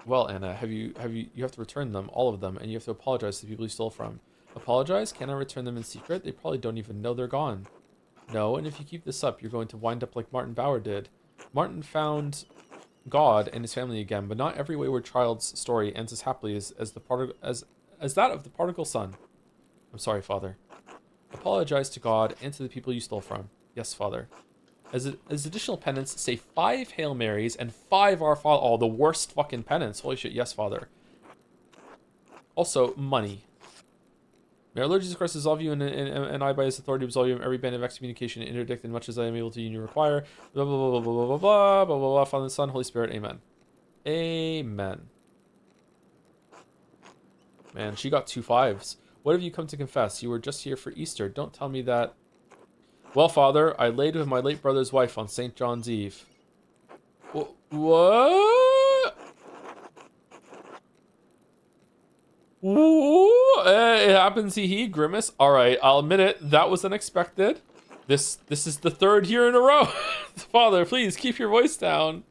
Well, Anna, you have to return them, all of them, and you have to apologize to the people you stole from. Apologize? Can I return them in secret? They probably don't even know they're gone. No, and if you keep this up, you're going to wind up like Martin Bauer did. Martin found God and his family again, but not every wayward child's story ends as happily as that of the prodigal son. I'm sorry, Father. Apologize to God and to the people you stole from. Yes, Father. As additional penance, say 5 Hail Marys and 5 Our Father. Oh, the worst fucking penance. Holy shit, yes, Father. Also, money. May our Lord Jesus Christ absolve you, and I, by his authority, absolve you of every band of excommunication and interdict, in much as I am able to you require. Blah, blah, blah, blah, blah, blah, blah, blah, blah, blah, Father, Son, Holy Spirit, amen. Amen. Man, she got 2 5s. What have you come to confess? You were just here for Easter. Don't tell me that. Well, Father, I laid with my late brother's wife on St. John's Eve. What? Ooh, it happens, he grimace. All right, I'll admit it. That was unexpected. This is the 3rd year in a row. Father, please keep your voice down.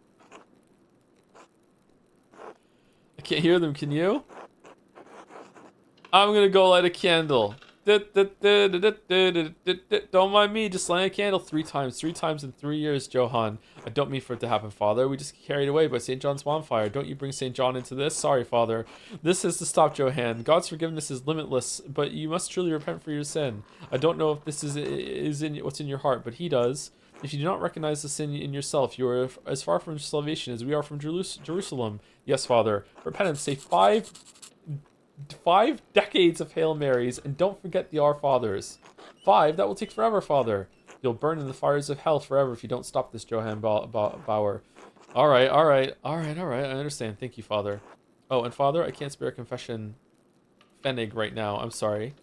I can't hear them. Can you? I'm gonna go light a candle. Don't mind me, just lighting a candle 3 times. 3 times in 3 years, Johann. I don't mean for it to happen, Father. We just get carried away by St. John's bonfire. Don't you bring St. John into this? Sorry, Father. This is to stop, Johann. God's forgiveness is limitless, but you must truly repent for your sin. I don't know if this is in what's in your heart, but he does. If you do not recognize the sin in yourself, you are as far from salvation as we are from Jerusalem. Yes, Father. Repentance, say 5 decades of Hail Marys, and don't forget the Our Fathers. 5? That will take forever, Father. You'll burn in the fires of hell forever if you don't stop this, Johann Bauer. All right. I understand. Thank you, Father. Oh, and Father, I can't spare a confession pfennig right now. I'm sorry.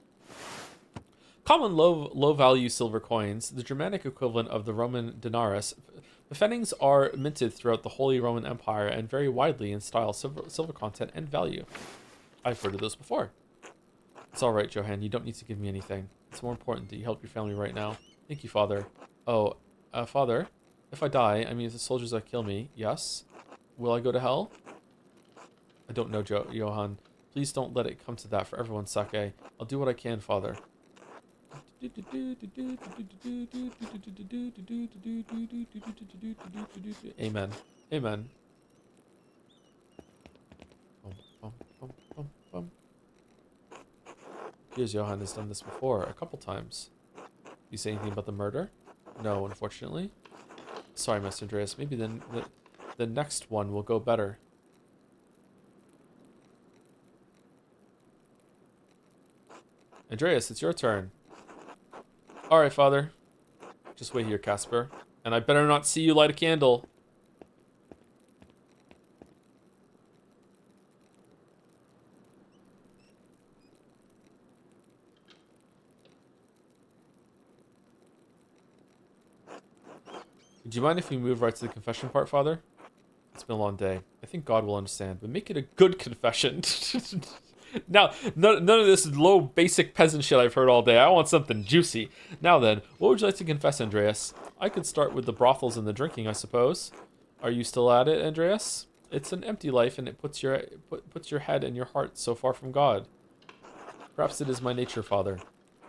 Common low-value silver coins, the Germanic equivalent of the Roman denarius. The pfennigs are minted throughout the Holy Roman Empire and vary widely in style, silver content, and value. I've heard of those before. It's all right, Johann. You don't need to give me anything. It's more important that you help your family right now. Thank you, Father. Oh, Father, if I die, I mean if the soldiers that kill me, yes? Will I go to hell? I don't know, Johann. Please don't let it come to that for everyone's sake. I'll do what I can, Father. Amen. Amen. Here's Johann has done this before, a couple times. You say anything about the murder? No, unfortunately. Sorry, Master Andreas. Maybe then the the next one will go better. Andreas, it's your turn. Alright, Father. Just wait here, Casper. And I better not see you light a candle. Do you mind if we move right to the confession part, Father? It's been a long day. I think God will understand, but make it a good confession. Now, none of this low, basic peasant shit I've heard all day. I want something juicy. Now then, what would you like to confess, Andreas? I could start with the brothels and the drinking, I suppose. Are you still at it, Andreas? It's an empty life, and it puts your head and your heart so far from God. Perhaps it is my nature, Father.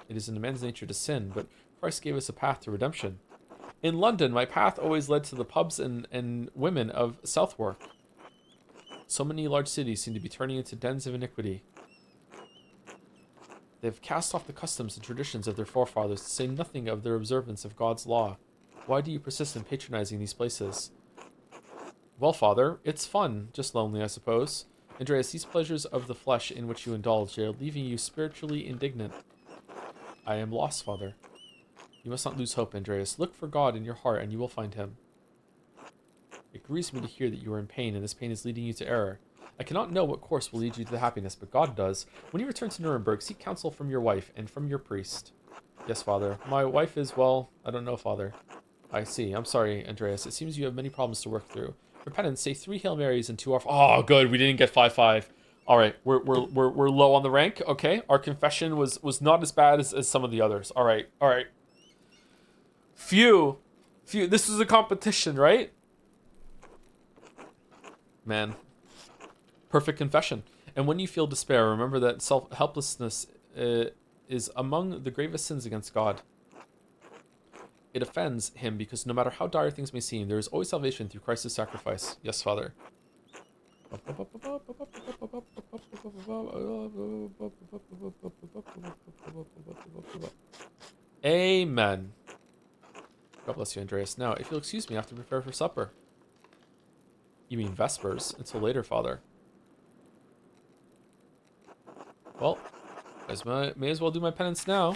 It is in a man's nature to sin, but Christ gave us a path to redemption. In London, my path always led to the pubs and women of Southwark. So many large cities seem to be turning into dens of iniquity. They have cast off the customs and traditions of their forefathers, to say nothing of their observance of God's law. Why do you persist in patronizing these places? Well, Father, it's fun, just lonely, I suppose. Andreas, these pleasures of the flesh in which you indulge are leaving you spiritually indignant. I am lost, Father. You must not lose hope, Andreas. Look for God in your heart, and you will find him. It grieves me to hear that you are in pain, and this pain is leading you to error. I cannot know what course will lead you to happiness, but God does. When you return to Nuremberg, seek counsel from your wife and from your priest. Yes, Father. My wife is, well, I don't know, Father. I see. I'm sorry, Andreas. It seems you have many problems to work through. For penance, say 3 Hail Marys and 2 Oh, good. We didn't get 5-5. All right, we're low on the rank. Okay, our confession was not as bad as some of the others. All right. Phew. This was a competition, right? Man. Perfect confession. And when you feel despair, remember that helplessness is among the gravest sins against God. It offends him because no matter how dire things may seem, there is always salvation through Christ's sacrifice. Yes, Father. Amen. God bless you, Andreas. Now, if you'll excuse me, I have to prepare for supper. You mean Vespers? Until later, Father. Well, may as well do my penance now.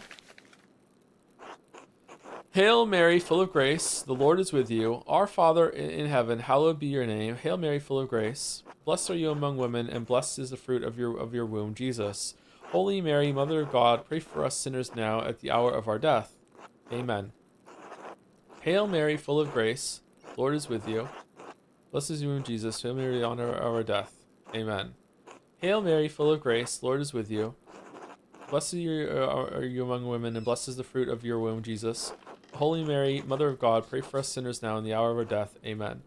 Hail Mary, full of grace, the Lord is with you. Our Father in heaven, hallowed be your name. Hail Mary, full of grace. Blessed are you among women, and blessed is the fruit of your womb, Jesus. Holy Mary, Mother of God, pray for us sinners now at the hour of our death. Amen. Hail Mary, full of grace, the Lord is with you. Blessed is your womb, Jesus. Hail Mary, the honor of our death. Amen. Hail Mary, full of grace, the Lord is with you. Blessed are you among women, and blessed is the fruit of your womb, Jesus. Holy Mary, Mother of God, pray for us sinners now and the hour of our death. Amen.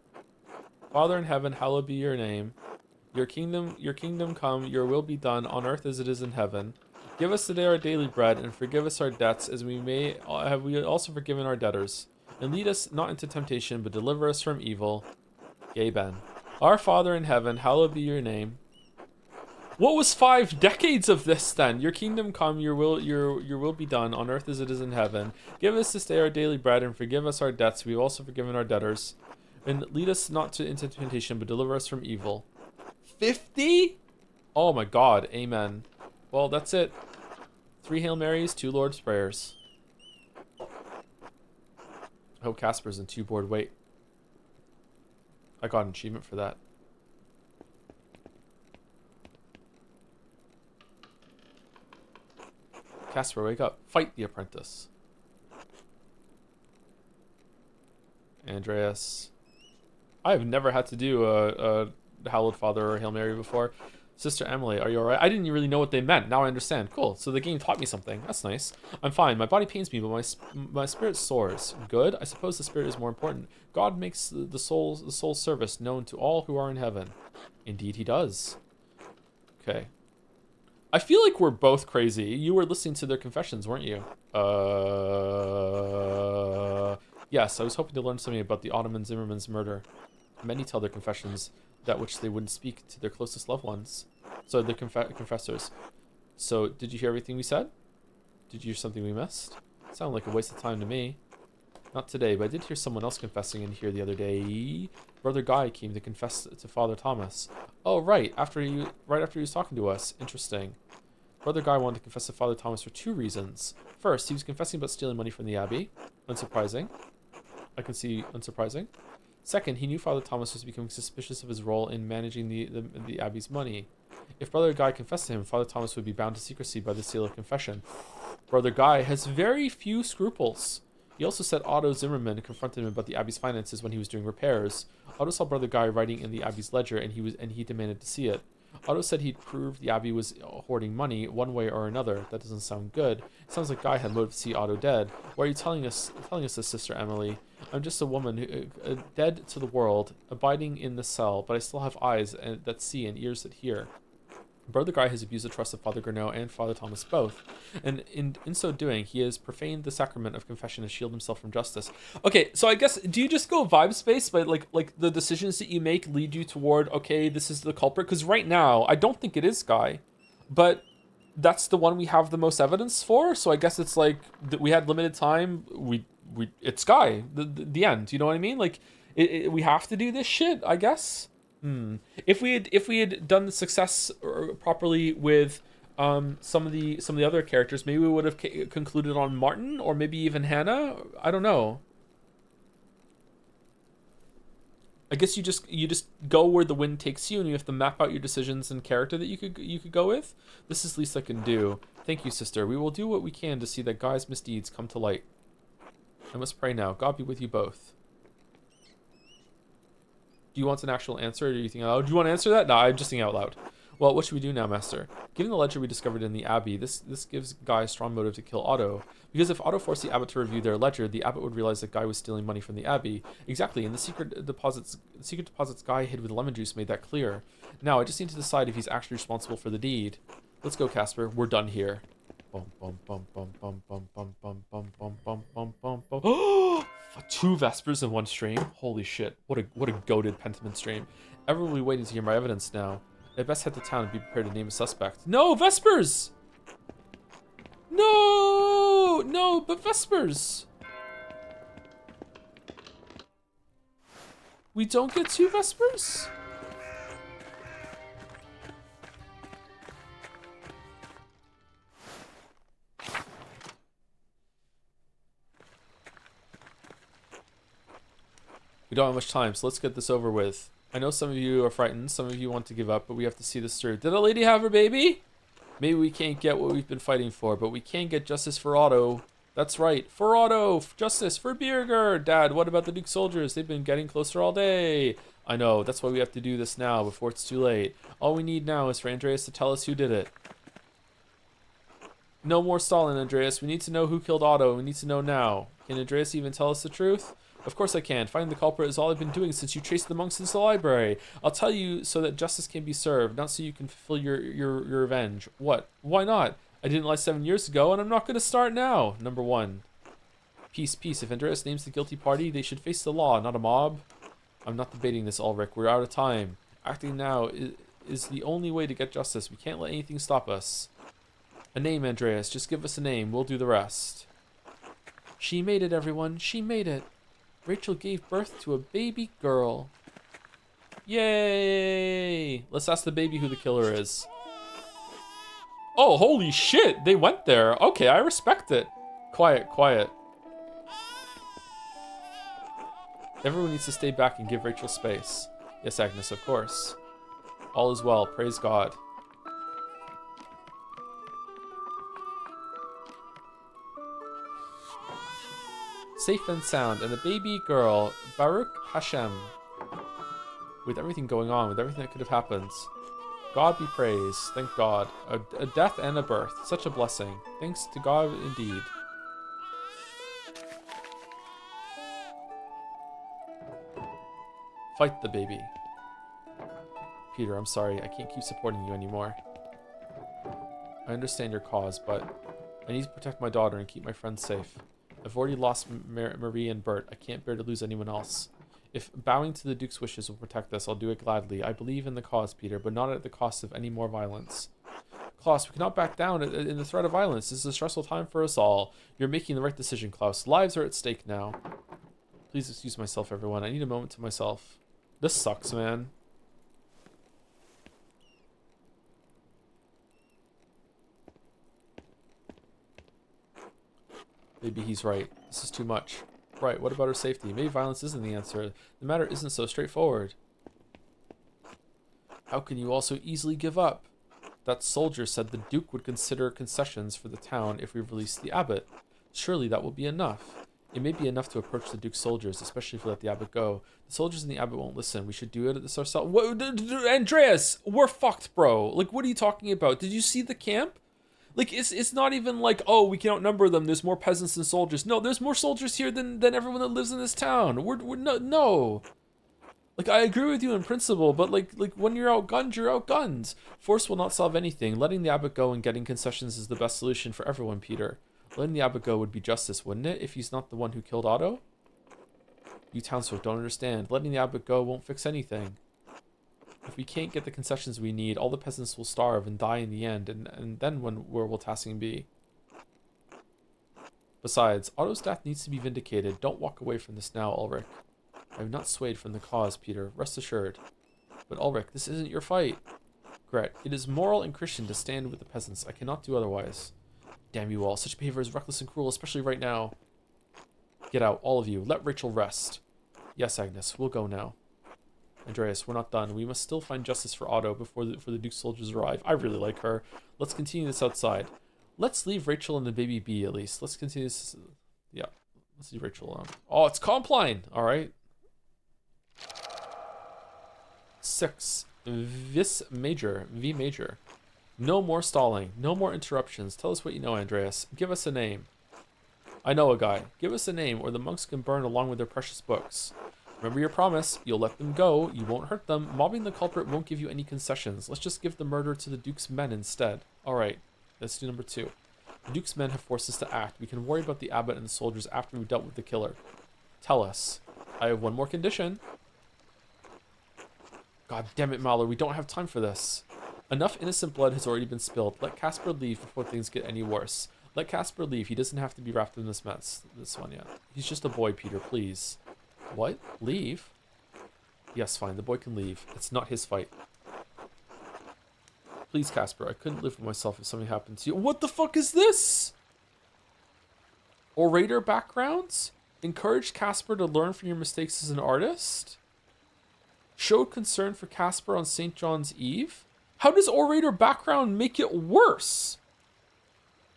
Father in heaven, hallowed be your name. Your kingdom come, your will be done on earth as it is in heaven. Give us today our daily bread, and forgive us our debts as we also forgiven our debtors. And lead us not into temptation, but deliver us from evil. Amen. Our Father in heaven, hallowed be your name. What was 5 decades of this then? Your kingdom come, your will be done on earth as it is in heaven. Give us this day our daily bread, and forgive us our debts. We've also forgiven our debtors. And lead us not into temptation, but deliver us from evil. 50? Oh my God. Amen. Well, that's it. 3 Hail Marys, 2 Lord's Prayers. I hope Casper's in 2 board. Wait. I got an achievement for that. Casper, wake up. Fight the apprentice. Andreas. I have never had to do a Hallowed Father or Hail Mary before. Sister Emily, are you alright? I didn't really know what they meant. Now I understand. Cool. So the game taught me something. That's nice. I'm fine. My body pains me, but my spirit soars. Good. I suppose the spirit is more important. God makes the soul's service known to all who are in heaven. Indeed he does. Okay. I feel like we're both crazy. You were listening to their confessions, weren't you? Yes, I was hoping to learn something about the Ottoman Zimmerman's murder. Many tell their confessions that which they wouldn't speak to their closest loved ones. So the confessors. So, did you hear everything we said? Did you hear something we missed? Sounded like a waste of time to me. Not today, but I did hear someone else confessing in here the other day. Brother Guy came to confess to Father Thomas. Oh, right after he was talking to us. Interesting. Brother Guy wanted to confess to Father Thomas for 2 reasons. First, he was confessing about stealing money from the Abbey. Unsurprising. I can see unsurprising. Second, he knew Father Thomas was becoming suspicious of his role in managing the Abbey's money. If Brother Guy confessed to him, Father Thomas would be bound to secrecy by the seal of confession. Brother Guy has very few scruples. He also said Otto Zimmerman confronted him about the Abbey's finances when he was doing repairs. Otto saw Brother Guy writing in the Abbey's ledger, and he demanded to see it. Otto said he'd prove the Abbey was hoarding money one way or another. That doesn't sound good. It sounds like Guy had motive to see Otto dead. Why are you telling us this, Sister Emily? I'm just a woman, dead to the world, abiding in the cell, but I still have eyes that see and ears that hear. Brother Guy has abused the trust of Father Gurneau and Father Thomas both, and in so doing, he has profaned the sacrament of confession to shield himself from justice. Okay, so I guess, do you just go vibe space, but like the decisions that you make lead you toward, okay, this is the culprit? Because right now, I don't think it is Guy, but that's the one we have the most evidence for, so I guess it's like, we had limited time, it's Guy, the end, you know what I mean? Like, we have to do this shit, I guess. If we had done the success properly with some of the other characters, maybe we would have concluded on Martin or maybe even Hannah. I don't know. I guess you just go where the wind takes you, and you have to map out your decisions and character that you could go with. This is the least I can do. Thank you, sister. We will do what we can to see that Guy's misdeeds come to light. I must pray now. God be with you both. Do you want an actual answer, or do you think out loud? Do you want to answer that? No, I'm just thinking out loud. Well, what should we do now, Master? Given the ledger we discovered in the Abbey, this gives Guy a strong motive to kill Otto. Because if Otto forced the Abbot to review their ledger, the Abbot would realize that Guy was stealing money from the Abbey. Exactly, and the secret deposits Guy hid with lemon juice made that clear. Now, I just need to decide if he's actually responsible for the deed. Let's go, Casper. We're done here. Bum, bum, bum, bum, bum, bum, bum, bum, bum, bum, bum, bum, bum, bum. 2 Vespers in one stream? Holy shit. What a goated Pentiment stream. Everyone will be waiting to hear my evidence now. I best head to town and be prepared to name a suspect. No, Vespers! No, but Vespers! We don't get 2 Vespers? We don't have much time, so let's get this over with. I know some of you are frightened, some of you want to give up, but we have to see this through. Did a lady have her baby? Maybe we can't get what we've been fighting for, but we can get justice for Otto. That's right, for Otto, justice for Birger. Dad, what about the Duke's soldiers? They've been getting closer all day. I know, that's why we have to do this now, before it's too late. All we need now is for Andreas to tell us who did it. No more stalling, Andreas. We need to know who killed Otto. We need to know now. Can Andreas even tell us the truth? Of course I can. Finding the culprit is all I've been doing since you chased the monks into the library. I'll tell you so that justice can be served, not so you can fulfill your revenge. What? Why not? I didn't lie 7 years ago, and I'm not going to start now. Number 1. Peace, peace. If Andreas names the guilty party, they should face the law, not a mob. I'm not debating this, Ulrich. We're out of time. Acting now is the only way to get justice. We can't let anything stop us. A name, Andreas. Just give us a name. We'll do the rest. She made it, everyone. She made it. Rachel gave birth to a baby girl. Yay! Let's ask the baby who the killer is. Oh, holy shit! They went there. Okay, I respect it. Quiet, quiet. Everyone needs to stay back and give Rachel space. Yes, Agnes, of course. All is well. Praise God. Safe and sound, and a baby girl, Baruch Hashem. With everything going on, with everything that could have happened. God be praised, thank God. A death and a birth, such a blessing. Thanks to God indeed. Fight the baby. Peter, I'm sorry, I can't keep supporting you anymore. I understand your cause, but I need to protect my daughter and keep my friends safe. I've already lost Marie and Bert. I can't bear to lose anyone else. If bowing to the Duke's wishes will protect us, I'll do it gladly. I believe in the cause, Peter, but not at the cost of any more violence. Klaus, we cannot back down in the threat of violence. This is a stressful time for us all. You're making the right decision, Klaus. Lives are at stake now. Please excuse myself, everyone. I need a moment to myself. This sucks, man. Maybe he's right. This is too much. Right, what about her safety? Maybe violence isn't the answer. The matter isn't so straightforward. How can you all so easily give up? That soldier said the Duke would consider concessions for the town if we released the abbot. Surely that will be enough. It may be enough to approach the Duke's soldiers, especially if we let the abbot go. The soldiers and the abbot won't listen. We should do it this ourselves. Andreas, we're fucked, bro. Like, what are you talking about? Did you see the camp? Like, it's not even like, oh, we can outnumber them. There's more peasants than soldiers. No, there's more soldiers here than everyone that lives in this town. We're no. Like, I agree with you in principle, but like when you're outgunned, you're outgunned. Force will not solve anything. Letting the abbot go and getting concessions is the best solution for everyone, Peter. Letting the abbot go would be justice, wouldn't it, if he's not the one who killed Otto? You townsfolk don't understand. Letting the abbot go won't fix anything. If we can't get the concessions we need, all the peasants will starve and die in the end, and then where will Tassing be? Besides, Otto's death needs to be vindicated. Don't walk away from this now, Ulrich. I have not swayed from the cause, Peter. Rest assured. But Ulrich, this isn't your fight. Gret, it is moral and Christian to stand with the peasants. I cannot do otherwise. Damn you all. Such behavior is reckless and cruel, especially right now. Get out, all of you. Let Rachel rest. Yes, Agnes, we'll go now. Andreas, we're not done. We must still find justice for Otto before the Duke's soldiers arrive. I really like her. Let's continue this outside. Let's leave Rachel and the baby be, at least. Let's continue this. Yeah, let's leave Rachel alone. Oh, it's Compline. All right. 6. V major. No more stalling. No more interruptions. Tell us what you know, Andreas. Give us a name. I know a guy. Give us a name, or the monks can burn along with their precious books. Remember your promise. You'll let them go. You won't hurt them. Mobbing the culprit won't give you any concessions. Let's just give the murder to the Duke's men instead. All right. Let's do number 2. The Duke's men have forced us to act. We can worry about the abbot and the soldiers after we've dealt with the killer. Tell us. I have one more condition. God damn it, Mahler. We don't have time for this. Enough innocent blood has already been spilled. Let Casper leave before things get any worse. Let Casper leave. He doesn't have to be wrapped in this mess. This one, yeah. He's just a boy, Peter. Please. What? Leave? Yes, fine. The boy can leave. It's not his fight. Please, Casper. I couldn't live with myself if something happened to you. What the fuck is this? Orator backgrounds? Encourage Casper to learn from your mistakes as an artist? Showed concern for Casper on St. John's Eve? How does orator background make it worse?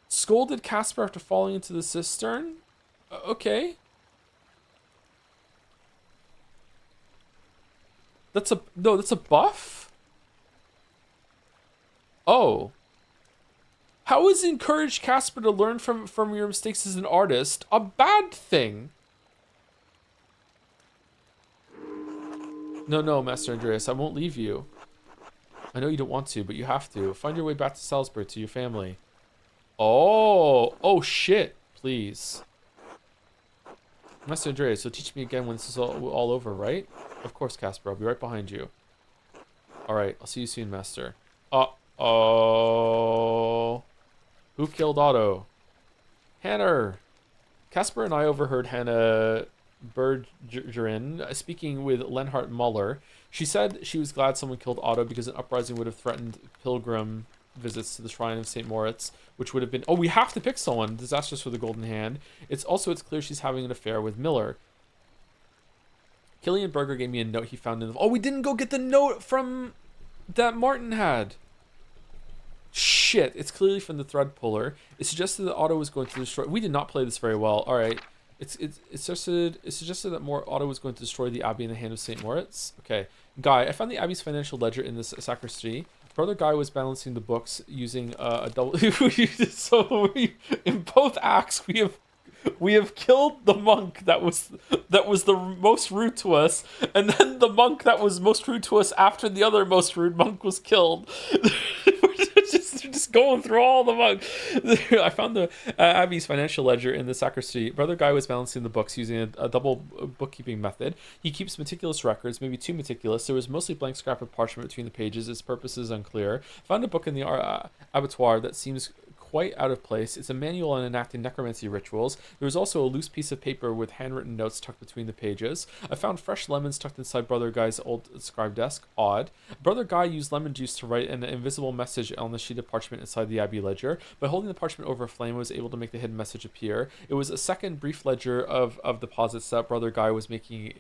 Scolded Casper after falling into the cistern? Okay. That's a buff? Oh. How is encourage Casper to learn from your mistakes as an artist a bad thing? No, Master Andreas, I won't leave you. I know you don't want to, but you have to. Find your way back to Salzburg to your family. Oh shit, please. Master Andreas, so teach me again when this is all over, right? Of course, Casper, I'll be right behind you. Alright, I'll see you soon, Master. Uh-oh. Who killed Otto? Hannah. Casper and I overheard Hannah Bergerin speaking with Lenhart Muller. She said she was glad someone killed Otto because an uprising would have threatened pilgrim visits to the shrine of St. Moritz, which would have been... Oh, we have to pick someone. Disastrous for the Golden Hand. It's clear she's having an affair with Miller. Killian Berger gave me a note he found in the... Oh, we didn't go get the note from... that Martin had. Shit, it's clearly from the thread puller. It suggested that Otto was going to destroy... We did not play this very well. All right. It suggested that Otto was going to destroy the abbey in the hand of St. Moritz. Okay. Guy, I found the abbey's financial ledger in this sacristy. Brother Guy was balancing the books using a double... So in both acts, we have killed the monk that was the most rude to us, and then the monk that was most rude to us after the other most rude monk was killed. We're just just going through all the monks. I found the Abbey's financial ledger in the sacristy. Brother Guy was balancing the books using a double bookkeeping method. He keeps meticulous records, maybe too meticulous. There was mostly blank scrap of parchment between the pages. Its purpose is unclear. Found a book in the abattoir that seems quite out of place. It's a manual on enacting necromancy rituals. There was also a loose piece of paper with handwritten notes tucked between the pages. I found fresh lemons tucked inside Brother Guy's old scribe desk. Odd. Brother Guy used lemon juice to write an invisible message on the sheet of parchment inside the Abbey ledger. By holding the parchment over a flame, I was able to make the hidden message appear. It was a second brief ledger of deposits that Brother Guy was making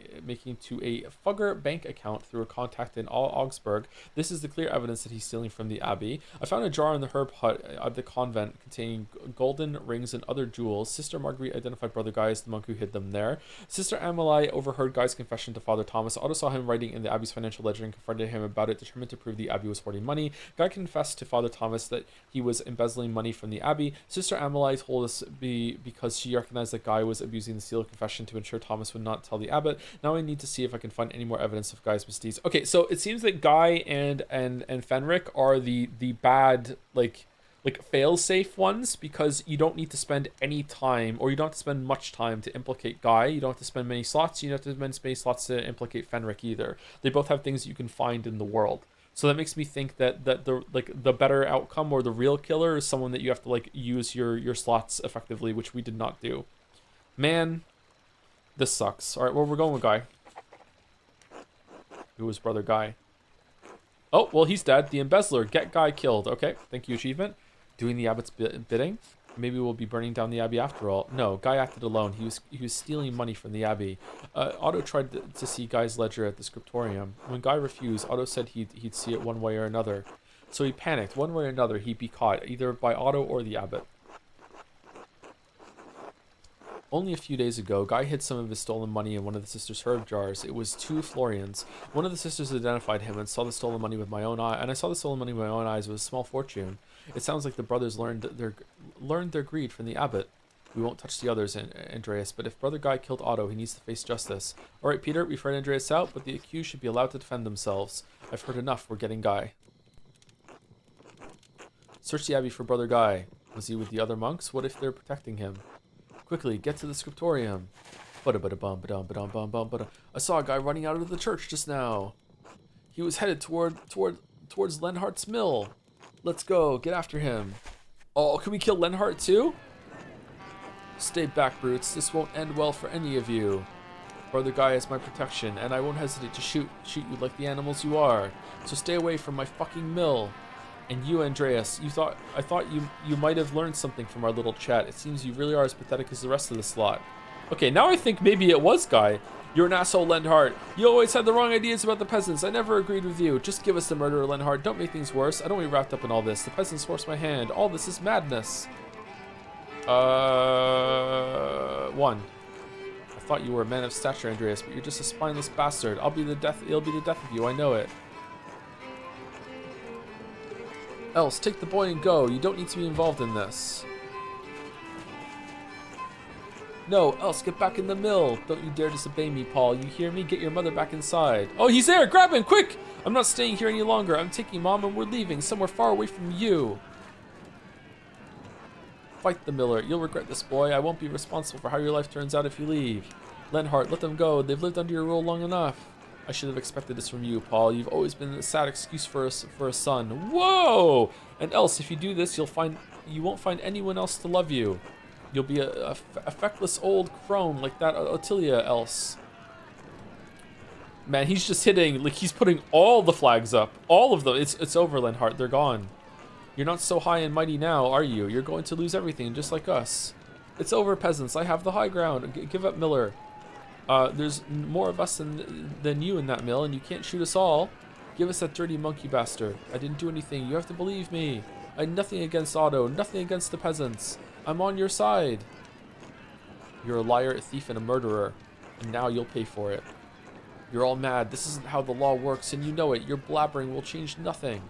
to a Fugger bank account through a contact in Augsburg. This is the clear evidence that he's stealing from the Abbey. I found a jar in the herb hut at the convent containing golden rings and other jewels. Sister Marguerite identified Brother Guy as the monk who hid them there. Sister Amelie overheard Guy's confession to Father Thomas. Otto saw him writing in the Abbey's financial ledger and confronted him about it, determined to prove the Abbey was hoarding money. Guy confessed to Father Thomas that he was embezzling money from the Abbey. Sister Amelie told us because she recognized that Guy was abusing the seal of confession to ensure Thomas would not tell the abbot. Now I need to see if I can find any more evidence of Guy's misdeeds. Okay, so it seems that Guy and Fenric are the bad, like fail-safe ones, because you don't need to spend any time, or you don't have to spend much time to implicate Guy. You don't have to spend many slots. You don't have to spend many slots to implicate Fenric either. They both have things you can find in the world. So that makes me think that the better outcome, or the real killer, is someone that you have to use your slots effectively, which we did not do. Man, this sucks. All right, well, we're going with Guy. Who was Brother Guy? Oh, well, he's dead. The embezzler. Get Guy killed. Okay, thank you, achievement. Doing the abbot's bidding. Maybe we'll be burning down the abbey after all. No, Guy acted alone. He was stealing money from the abbey. Otto tried to see Guy's ledger at the scriptorium. When Guy refused, Otto said he'd see it one way or another. So he panicked. One way or another, he'd be caught, either by Otto or the abbot. Only a few days ago, Guy hid some of his stolen money in one of the sisters' herb jars. It was 2 florians. One of the sisters identified him and saw the stolen money with my own eye, and I saw the stolen money with my own eyes. It was a small fortune. It sounds like the brothers learned their greed from the abbot. We won't touch the others, Andreas, but if Brother Guy killed Otto, he needs to face justice. All right, Peter, we've heard Andreas out, but the accused should be allowed to defend themselves. I've heard enough. We're getting Guy. Search the abbey for Brother Guy. Was he with the other monks? What if they're protecting him? Quickly, get to the scriptorium. I saw a guy running out of the church just now. He was headed towards Lenhart's mill. Let's go, get after him. Oh, can we kill Lenhart too? Stay back, brutes. This won't end well for any of you. Brother Guy is my protection, and I won't hesitate to shoot you like the animals you are. So stay away from my fucking mill. And you, Andreas, I thought you might have learned something from our little chat. It seems you really are as pathetic as the rest of the slot. Okay, now I think maybe it was Guy. You're an asshole, Lenhart. You always had the wrong ideas about the peasants. I never agreed with you. Just give us the murderer, Lenhart. Don't make things worse. I don't want to be wrapped up in all this. The peasants forced my hand. All this is madness. 1. I thought you were a man of stature, Andreas, but you're just a spineless bastard. It'll be the death of you, I know it. Else, take the boy and go. You don't need to be involved in this. No, Else, get back in the mill. Don't you dare disobey me, Paul. You hear me? Get your mother back inside. Oh, he's there! Grab him, quick! I'm not staying here any longer. I'm taking Mom and we're leaving, somewhere far away from you. Fight the miller. You'll regret this, boy. I won't be responsible for how your life turns out if you leave. Lenhart, let them go. They've lived under your rule long enough. I should have expected this from you, Paul. You've always been a sad excuse for a son. Whoa! And Else, if you do this, you won't find anyone else to love you. You'll be a feckless old crone like that Ottilia, Else. Man, he's just hitting, like he's putting all the flags up. All of them. It's over, Lenhart. They're gone. You're not so high and mighty now, are you? You're going to lose everything, just like us. It's over, peasants. I have the high ground. Give up, Miller. There's more of us than you in that mill, and you can't shoot us all. Give us that dirty monkey bastard. I didn't do anything. You have to believe me. I had nothing against Otto, nothing against the peasants. I'm on your side. You're a liar, a thief, and a murderer, and now you'll pay for it. You're all mad. This isn't how the law works, and you know it. Your blabbering will change nothing.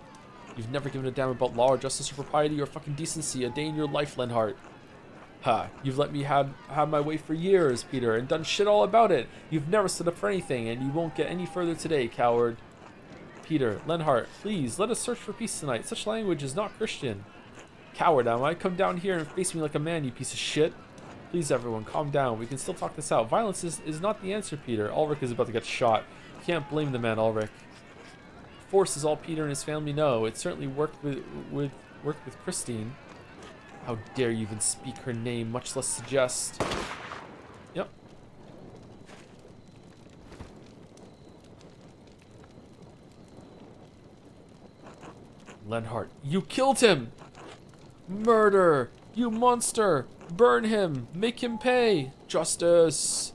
You've never given a damn about law or justice or propriety or fucking decency a day in your life, Lenhart. Ha, you've let me have my way for years, Peter, and done shit all about it. You've never stood up for anything, and you won't get any further today, coward. Peter, Lenhart, please, let us search for peace tonight. Such language is not Christian. Coward, am I? Come down here and face me like a man, you piece of shit. Please, everyone, calm down. We can still talk this out. Violence is not the answer, Peter. Ulrich is about to get shot. You can't blame the man, Ulrich. Force is all Peter and his family know. It certainly worked with Christine. How dare you even speak her name, much less suggest. Yep. Lenhart, you killed him! Murder! You monster! Burn him! Make him pay! Justice!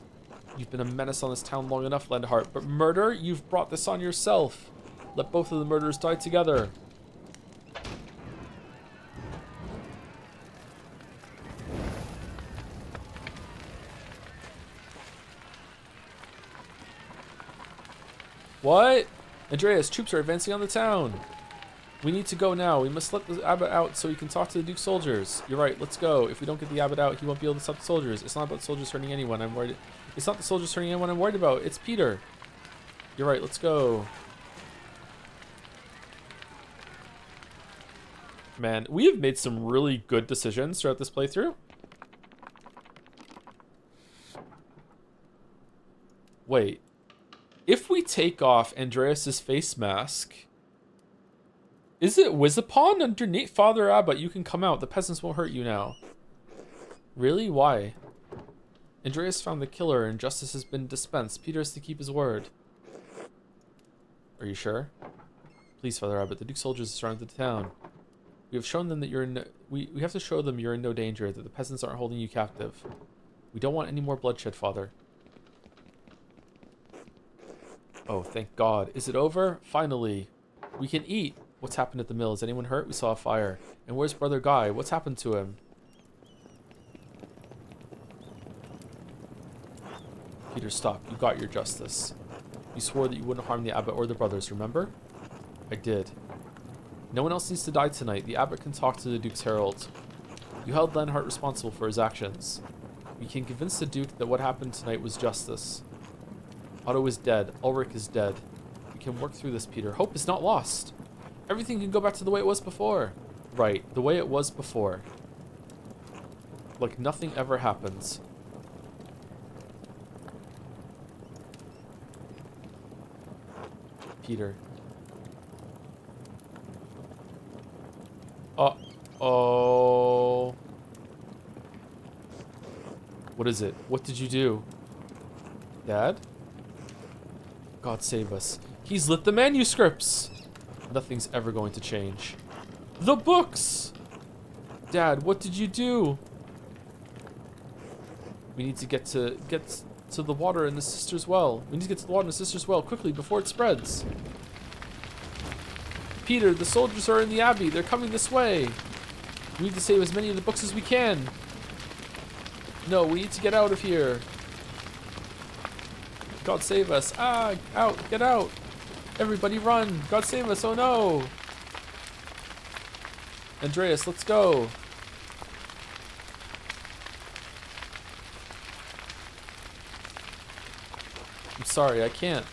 You've been a menace on this town long enough, Lenhart, but murder? You've brought this on yourself. Let both of the murderers die together. What? Andreas, troops are advancing on the town. We need to go now. We must let the abbot out so he can talk to the Duke's soldiers. You're right, let's go. If we don't get the abbot out, he won't be able to stop the soldiers. It's not about soldiers hurting anyone. I'm worried. It's not the soldiers hurting anyone I'm worried about. It's Peter. You're right, let's go. Man, we have made some really good decisions throughout this playthrough. Wait. If we take off Andreas's face mask... Is it Wizapon underneath? Father Abbot, you can come out. The peasants won't hurt you now. Really? Why? Andreas found the killer and justice has been dispensed. Peter has to keep his word. Are you sure? Please, Father Abbot, the Duke's soldiers have surrounded the town. We have shown them that you're in... We have to show them you're in no danger, that the peasants aren't holding you captive. We don't want any more bloodshed, Father. Oh, thank God. Is it over? Finally. We can eat. What's happened at the mill? Is anyone hurt? We saw a fire. And where's Brother Guy? What's happened to him? Peter, stop. You got your justice. You swore that you wouldn't harm the abbot or the brothers, remember? I did. No one else needs to die tonight. The abbot can talk to the Duke's herald. You held Lenhart responsible for his actions. We can convince the Duke that what happened tonight was justice. Otto is dead. Ulrich is dead. We can work through this, Peter. Hope is not lost. Everything can go back to the way it was before. Right, the way it was before. Like nothing ever happens. Peter. Uh-oh. What is it? What did you do? Dad? God save us. He's lit the manuscripts! Nothing's ever going to change. The books! Dad, what did you do? We need to get to the water in the sister's well. We need to get to the water in the sister's well quickly before it spreads. Peter, the soldiers are in the abbey. They're coming this way. We need to save as many of the books as we can. No, we need to get out of here. God save us. Ah, out, get out. Everybody run. God save us. Oh no. Andreas, let's go. I'm sorry, I can't.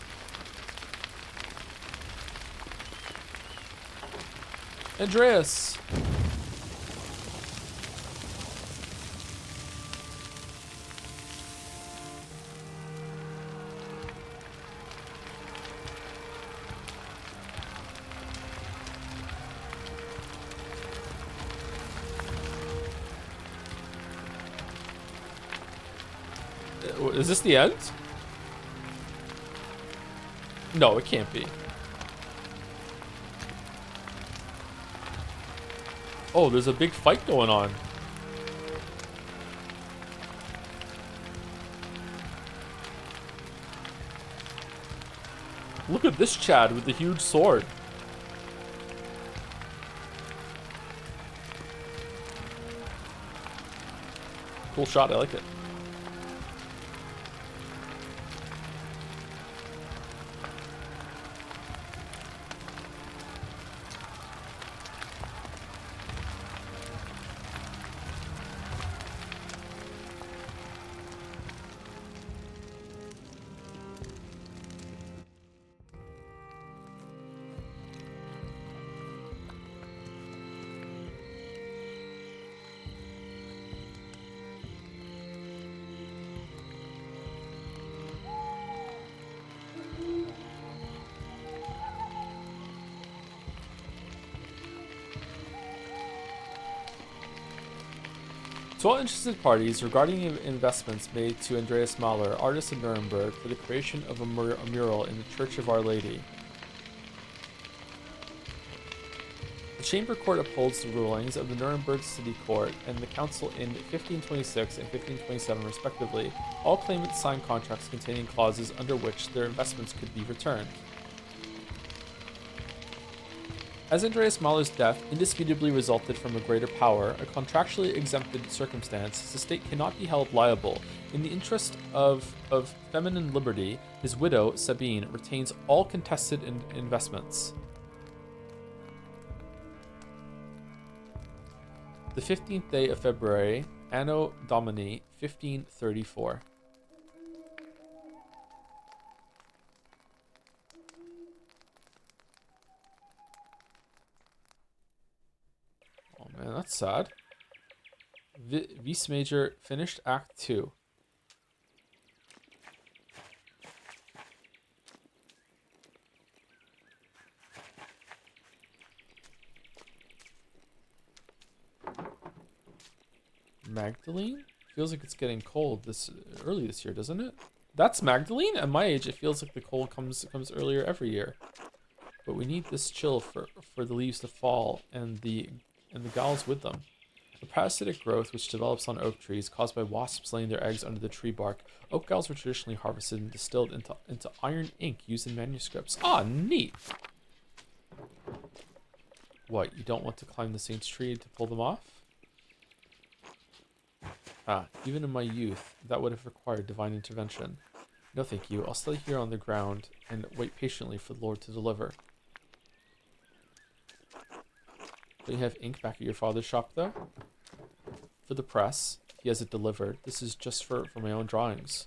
Andreas. Is this the end? No, it can't be. Oh, there's a big fight going on. Look at this Chad with the huge sword. Cool shot, I like it. To all interested parties regarding investments made to Andreas Mahler, artist of Nuremberg, for the creation of a mural in the Church of Our Lady. The Chamber Court upholds the rulings of the Nuremberg City Court and the Council in 1526 and 1527 respectively. All claimants signed contracts containing clauses under which their investments could be returned. As Andreas Mahler's death indisputably resulted from a greater power, a contractually exempted circumstance, the state cannot be held liable. In the interest of feminine liberty, his widow, Sabine, retains all contested investments. The 15th day of February, Anno Domini 1534. Oh man, that's sad. Vice Major finished Act 2. Magdalene? Feels like it's getting cold early this year, doesn't it? That's Magdalene? At my age, it feels like the cold comes earlier every year. But we need this chill for the leaves to fall and the galls with them. The parasitic growth which develops on oak trees, caused by wasps laying their eggs under the tree bark. Oak galls were traditionally harvested and distilled into iron ink used in manuscripts. Ah, neat! What, you don't want to climb the saint's tree to pull them off? Ah, even in my youth, that would have required divine intervention. No thank you, I'll stay here on the ground and wait patiently for the Lord to deliver. Don't you have ink back at your father's shop, though? For the press, he has it delivered. This is just for my own drawings.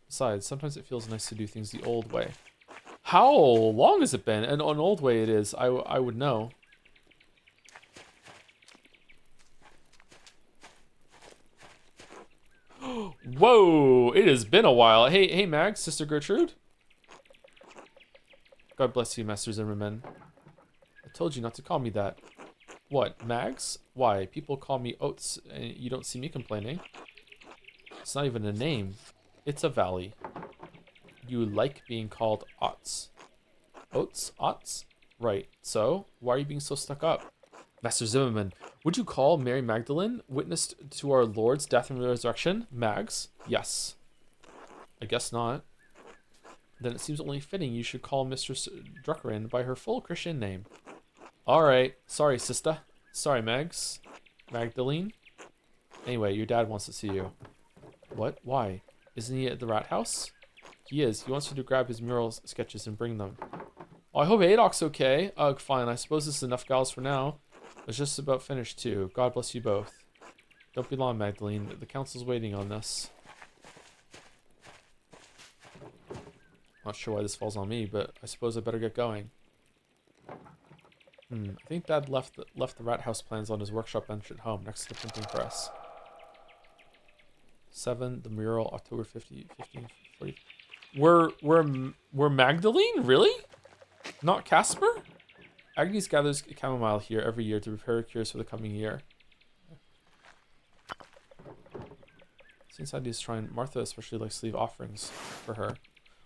Besides, sometimes it feels nice to do things the old way. How long has it been? And an old way it is, I would know. Whoa, it has been a while. Hey, Mag, Sister Gertrude. God bless you, Master Zimmerman. I told you not to call me that. What, Mags? Why, people call me Oats, and you don't see me complaining. It's not even a name. It's a valley. You like being called Ots. Oats? Ots? Right, so, why are you being so stuck up? Master Zimmerman, would you call Mary Magdalene, witness to our Lord's death and resurrection, Mags? Yes. I guess not. Then it seems only fitting you should call Mistress Druckerin by her full Christian name. Alright, sorry, sister. Sorry, Mags. Magdalene? Anyway, your dad wants to see you. What? Why? Isn't he at the rat house? He is. He wants you to grab his mural sketches and bring them. Oh, I hope Adoc's okay. Ugh, fine. I suppose this is enough gals for now. It's just about finished, too. God bless you both. Don't be long, Magdalene. The council's waiting on this. Not sure why this falls on me, but I suppose I better get going. I think Dad left the rat house plans on his workshop bench at home, next to the printing press. 7, the mural, October 15, 40. We're Magdalene? Really? Not Casper? Agnes gathers chamomile here every year to prepare cures for the coming year. Since Idea's shrine, Martha especially likes to leave offerings for her.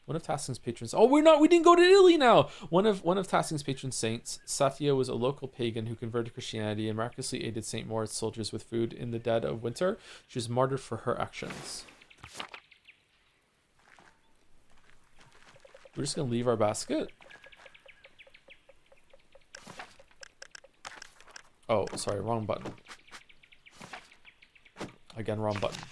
One of Tassing's patrons. Oh, we didn't go to Italy now. One of Tassing's patron saints, Satya, was a local pagan who converted to Christianity and miraculously aided St. Moritz soldiers with food in the dead of winter. She was martyred for her actions. We're just gonna leave our basket. Oh, sorry, wrong button. Again, wrong button.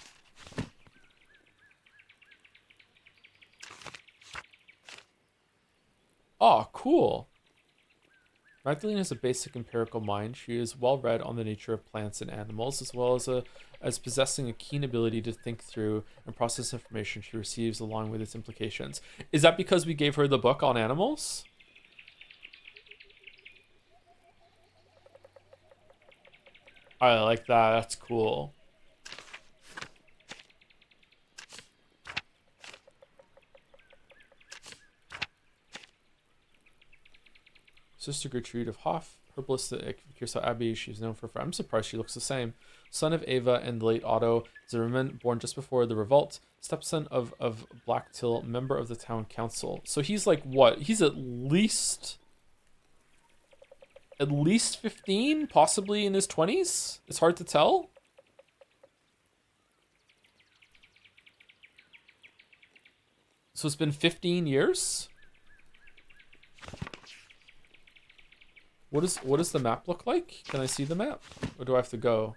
Oh, cool. Magdalene has a basic empirical mind. She is well read on the nature of plants and animals, as well as possessing a keen ability to think through and process information she receives along with its implications. Is that because we gave her the book on animals? I like that. That's cool. Sister Gertrude of Hof Herbalistic Kirsa Abbey, she's known for. I'm surprised she looks the same. Son of Ava and the late Otto Zimmerman, born just before the revolt. Stepson of Blacktill, member of the town council. So he's like what? He's at least 15, possibly in his 20s. It's hard to tell. So it's been 15 years. What does the map look like? Can I see the map? Or do I have to go?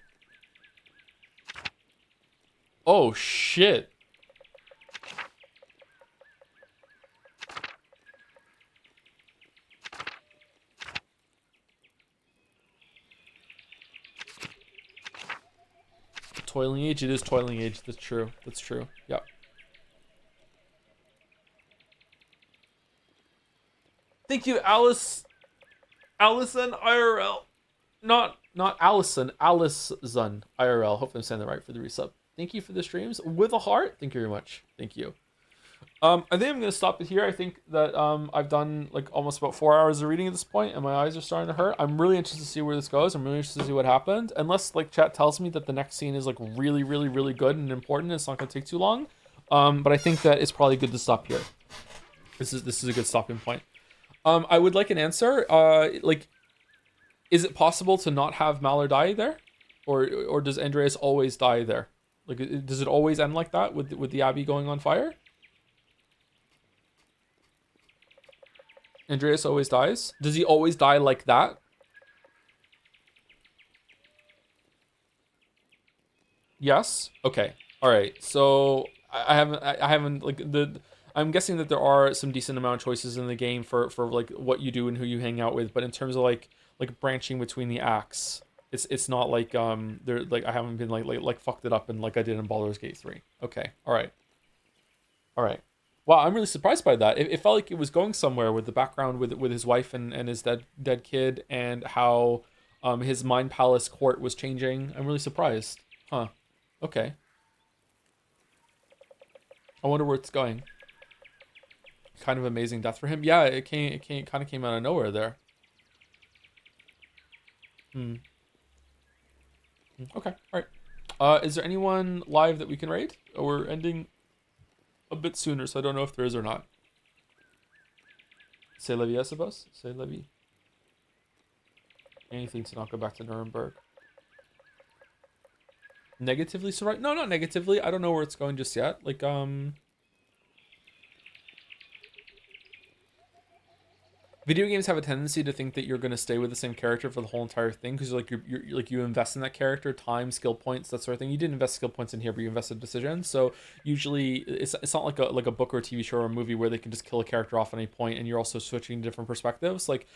Oh shit. Toiling Age, it is Toiling Age. That's true. That's true. Yep. Thank you, Alice. Allison IRL. Not Allison. Allison IRL. Hopefully I'm saying that right for the resub. Thank you for the streams. With a heart. Thank you very much. Thank you. I think I'm gonna stop it here. I think that I've done like almost about 4 hours of reading at this point, and my eyes are starting to hurt. I'm really interested to see where this goes. I'm really interested to see what happened. Unless like chat tells me that the next scene is like really, really, really good and important, it's not gonna take too long. But I think that it's probably good to stop here. This is a good stopping point. I would like an answer. Like, is it possible to not have Malor die there, or does Andreas always die there? Like, does it always end like that with the Abbey going on fire? Andreas always dies? Does he always die like that? Yes? Okay. Alright. So I haven't like I'm guessing that there are some decent amount of choices in the game for like what you do and who you hang out with, but in terms of like branching between the acts, it's not like there like I haven't been like fucked it up and like I did in Baldur's Gate 3. Okay. Alright. Wow, I'm really surprised by that. It felt like it was going somewhere with the background with his wife and his dead kid, and how his Mind Palace court was changing. I'm really surprised. Huh. Okay. I wonder where it's going. Kind of amazing death for him. Yeah, it kind of came out of nowhere there. Okay, all right. Is there anyone live that we can raid? Oh, we're ending a bit sooner, so I don't know if there is or not. C'est la vie, I suppose. C'est la vie. Anything to not go back to Nuremberg. Negatively so right? No, not negatively. I don't know where it's going just yet. Like, video games have a tendency to think that you're going to stay with the same character for the whole entire thing, because like you're like you invest in that character, time, skill points, that sort of thing. You didn't invest skill points in here, but you invested decisions. So usually it's not like a book or a TV show or a movie where they can just kill a character off at any point and you're also switching to different perspectives. Like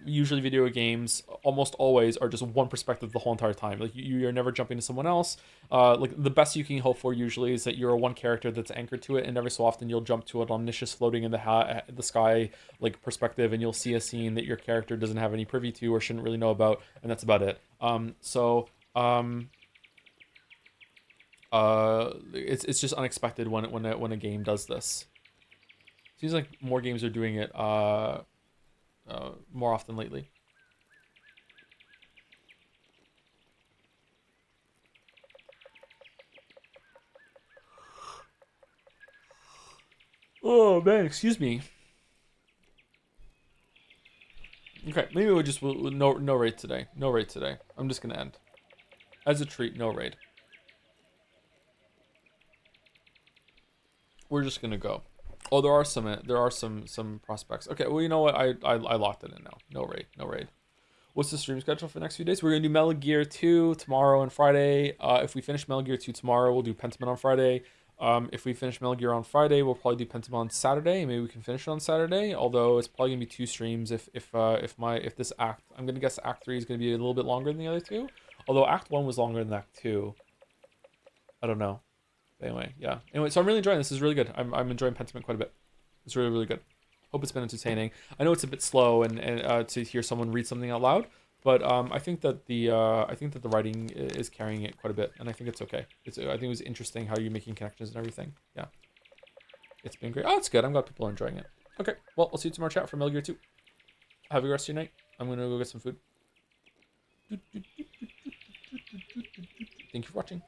usually video games almost always are just one perspective the whole entire time. Like you're never jumping to someone else. Like the best you can hope for usually is that you're a one character that's anchored to it, and every so often you'll jump to an omniscious floating in the sky like perspective, and you'll see a scene that your character doesn't have any privy to or shouldn't really know about, and that's about it. It's just unexpected when a game does this. Seems like more games are doing it more often lately. Oh man, excuse me. Okay, maybe we'll just no raid today. No raid today. I'm just gonna end. As a treat, no raid. We're just gonna go. Oh, there are some prospects. Okay, well you know what? I locked it in now. No raid. What's the stream schedule for the next few days? We're gonna do Metal Gear 2 tomorrow and Friday. If we finish Metal Gear 2 tomorrow, we'll do Pentiment on Friday. If we finish Metal Gear on Friday, we'll probably do Pentiment on Saturday. Maybe we can finish it on Saturday. Although it's probably gonna be 2 streams if this act, I'm gonna guess Act 3 is gonna be a little bit longer than the other 2. Although Act 1 was longer than Act 2. I don't know. But anyway, yeah. Anyway, so I'm really enjoying this. This is really good. I'm enjoying Pentiment quite a bit. It's really, really good. Hope it's been entertaining. I know it's a bit slow and to hear someone read something out loud, but I think that the writing is carrying it quite a bit, and I think it's okay. I think it was interesting how you're making connections and everything. Yeah, it's been great. Oh, it's good. I'm glad people are enjoying it. Okay, well, I'll see you tomorrow, chat, for Metal Gear 2. Have a good rest of your night. I'm gonna go get some food. Thank you for watching.